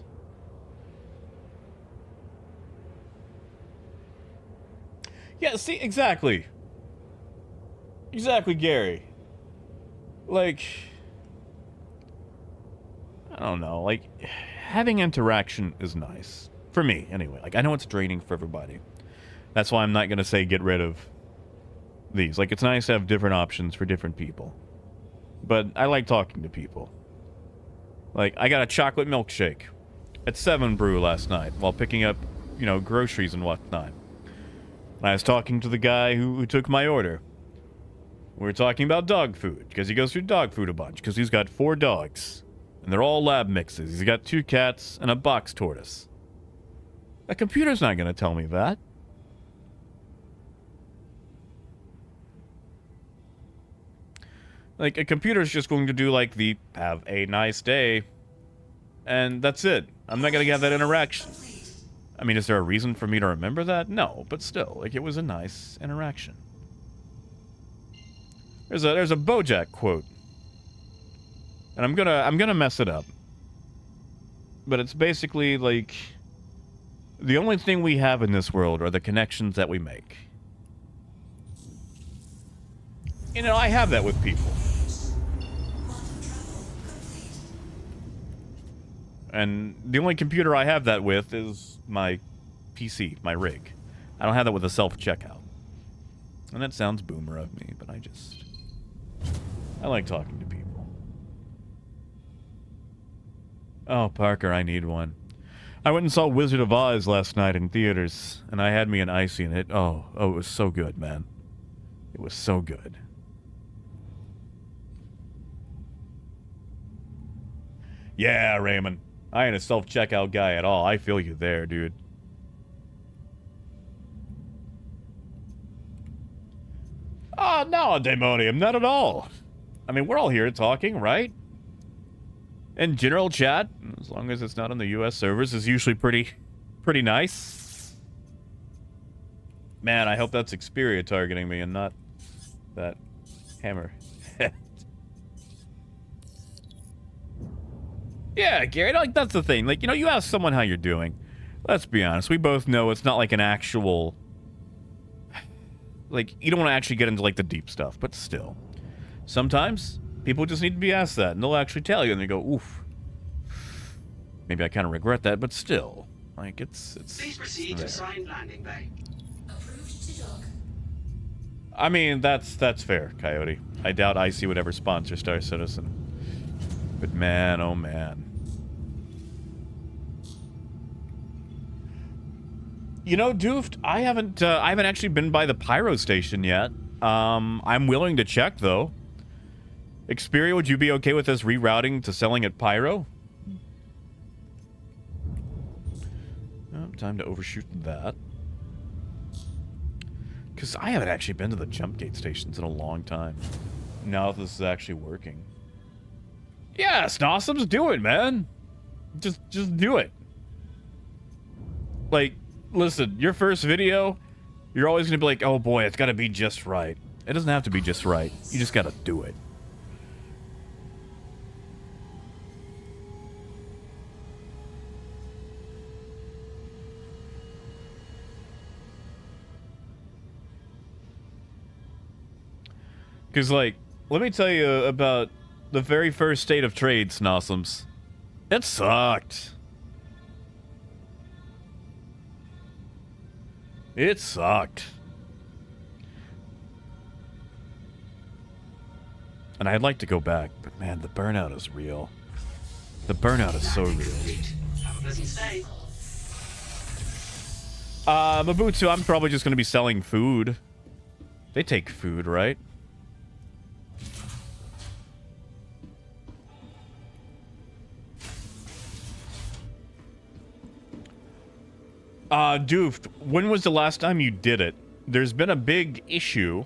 Yeah, see, exactly. Exactly, Gary. Like, I don't don't know, like, having interaction is nice. For me, anyway. Like, I know it's draining for everybody. That's why I'm not going to say get rid of these. Like, it's nice to have different options for different people. But I like talking to people. Like, I got a chocolate milkshake at 7 Brew last night while picking up, you know, groceries and whatnot. And I was talking to the guy who took my order. We were talking about dog food, because he goes through dog food a bunch, because he's got 4 dogs. And they're all lab mixes. He's got 2 cats and a box tortoise. A computer's not going to tell me that. Like, a computer's just going to do, like, the have a nice day. And that's it. I'm not going to have that interaction. I mean, is there a reason for me to remember that? No, but still, like, it was a nice interaction. There's a BoJack quote. And I'm gonna mess it up. But it's basically like, the only thing we have in this world are the connections that we make. You know, I have that with people. And the only computer I have that with is my PC, my rig. I don't have that with a self-checkout. And that sounds boomer of me, but I like talking to people. Oh, Parker, I need one. I went and saw Wizard of Oz last night in theaters, and I had me an icy, and it was so good, man. It was so good. Yeah, Raymond. I ain't a self-checkout guy at all. I feel you there, dude. Oh, no, Daemonium, not at all. I mean, we're all here talking, right? And general chat, as long as it's not on the US servers, is usually pretty nice. Man, I hope that's Xperia targeting me and not that hammer. Yeah, Gary, like, that's the thing. Like, you know, you ask someone how you're doing. Let's be honest, we both know it's not like an actual... Like, you don't want to actually get into, like, the deep stuff, but still. Sometimes, people just need to be asked that, and they'll actually tell you, and they go, oof. Maybe I kind of regret that, but still. Like, it's
Please proceed to assigned landing bay.
Approved to dock.
I mean, that's fair, Coyote. I doubt Icy would ever sponsor Star Citizen. But man, oh man. You know, Doofed, I haven't actually been by the Pyro station yet. I'm willing to check, though. Xperia, would you be okay with us rerouting to selling at Pyro? Oh, time to overshoot that. Because I haven't actually been to the jump gate stations in a long time. Now that this is actually working. Yeah, Snossums, do it, man. Just do it. Like, listen, your first video, you're always going to be like, oh boy, it's got to be just right. It doesn't have to be just right. You just got to do it. Because, like, let me tell you about the very first state of trade, Snossums. It sucked. It sucked. And I'd like to go back, but man, the burnout is real. The burnout is so real.
Have a pleasant stay.
Mabutsu, I'm probably just going to be selling food. They take food, right? Doofed, when was the last time you did it? There's been a big issue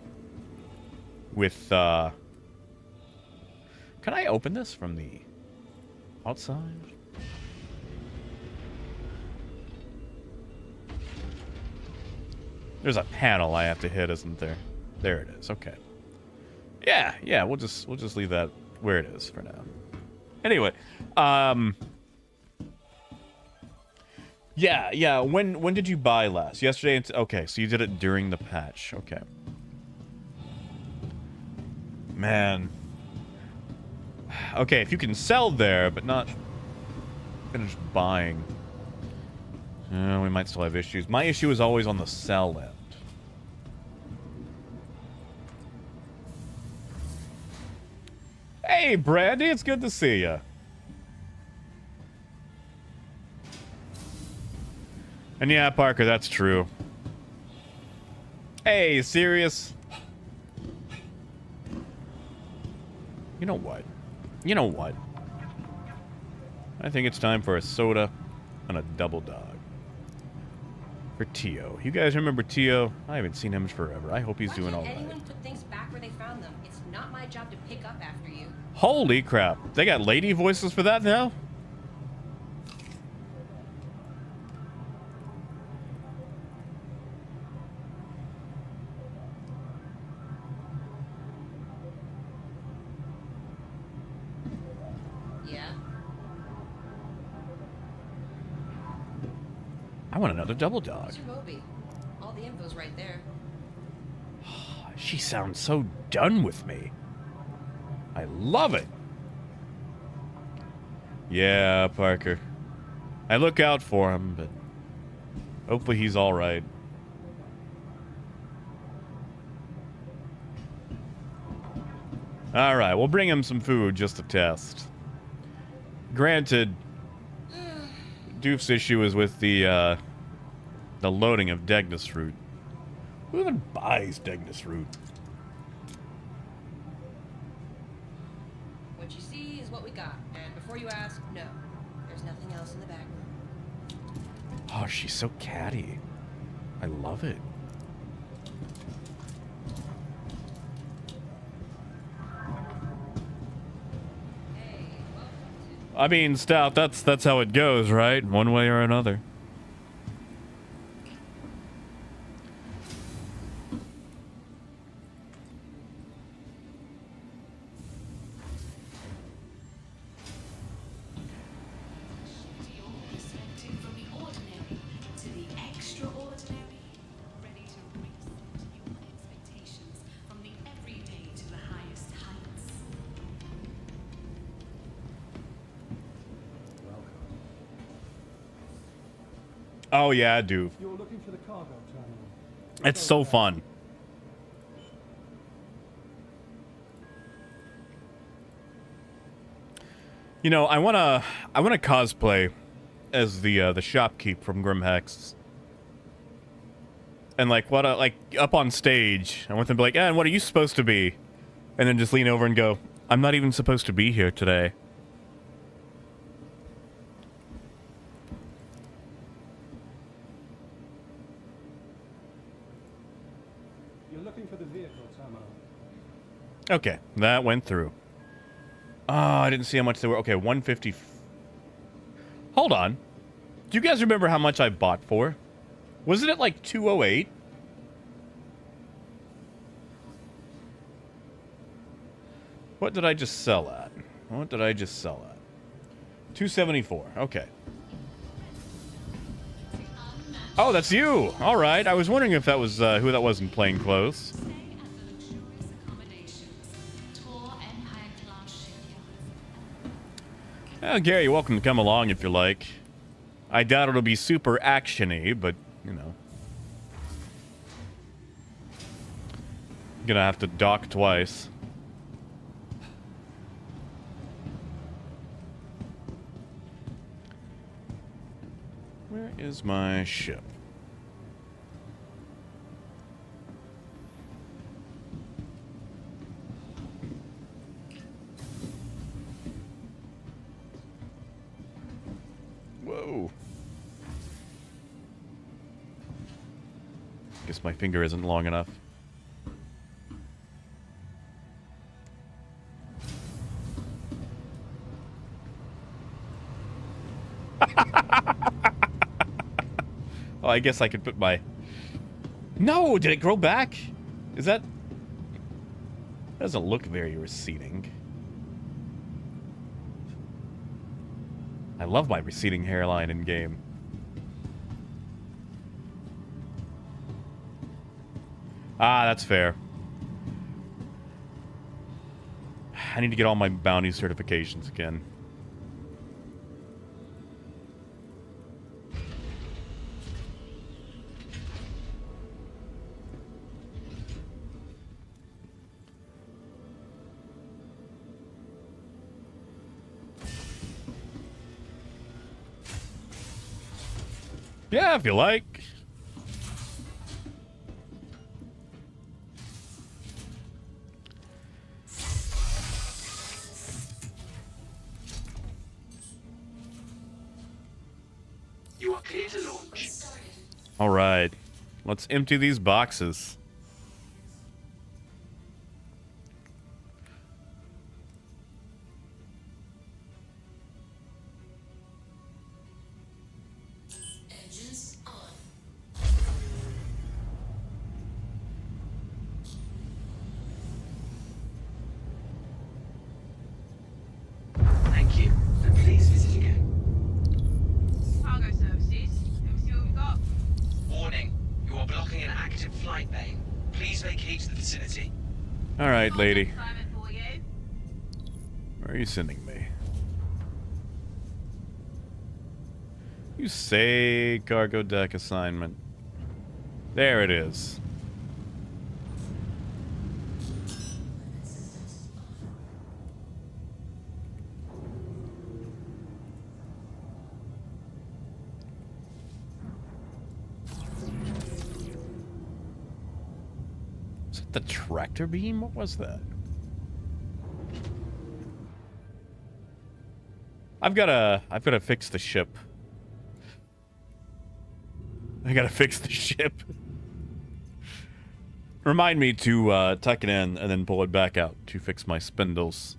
with, Can I open this from the outside? There's a panel I have to hit, isn't there? There it is, okay. Yeah, we'll just leave that where it is for now. Anyway, Yeah, when did you buy last? Yesterday? Okay, so you did it during the patch. Okay. Man. Okay, if you can sell there, but not finished buying. We might still have issues. My issue is always on the sell end. Hey, Brandy, it's good to see you. And yeah, Parker, that's true. Hey, serious? You know what? You know what? I think it's time for a soda and a double dog. For Tio. You guys remember Tio? I haven't seen him forever. I hope he's doing all right.
Anyone put things back where they found them? It's not my job to pick up after you.
Holy crap. They got lady voices for that now?
Yeah.
I want another double dog.
What's your Moby? All the info's right there.
She sounds so done with me. I love it. Yeah, Parker. I look out for him, but hopefully he's all right. All right, we'll bring him some food just to test. Granted, Doof's issue is with the loading of Degnus fruit. Who even buys Degnus fruit?
What you see is what we got. And before you ask, no. There's nothing else in the back room.
Oh, she's so catty. I love it. I mean, Stout, that's how it goes, right? One way or another. Oh yeah, I do.
You're looking for the cargo terminal.
It's so fun. You know, I wanna cosplay as the shopkeep from GrimHEX. And like like up on stage, I want them to be like, and what are you supposed to be? And then just lean over and go, I'm not even supposed to be here today.
You're looking for the vehicle terminal.
Okay, that went through. Oh, I didn't see how much they were. Okay, 150. Hold on. Do you guys remember how much I bought for? Wasn't it like 208? What did I just sell at? What did I just sell at? 274. Okay. Oh, that's you. All right. I was wondering if that was who that was in plain clothes. Gary, you're welcome to come along if you like. I doubt it'll be super action-y, but, you know. Gonna have to dock twice. Where is my ship? Whoa. Guess my finger isn't long enough. Oh, I guess I could put my... No! Did it grow back? Is that... That doesn't look very receding. I love my receding hairline in game. Ah, that's fair. I need to get all my bounty certifications again. Yeah, if you like.
You are clear to launch.
All right. Let's empty these boxes.
Engines on.
Thank you. And please visit again.
Cargo services. Let me see what we got.
Warning. You are blocking an active flight bay. Please vacate the vicinity.
All right, lady.
Assignment for you.
Where are you sending me? You say cargo deck assignment. There it is. Is it the tractor beam? What was that? I've gotta fix the ship. I gotta fix the ship. Remind me to tuck it in and then pull it back out to fix my spindles.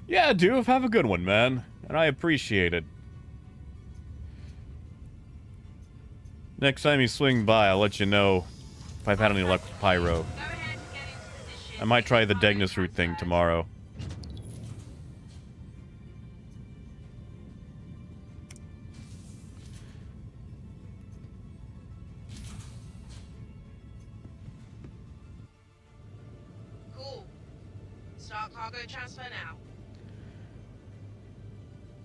Yeah, Doof, have a good one, man. And I appreciate it. Next time you swing by, I'll let you know if I've had any luck with Pyro.
Go ahead and get into position.
I might try the Degnus route thing tomorrow.
Cool. Start cargo transfer now.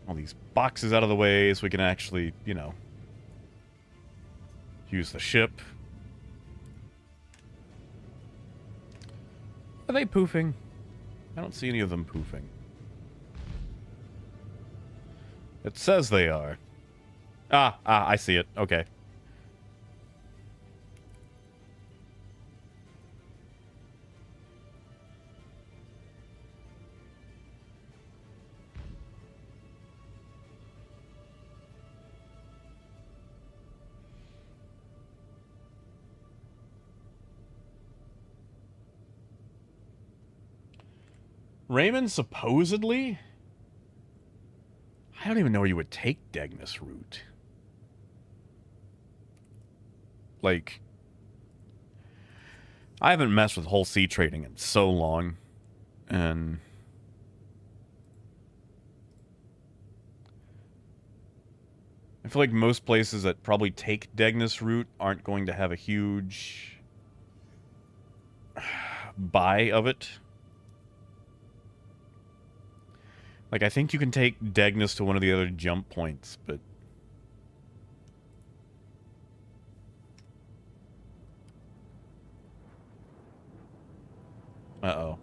All these boxes out of the way so we can actually, you know, use the ship. Are they poofing? I don't see any of them poofing. It says they are. I see it. Okay. Raymond, supposedly? I don't even know where you would take Degnus route. Like, I haven't messed with whole sea trading in so long, and I feel like most places that probably take Degnus route aren't going to have a huge buy of it. Like, I think you can take Degnus to one of the other jump points, but... Uh-oh.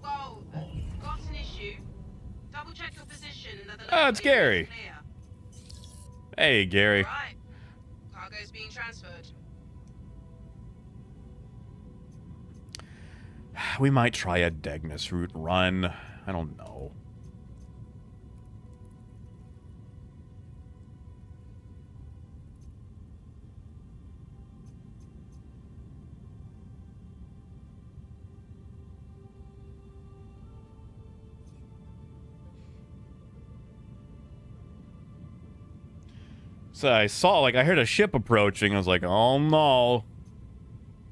Whoa, got an issue. Double check your position and that the
Oh, it's
local area
Gary.
is clear.
Hey, Gary.
Right. Cargo's being transferred.
We might try a Degnus route run. I don't know. So I saw, like, I heard a ship approaching. I was like, oh no.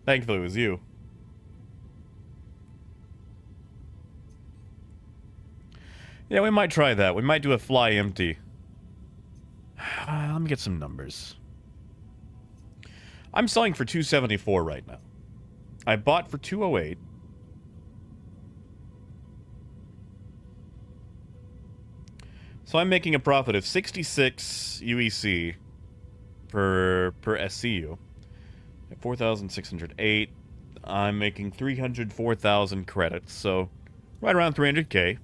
Thankfully it was you. Yeah, we might try that. We might do a fly empty. Let me get some numbers. I'm selling for 274 right now. I bought for 208. So I'm making a profit of 66 UEC per SCU. At 4,608. I'm making 304,000 credits, so Right around 300k.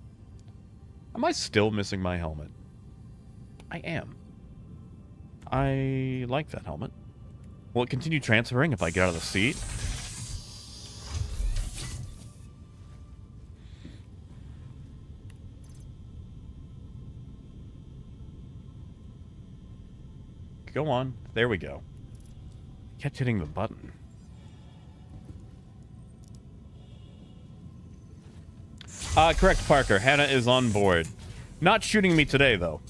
Am I still missing my helmet? I am. I like that helmet. Will it continue transferring if I get out of the seat? Go on. There we go. Kept hitting the button. Correct, Parker. Hannah is on board. Not shooting me today, though.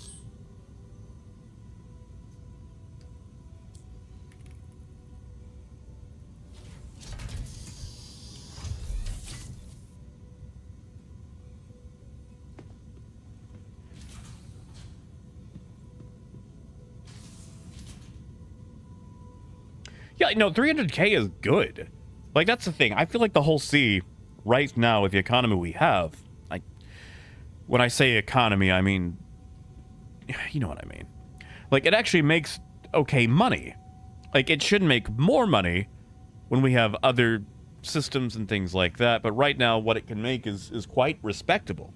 Yeah, no, 300k is good. Like, that's the thing. I feel like the whole sea, right now, with the economy we have, like, when I say economy, I mean, you know what I mean. Like, it actually makes okay money. Like, it should make more money when we have other systems and things like that, but right now, what it can make is quite respectable.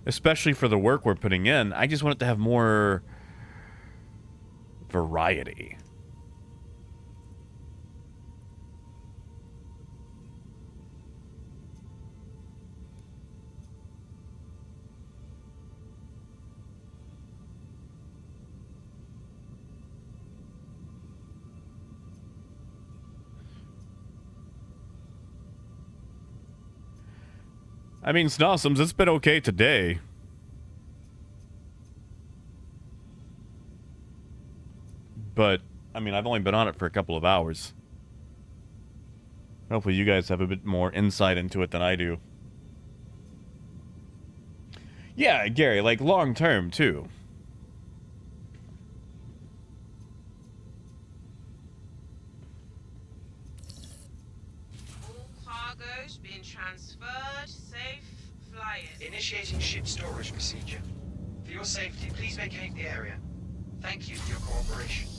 Especially for the work we're putting in. I just want it to have more variety. I mean, Snossums, it's been okay today. But, I mean, I've only been on it for a couple of hours. Hopefully you guys have a bit more insight into it than I do. Yeah, Gary, like, long term, too.
Cargo's been transferred. Safe flying.
Initiating ship storage procedure. For your safety, please vacate the area. Thank you for your cooperation.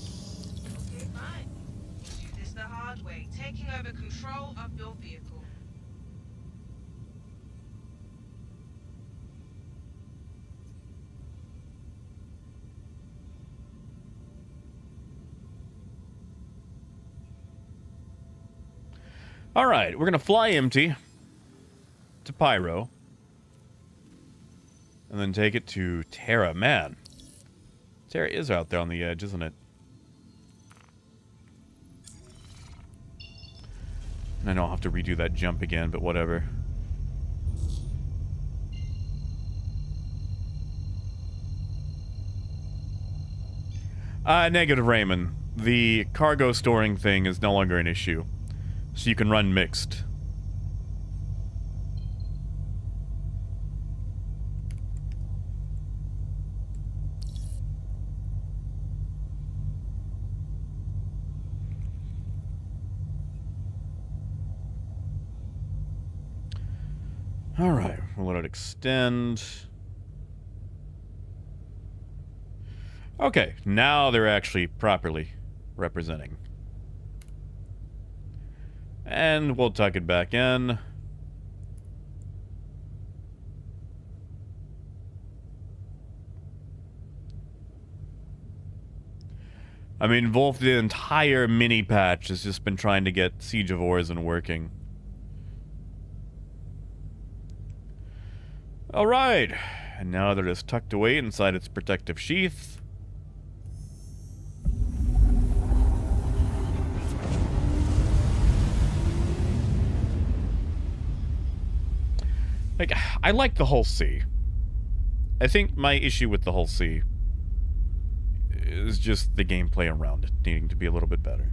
Okay, fine. Do this the hard way, taking over control of your vehicle.
All right, we're going to fly empty to Pyro. And then take it to Terra. Man, Terra is out there on the edge, isn't it? And I know I'll have to redo that jump again, but whatever. Negative, Raymond. The cargo storing thing is no longer an issue. So you can run mixed. All right, we'll let it extend. Okay, now they're actually properly representing. And we'll tuck it back in. I mean, Wolf, the entire mini patch has just been trying to get Siege of Orison working. Alright, and now they're just tucked away inside its protective sheath. Like, I like the Hull C. I think my issue with the Hull C is just the gameplay around it needing to be a little bit better.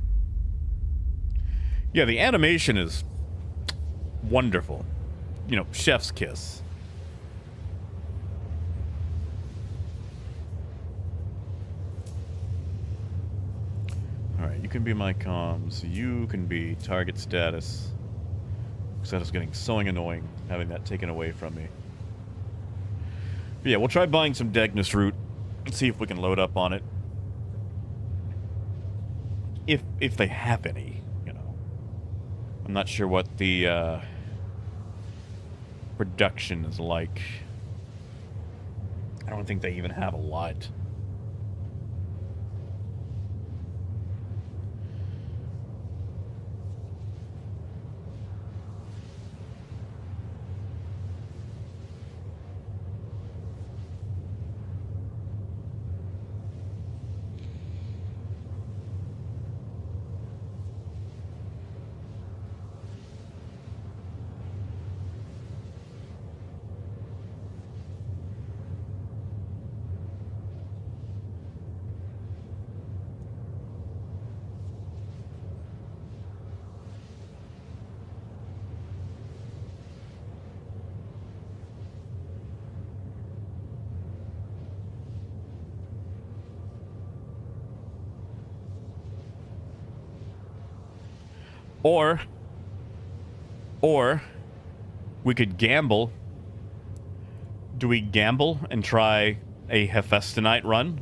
Yeah, the animation is wonderful. You know, chef's kiss. Alright, you can be my comms. You can be target status. Because that is getting so annoying, having that taken away from me. But yeah, we'll try buying some Degnus root and see if we can load up on it. If they have any, you know. I'm not sure what the production is like. I don't think they even have a lot. Or we could gamble. Do we gamble and try a Hephaestonite run?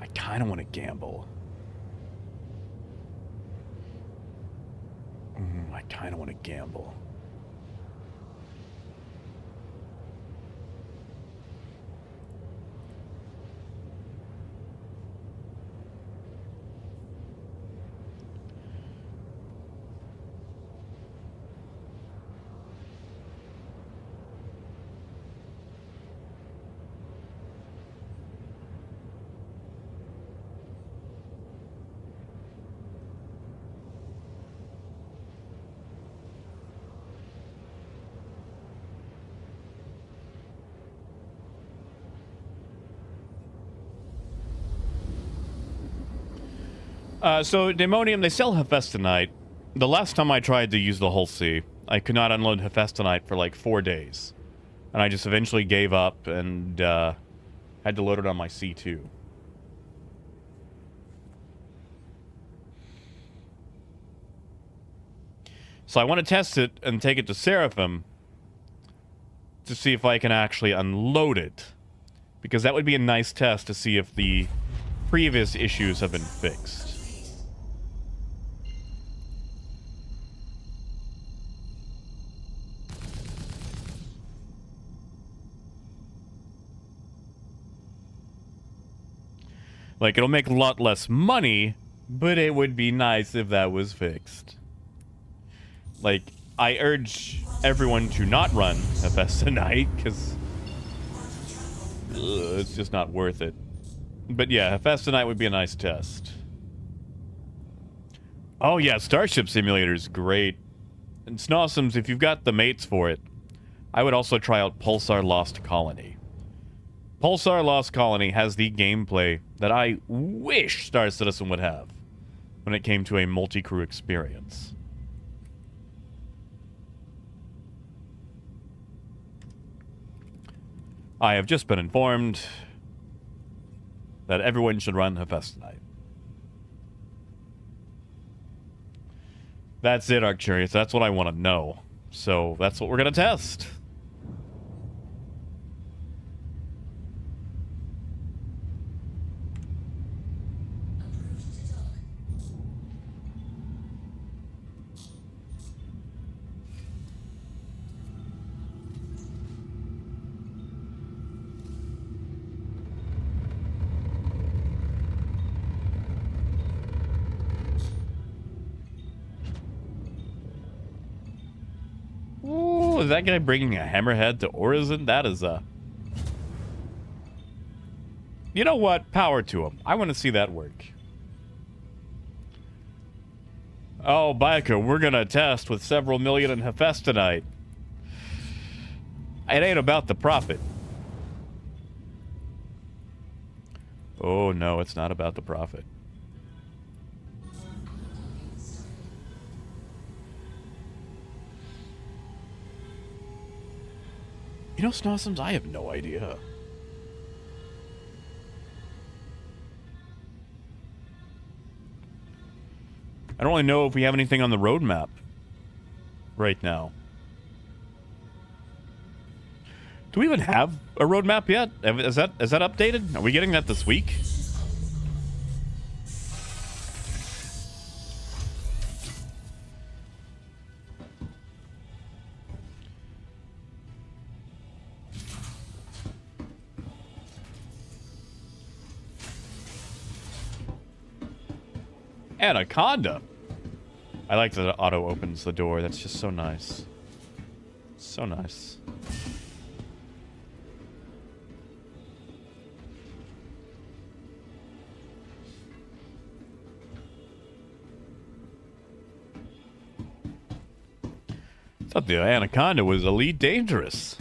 I kind of want to gamble. I kind of want to gamble. So, Daemonium, they sell Hephaestonite. The last time I tried to use the Hull C, I could not unload Hephaestonite for like 4 days. And I just eventually gave up and had to load it on my C2. So I want to test it and take it to Seraphim to see if I can actually unload it. Because that would be a nice test to see if the previous issues have been fixed. Like, it'll make a lot less money, but it would be nice if that was fixed. Like, I urge everyone to not run Hephaestonite, because it's just not worth it. But yeah, Hephaestonite would be a nice test. Oh yeah, Starship Simulator is great. And Snossums, if you've got the mates for it, I would also try out Pulsar Lost Colony. Pulsar Lost Colony has the gameplay that I wish Star Citizen would have when it came to a multi-crew experience. I have just been informed that everyone should run Hephaestonite. That's it, Arcturius. That's what I want to know. So that's what we're going to test. Is that guy bringing a hammerhead to Orizon? That is a... You know what? Power to him. I want to see that work. Oh, Baika, we're going to test with several million in Hephaestonite. It ain't about the profit. Oh, no, it's not about the profit. You know, Snossums, I have no idea. I don't really know if we have anything on the roadmap right now. Do we even have a roadmap yet? Is that updated? Are we getting that this week? Anaconda. I like that it auto opens the door. That's just so nice. So nice. Thought the Anaconda was elite dangerous.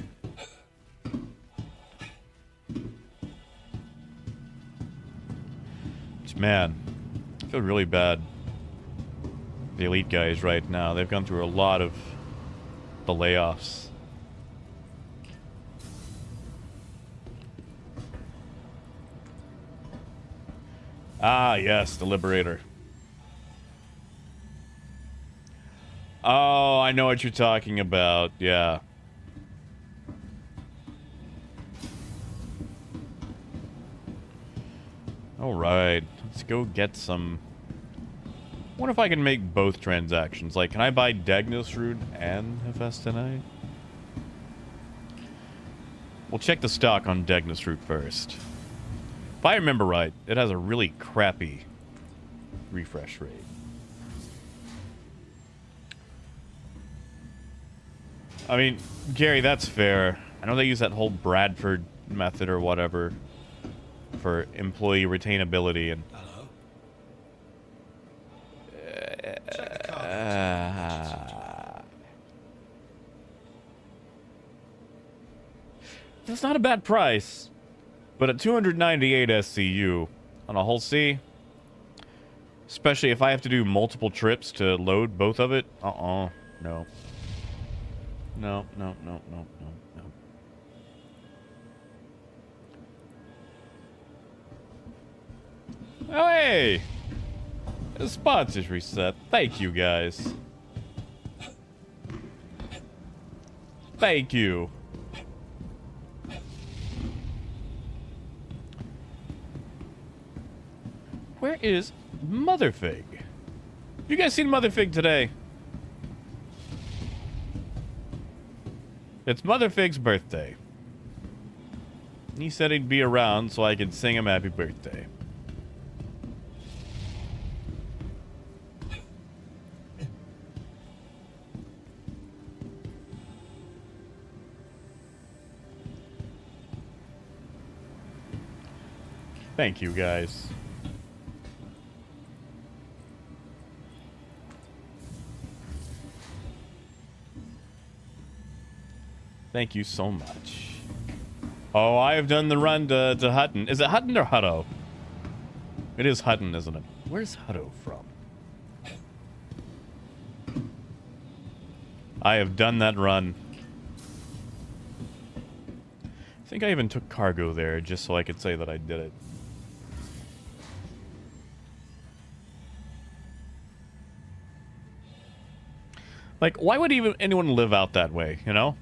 Man, I feel really bad. The elite guys right now, they've gone through a lot of the layoffs. Ah, yes, the Liberator. Oh, I know what you're talking about. Yeah. All right, let's go get some. I wonder if I can make both transactions. Like, can I buy Dagnus Root and Hephaestonite? We'll check the stock on Dagnus Root first. If I remember right, it has a really crappy refresh rate. I mean, Gary, that's fair. I know they use that whole Bradford method or whatever for employee retainability and...
Hello?
That's not a bad price. But at 298 SCU on a hull C, especially if I have to do multiple trips to load both of it, no. No, no, no, no, no, no. Oh, hey! The sponsors reset. Thank you, guys. Thank you. Where is Motherfig? You guys seen Motherfig today? It's Motherfig's birthday. He said he'd be around so I could sing him happy birthday. Thank you, guys. Thank you so much. Oh, I have done the run to Hutton. Is it Hutton or Hutto? It is Hutton, isn't it? Where's Hutto from? I have done that run. I think I even took cargo there just so I could say that I did it. Like, why would even anyone live out that way, you know?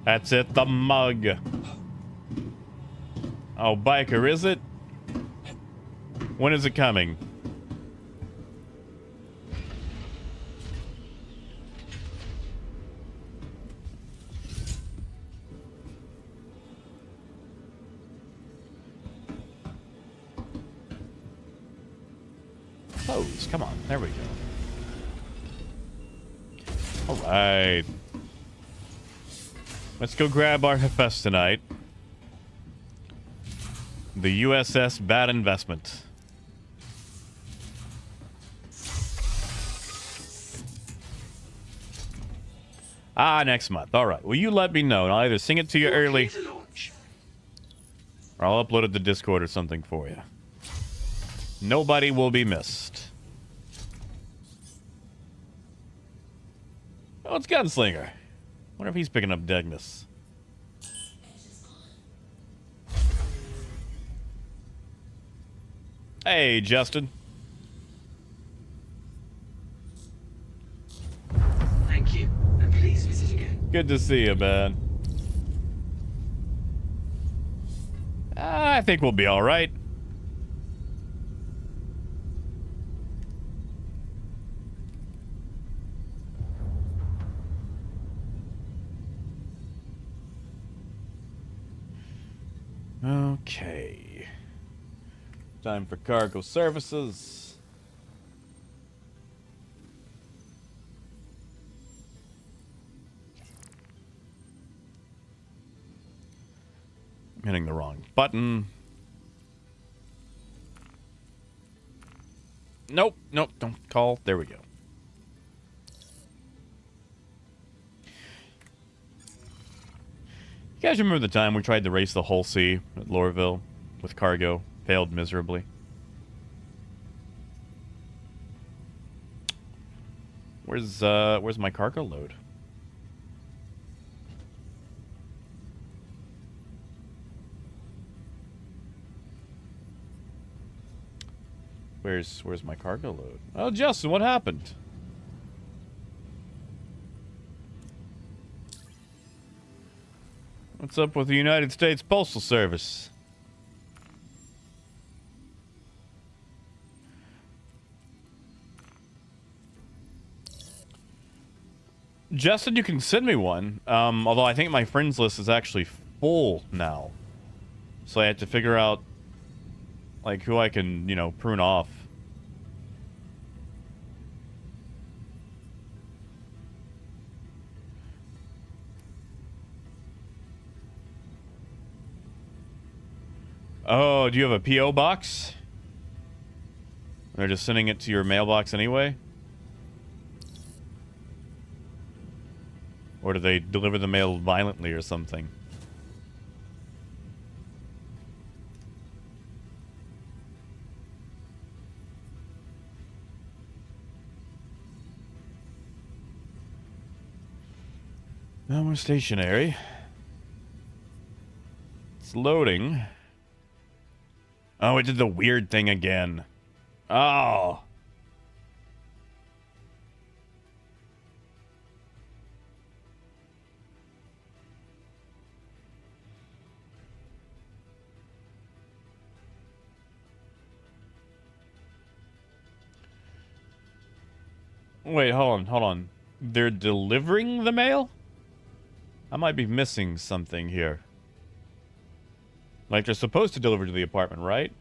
That's it, the mug. Oh, biker, is it? When is it coming? Close, come on, there we go. All right. Let's go grab our Hephaestonite. The USS Bad Investment. Ah, next month. All right. Well, you let me know, and I'll either sing it to you early, or I'll upload it to Discord or something for you. Nobody will be missed. Oh, it's Gunslinger. Wonder if he's picking up Dagnus. Hey, Justin.
Thank you, and please visit again.
Good to see you, man. I think we'll be all right. Okay. Time for cargo services. I'm hitting the wrong button. Nope, nope, don't call. There we go. You guys remember the time we tried to race the whole sea at Lorville with cargo? Failed miserably. Where's my cargo load? Where's my cargo load? Oh, Justin, what happened? What's up with the United States Postal Service? Justin, you can send me one. Although I think my friends list is actually full now. So I have to figure out, like, who I can, you know, prune off. Oh, do you have a P.O. box? They're just sending it to your mailbox anyway? Or do they deliver the mail violently or something? Now we're stationary. It's loading. Oh, it did the weird thing again. Oh. Wait, hold on. They're delivering the mail? I might be missing something here. Like, they're supposed to deliver to the apartment, right?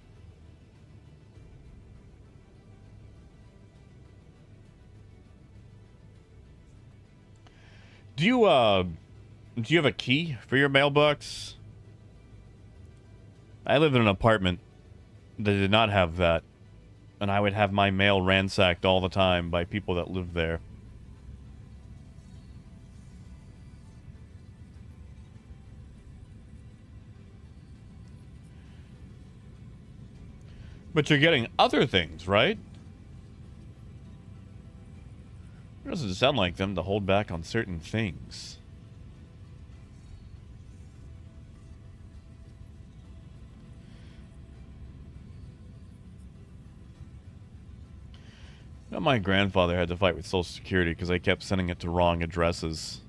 Do you have a key for your mailbox? I live in an apartment that did not have that. And I would have my mail ransacked all the time by people that live there. But you're getting other things, right? It doesn't sound like them to hold back on certain things. You know, my grandfather had to fight with Social Security because they kept sending it to wrong addresses.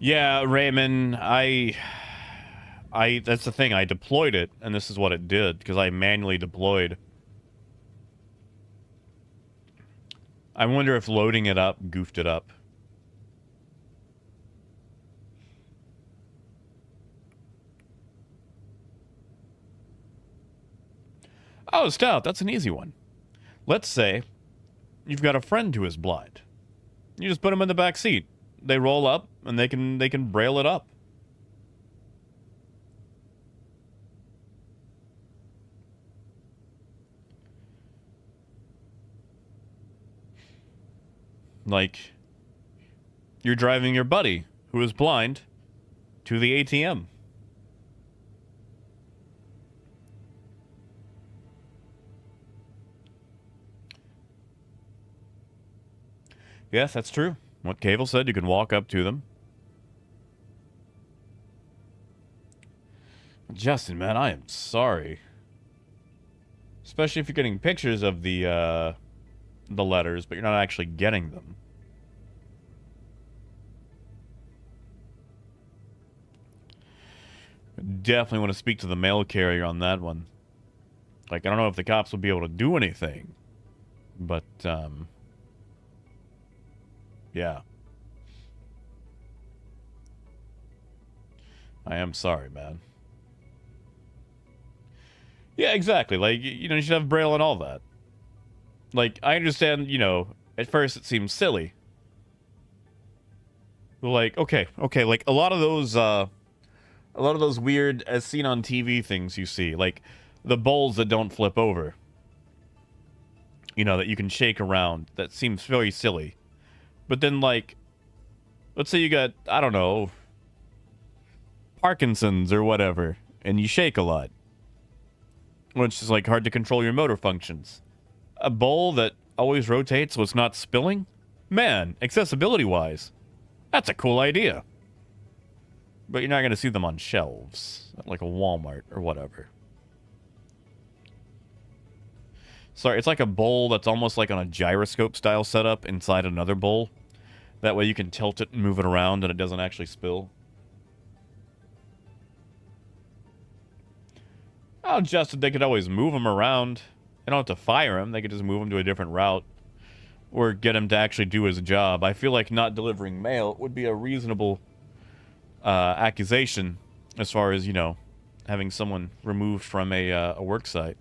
Yeah, Raymond, I that's the thing, I deployed it, and this is what it did, because I manually deployed. I wonder if loading it up goofed it up. Oh, Stout, that's an easy one. Let's say you've got a friend who is blind. You just put them in the back seat. They roll up, and they can braille it up. Like, you're driving your buddy, who is blind, to the ATM. Yes, that's true. What Cable said, you can walk up to them. Justin, man, I am sorry. Especially if you're getting pictures of the the letters, but you're not actually getting them. Definitely want to speak to the mail carrier on that one. Like, I don't know if the cops will be able to do anything, but, yeah. I am sorry, man. Yeah, exactly. Like, you know, you should have Braille and all that. Like, I understand, you know, at first it seems silly. Like, okay, like, a lot of those weird, as seen on TV things you see, like, the bowls that don't flip over. You know, that you can shake around. That seems very silly. But then, like, let's say you got, I don't know, Parkinson's or whatever, and you shake a lot. Which is, like, hard to control your motor functions. A bowl that always rotates so it's not spilling? Man, accessibility-wise, that's a cool idea. But you're not going to see them on shelves, at like a Walmart or whatever. Sorry, it's like a bowl that's almost like on a gyroscope-style setup inside another bowl. That way you can tilt it and move it around and it doesn't actually spill. Oh, Justin, they could always move them around. They don't have to fire him. They could just move him to a different route. Or get him to actually do his job. I feel like not delivering mail would be a reasonable accusation as far as, you know, having someone removed from a work site.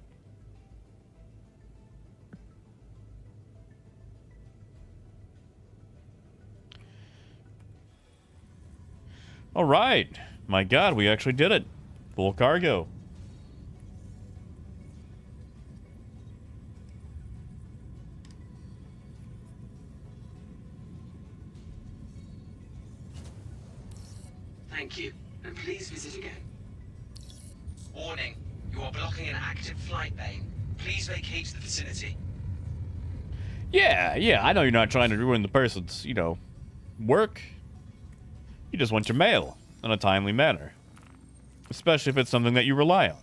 All right. My God, we actually did it. Full cargo.
Thank you, and please visit again. Warning, you are blocking an active flight lane. Please vacate the vicinity.
Yeah, I know you're not trying to ruin the person's, you know, work. You just want your mail in a timely manner. Especially if it's something that you rely on.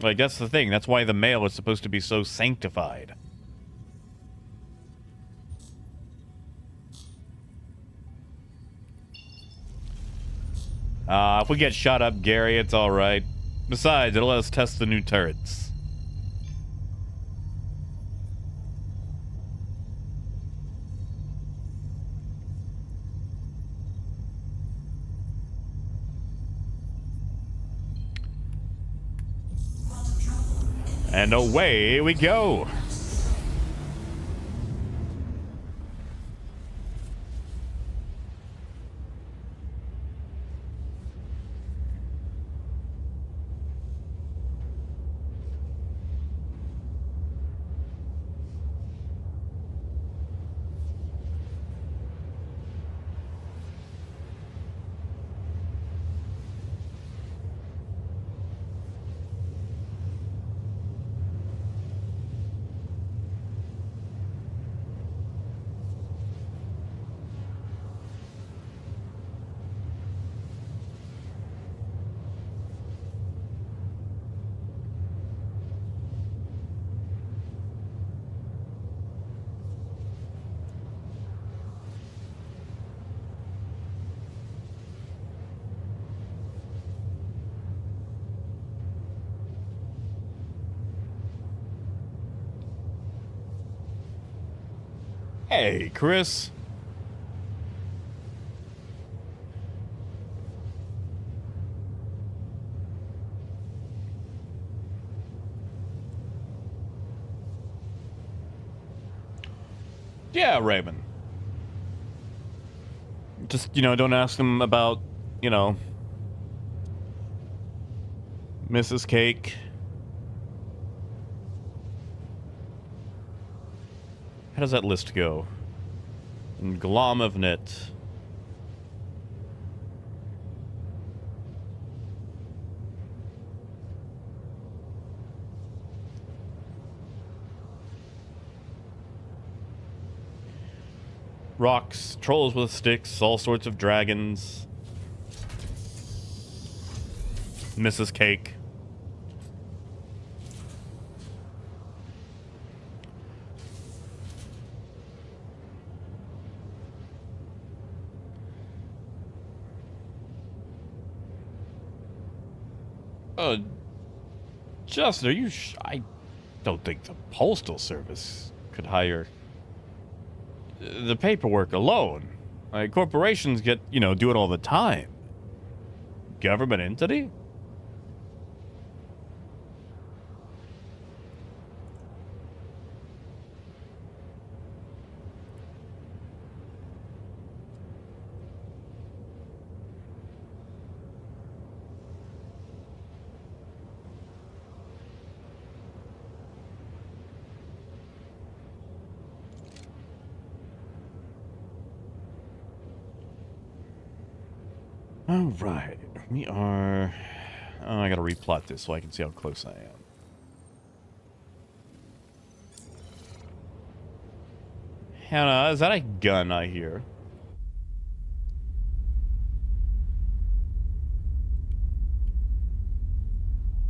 Like, that's the thing. That's why the mail is supposed to be so sanctified. If we get shot up, Gary, it's alright. Besides, it'll let us test the new turrets. And away we go. Hey, Chris. Yeah, Raymond. Just, you know, don't ask him about, you know, Mrs. Cake. How does that list go? Glomovnet. Rocks, trolls with sticks, all sorts of dragons. Mrs. Cake. Justin, are you I don't think the Postal Service could hire the paperwork alone. Like, corporations get, do it all the time. Government entity? All right, we are... Oh, I gotta replot this so I can see how close I am. Hannah, is that a gun I hear?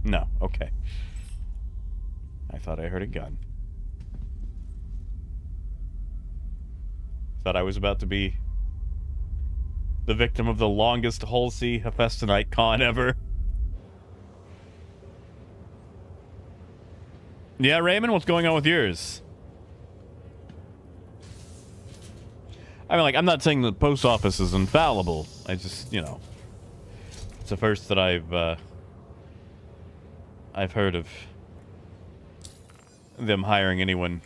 No, okay. I thought I heard a gun. Thought I was about to be the victim of the longest Halsey Hephaestonite con ever. Yeah, Raymond, what's going on with yours? I mean, like, I'm not saying the post office is infallible. I just, it's the first that I've heard of them hiring anyone,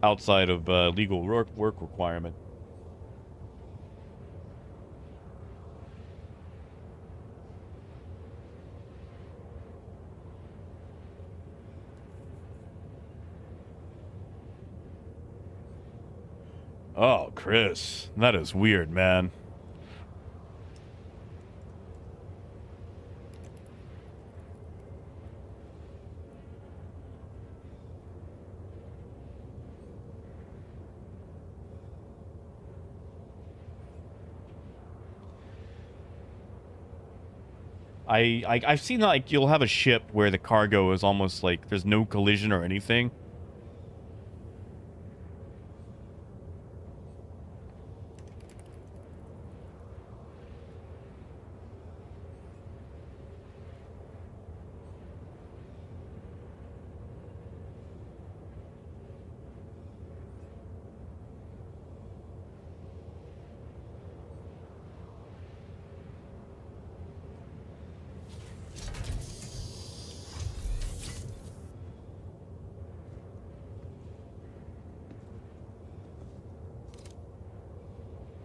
outside of legal work requirement. Oh, Chris, that is weird, man. I've seen, like, you'll have a ship where the cargo is almost like there's no collision or anything.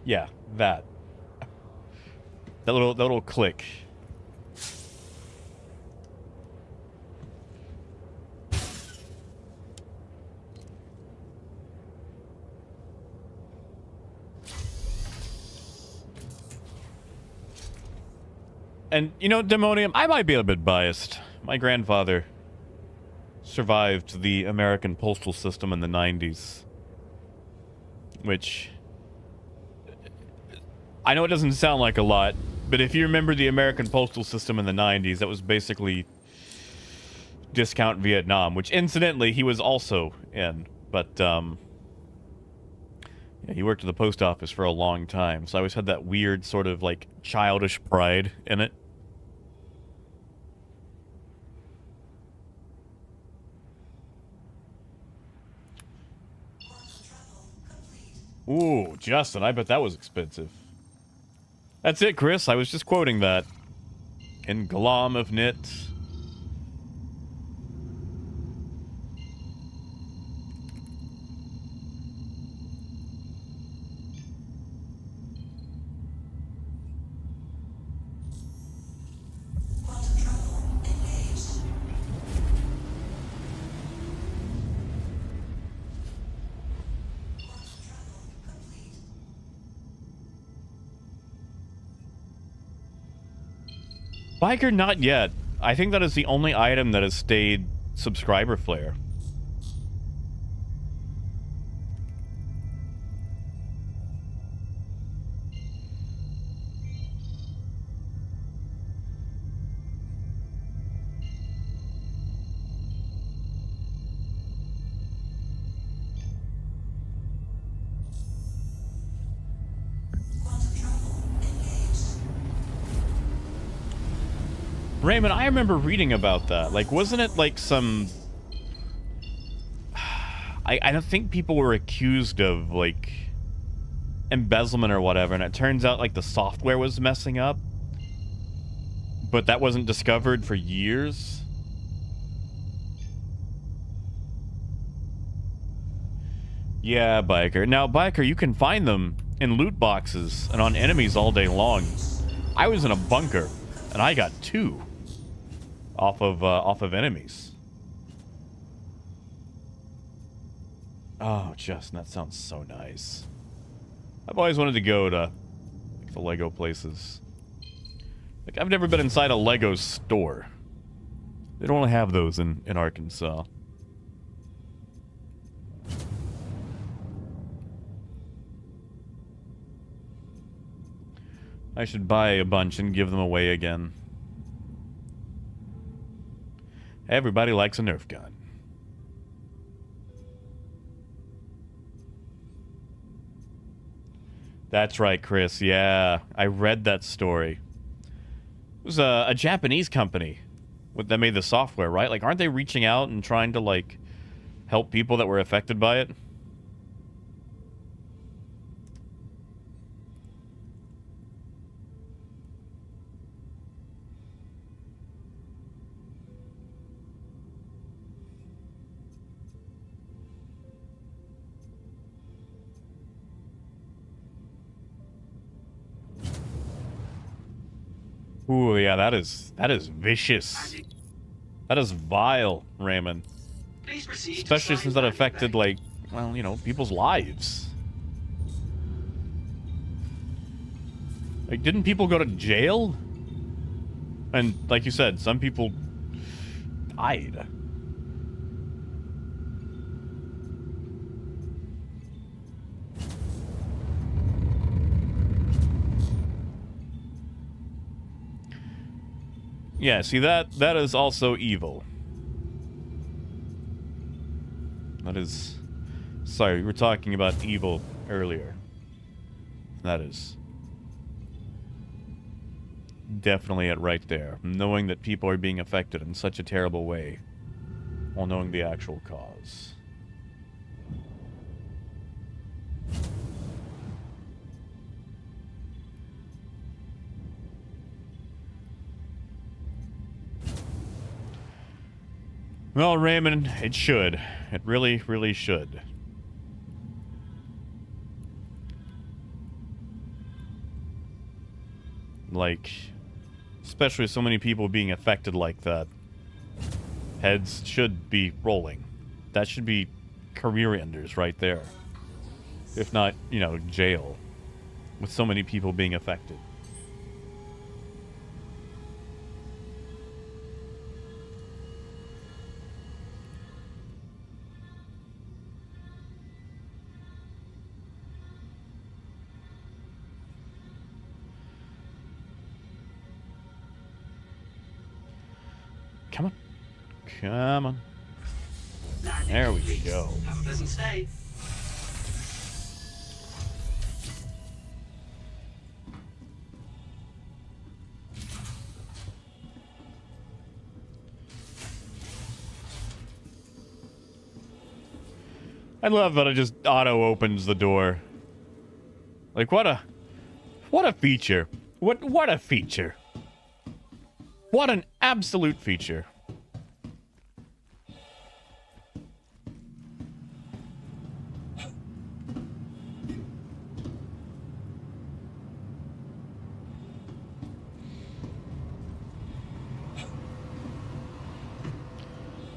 Yeah, that little click. And, Demonium, I might be a bit biased. My grandfather survived the American postal system in the 90s. Which, I know it doesn't sound like a lot, but if you remember the American postal system in the 90s, that was basically discount Vietnam, which incidentally he was also in. But, yeah, he worked at the post office for a long time, so I always had that weird sort of, like, childish pride in it. Ooh, Justin, I bet that was expensive. That's it, Chris. I was just quoting that. In Glom of Knit. Biker, not yet. I think that is the only item that has stayed subscriber flare. Raymond, I remember reading about that. Like, wasn't it like some... I don't think people were accused of, like, embezzlement or whatever, and it turns out, like, the software was messing up. But that wasn't discovered for years. Yeah, Biker. Now, Biker, you can find them in loot boxes and on enemies all day long. I was in a bunker, and I got 2 off of enemies. Oh, Justin, that sounds so nice. I've always wanted to go to like, the Lego places. Like, I've never been inside a Lego store. They don't have those in Arkansas. I should buy a bunch and give them away again. Everybody likes a Nerf gun. That's right, Chris. Yeah, I read that story. It was a Japanese company that made the software, right? Like, aren't they reaching out and trying to, like, help people that were affected by it? Ooh, yeah, that is vicious. That is vile, Raymond.
Please proceed.
Especially since that affected, like, well, you know, people's lives. Like, didn't people go to jail? And, like you said, some people died. Yeah, see, that is also evil. That is... Sorry, we were talking about evil earlier. That is... definitely it right there. Knowing that people are being affected in such a terrible way, while knowing the actual cause. Well, Raymond, it should. It really, really should. Like, especially with so many people being affected like that, heads should be rolling. That should be career enders right there. If not, you know, jail. With so many people being affected. Come on. Come on. There we go.
Have a pleasant stay.
I love that it just auto opens the door. Like, what a feature. What a feature. What an absolute feature.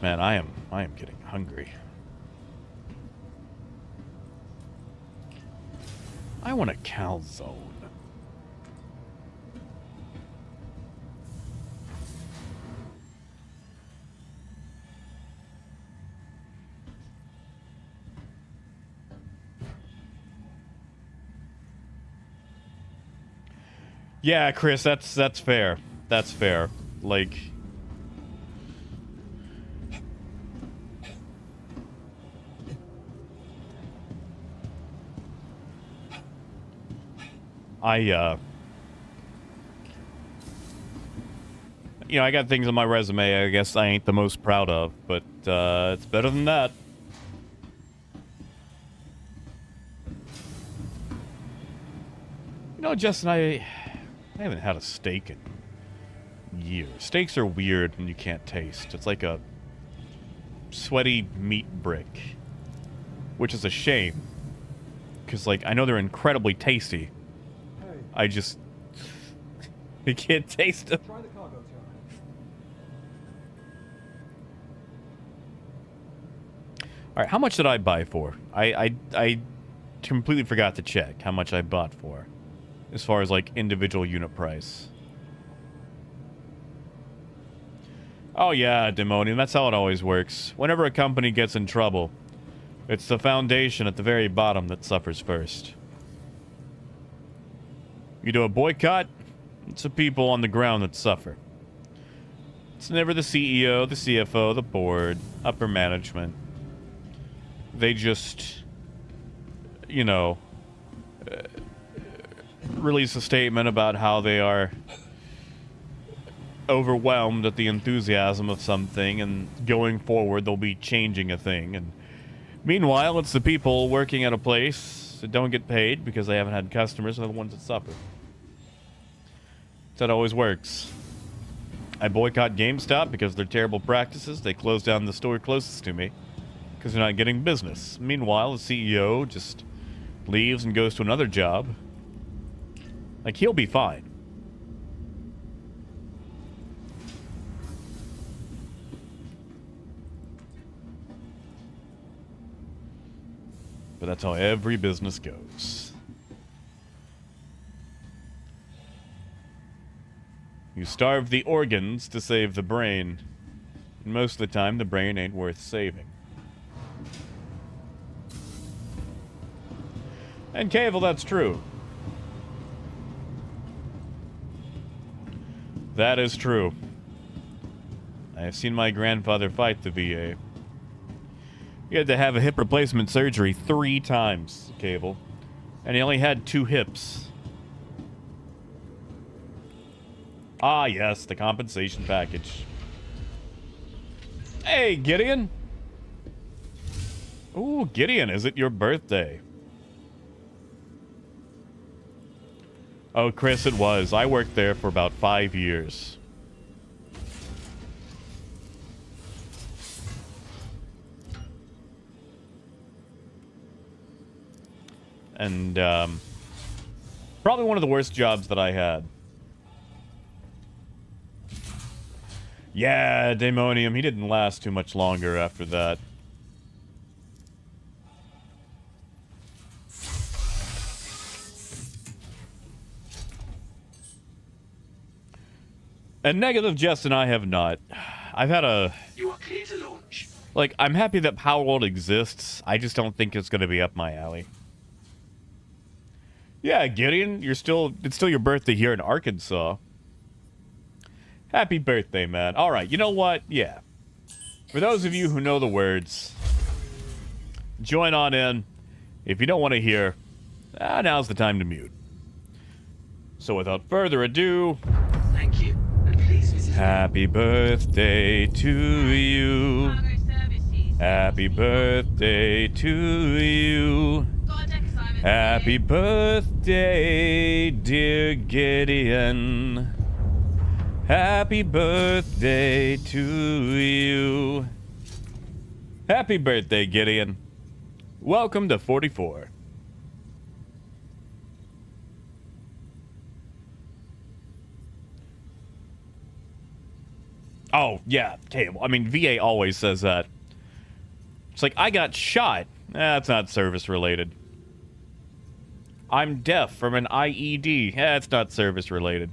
Man, I am getting hungry. I want a calzone. Yeah, Chris, that's fair. That's fair. Like, you know, I got things on my resume I guess I ain't the most proud of, but it's better than that. You know, Justin, I haven't had a steak in years. Steaks are weird when you can't taste. It's like a sweaty meat brick, which is a shame, because, like, I know they're incredibly tasty.
Hey,
I just... I can't taste them.
try the cargo terminal.
Alright, how much did I buy for? I completely forgot to check how much I bought for, as far as, like, individual unit price. Oh yeah, Demonium, that's how it always works. Whenever a company gets in trouble, it's the foundation at the very bottom that suffers first. You do a boycott, it's the people on the ground that suffer. It's never the CEO, the CFO, the board, upper management. They just, you know, release a statement about how they are overwhelmed at the enthusiasm of something, and going forward they'll be changing a thing. And meanwhile, it's the people working at a place that don't get paid because they haven't had customers and are the ones that suffer. That always works. I boycott GameStop because of their terrible practices. They close down the store closest to me because they're not getting business. Meanwhile, the CEO just leaves and goes to another job. Like, he'll be fine. But that's how every business goes. You starve the organs to save the brain. And most of the time, the brain ain't worth saving. And Cable, that's true. That is true. I have seen my grandfather fight the VA. He had to have a hip replacement surgery 3 times, Cable. And he only had 2 hips. Ah, yes, the compensation package. Hey, Gideon! Ooh, Gideon, is it your birthday? Oh, Chris, it was. I worked there for about 5 years. And, probably one of the worst jobs that I had. Yeah, Daemonium, he didn't last too much longer after that. And negative, Jess and I have not. I've had a...
You are clear to launch.
Like, I'm happy that Power World exists. I just don't think it's going to be up my alley. Yeah, Gideon, it's still your birthday here in Arkansas. Happy birthday, man. All right, you know what? Yeah. For those of you who know the words, join on in. If you don't want to hear, now's the time to mute. So without further ado,
Thank you. And please visit.
happy birthday to you.
Cargo services.
Happy birthday to you.
Got a deck assignment.
Happy birthday, dear Gideon. Happy birthday to you. Happy birthday, Gideon. Welcome to 44. Oh, yeah, okay. I mean, VA always says that. It's like, I got shot. That's not service-related. I'm deaf from an IED. That's not service-related.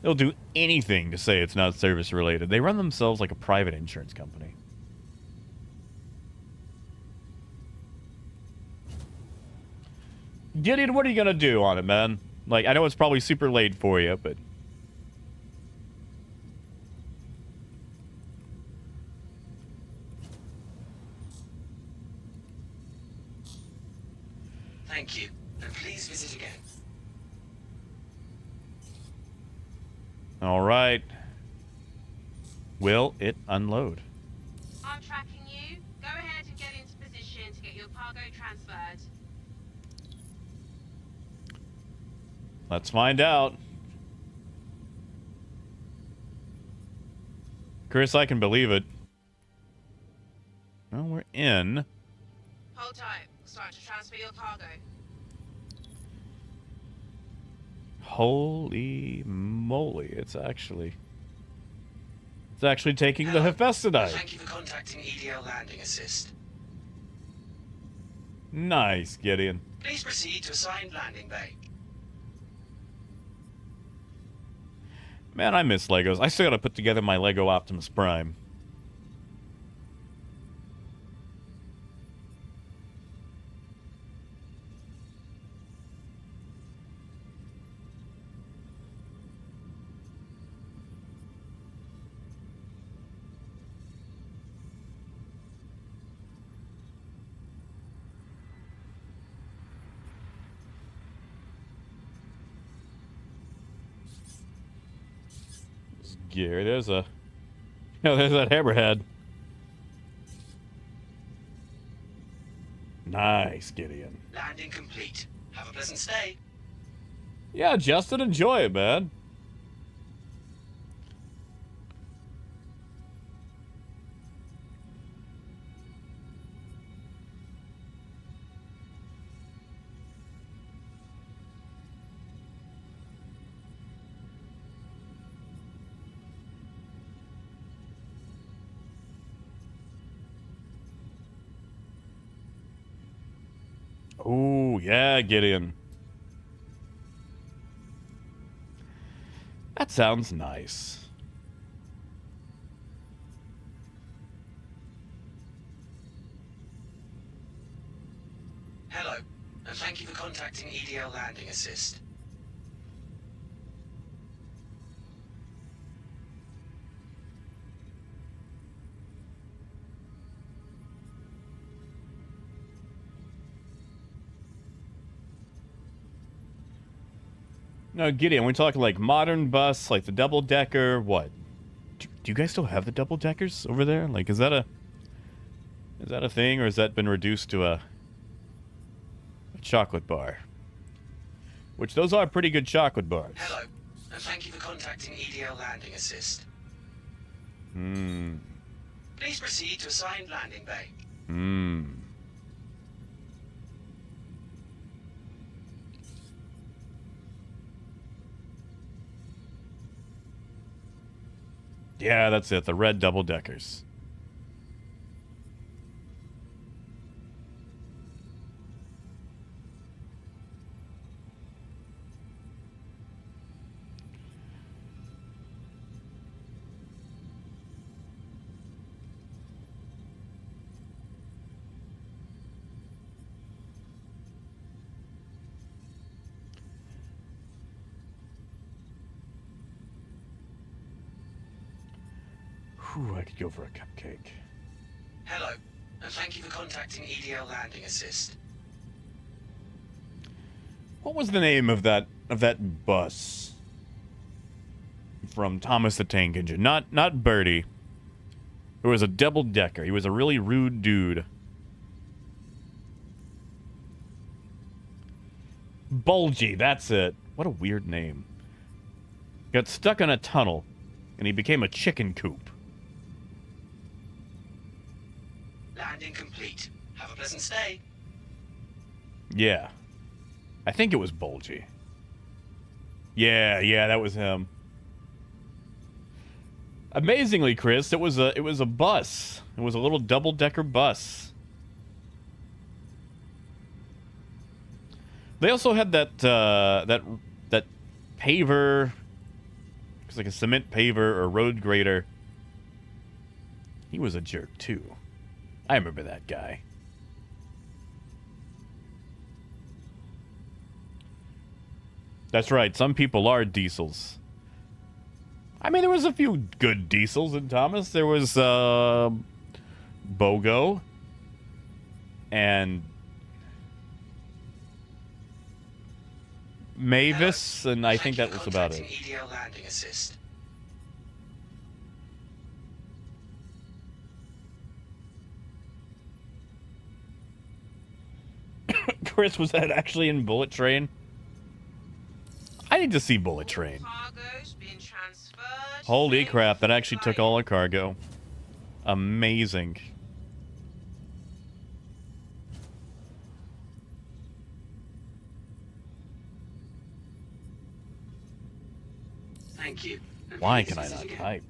They'll do anything to say it's not service-related. They run themselves like a private insurance company. Gideon, what are you gonna do on it, man? Like, I know it's probably super late for you, but...
Thank you. And please visit again.
All right. Will it unload?
I'm tracking you. Go ahead and get into position to get your cargo transferred.
Let's find out. Chris, I can believe it. Well, we're in.
Hold tight. We'll start to transfer your cargo.
Holy moly, it's actually taking the Hephaestus.
Thank you for contacting EDL Landing Assist.
Nice, Gideon.
Please proceed to assigned landing bay.
Man, I miss Legos. I still gotta put together my Lego Optimus Prime. Gear. There's that hammerhead. Nice, Gideon.
Landing complete. Have a pleasant stay.
Yeah, Justin, enjoy it, man. Oh, yeah, Gideon. That sounds nice.
Hello, and thank you for contacting EDL Landing Assist.
No, Gideon, we're talking like modern bus, like the double-decker, what? Do you guys still have the double-deckers over there? Like, is that a thing, or has that been reduced to a chocolate bar? Which, those are pretty good chocolate bars.
Hello, and thank you for contacting EDL Landing Assist. Please proceed to assigned landing bay.
Yeah, that's it. The red double-deckers. Whew, I could go for a cupcake.
Hello, and thank you for contacting EDL Landing Assist.
What was the name of that bus from Thomas the Tank Engine? Not Birdie. It was a double-decker. He was a really rude dude. Bulgy, that's it. What a weird name. Got stuck in a tunnel, and he became a chicken coop.
Landing complete. Have a pleasant stay.
Yeah. I think it was Bulgy. Yeah, that was him. Amazingly, Chris, it was a bus. It was a little double-decker bus. They also had that paver. It's like a cement paver or road grader. He was a jerk too. I remember that guy. That's right. Some people are diesels. I mean, there was a few good diesels in Thomas. There was Bogo and Mavis, and I think that was about it.
EDL Landing Assist.
Chris, was that actually in Bullet Train? I need to see Bullet Train.
Cargo's been transferred.
Holy
Safe
crap, that actually took
flight.
all our cargo. Amazing.
Thank you. And
Why
please
can I
visit
not
again.
type?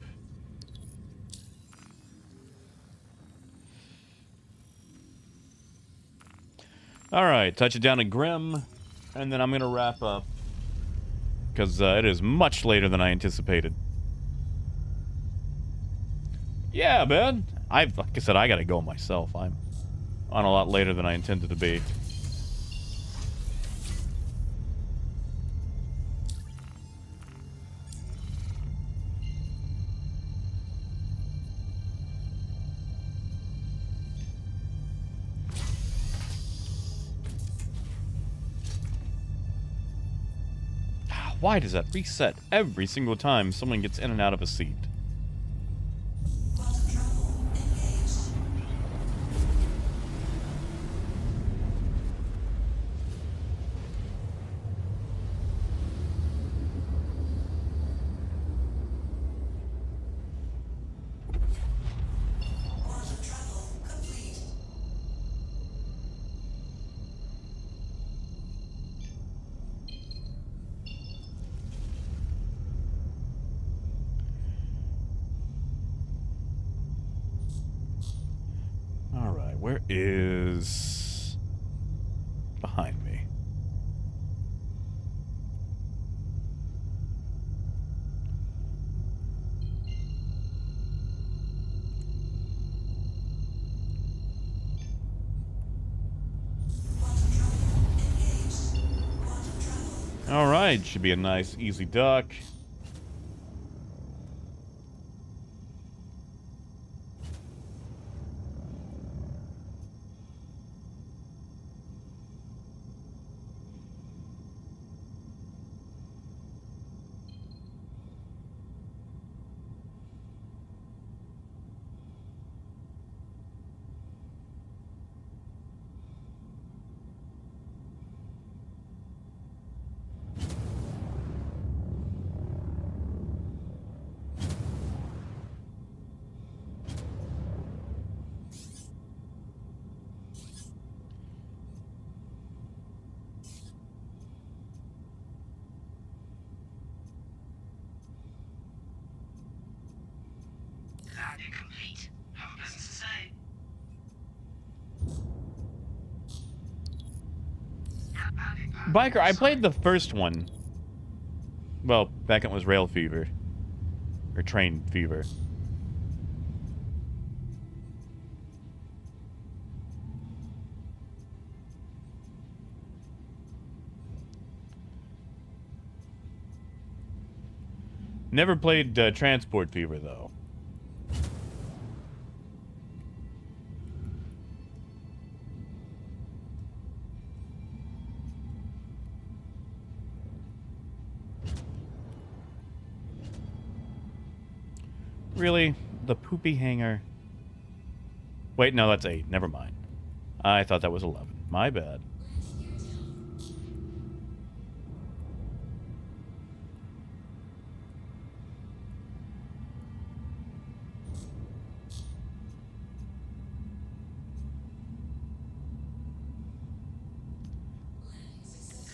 Alright, touch it down to Grim, and then I'm going to wrap up. Because it is much later than I anticipated. Yeah, man. Like I said, I got to go myself. I'm on a lot later than I intended to be. Why does that reset every single time someone gets in and out of a seat? Alright, where is... behind me? Alright, should be a nice, easy duck.
Landing complete. Have a pleasant stay. Landing pad.
Biker, I played the first one. Well, back when it was Rail Fever. Or Train Fever. Never played Transport Fever, though. Really? The poopy hanger? Wait, no, that's 8. Never mind. I thought that was 11. My bad.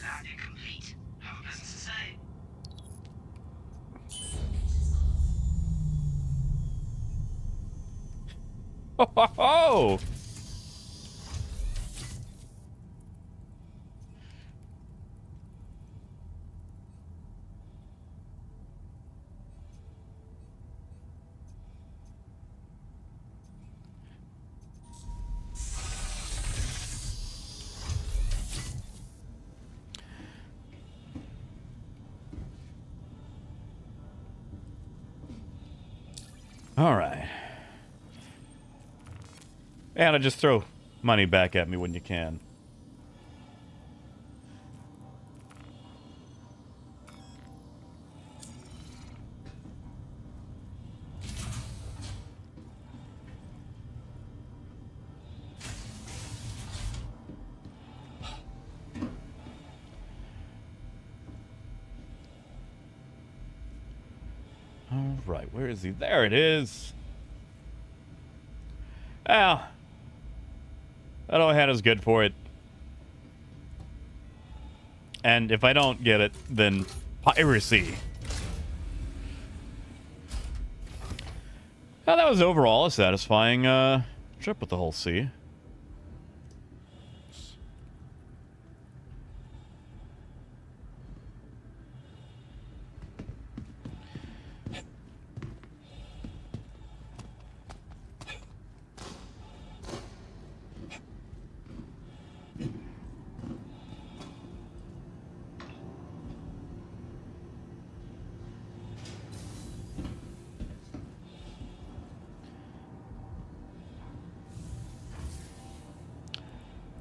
Landing complete. Have a pleasant stay.
Ho ho ho! All right. And just throw money back at me when you can. right, where is he? There it is. Ah, that all I had is good for it. And if I don't get it, then piracy. Well, that was overall a satisfying trip with the whole sea.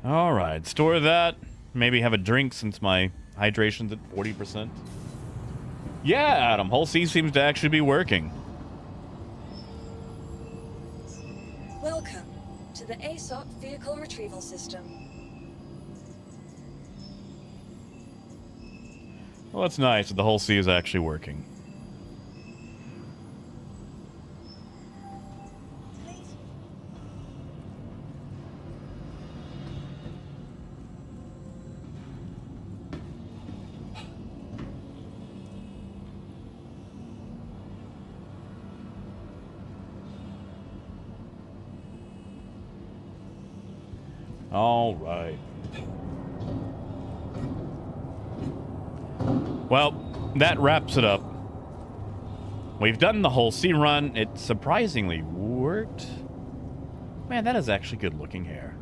Alright, store that. Maybe have a drink since my hydration's at 40%. Yeah, Adam, whole sea seems to actually be working.
Welcome to the ASOP vehicle retrieval system.
Well, that's nice that the whole sea is actually working. All right. Well, that wraps it up. We've done the whole sea run. It surprisingly worked. Man, that is actually good looking hair.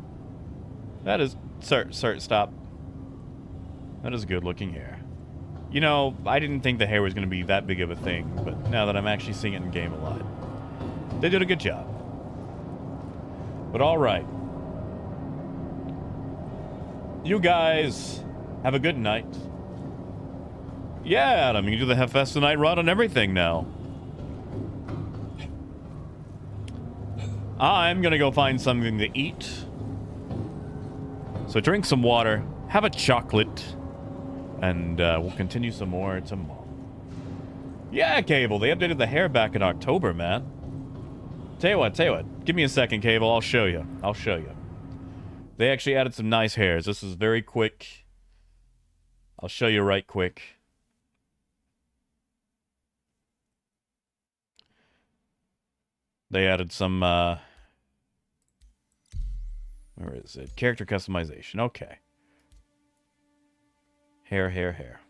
That is... Sir, stop. That is good looking hair. You know, I didn't think the hair was going to be that big of a thing, but now that I'm actually seeing it in game a lot, they did a good job. But all right. You guys have a good night. Yeah, Adam, you can do the Hephaestus night run on everything now. I'm gonna go find something to eat. So drink some water, have a chocolate, and we'll continue some more tomorrow. Yeah, Cable, they updated the hair back in October, man. Tell you what, give me a second, Cable, I'll show you. They actually added some nice hairs. This is very quick. I'll show you right quick. They added some, where is it? Character customization. Okay. Hair.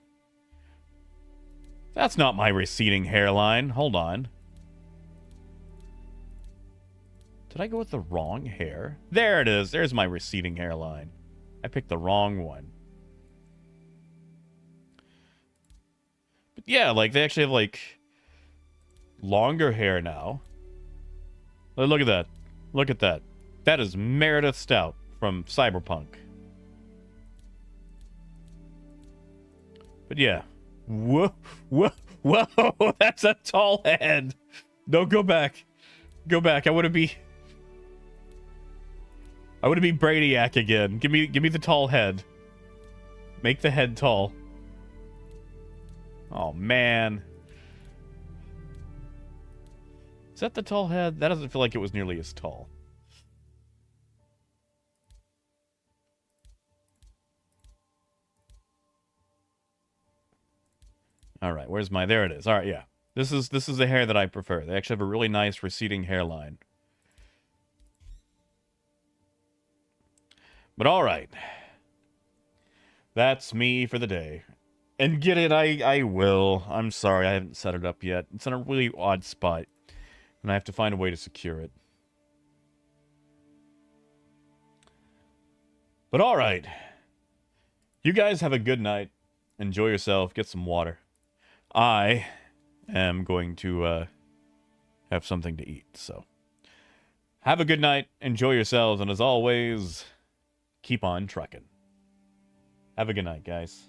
That's not my receding hairline. Hold on. Did I go with the wrong hair? There it is. There's my receding hairline. I picked the wrong one. But yeah, like, they actually have, like, longer hair now. Look at that. Look at that. That is Meredith Stout from Cyberpunk. But yeah. Whoa. That's a tall head. No, go back. Go back. I want to be Brainiac again. Give me the tall head. Make the head tall. Oh, man. Is that the tall head? That doesn't feel like it was nearly as tall. All right, where's my... There it is. All right, yeah. This is the hair that I prefer. They actually have a really nice receding hairline. But all right. That's me for the day. And get it, I will. I'm sorry, I haven't set it up yet. It's in a really odd spot. And I have to find a way to secure it. But all right. You guys have a good night. Enjoy yourself. Get some water. I am going to have something to eat. So have a good night. Enjoy yourselves. And as always, keep on trucking. Have a good night, guys.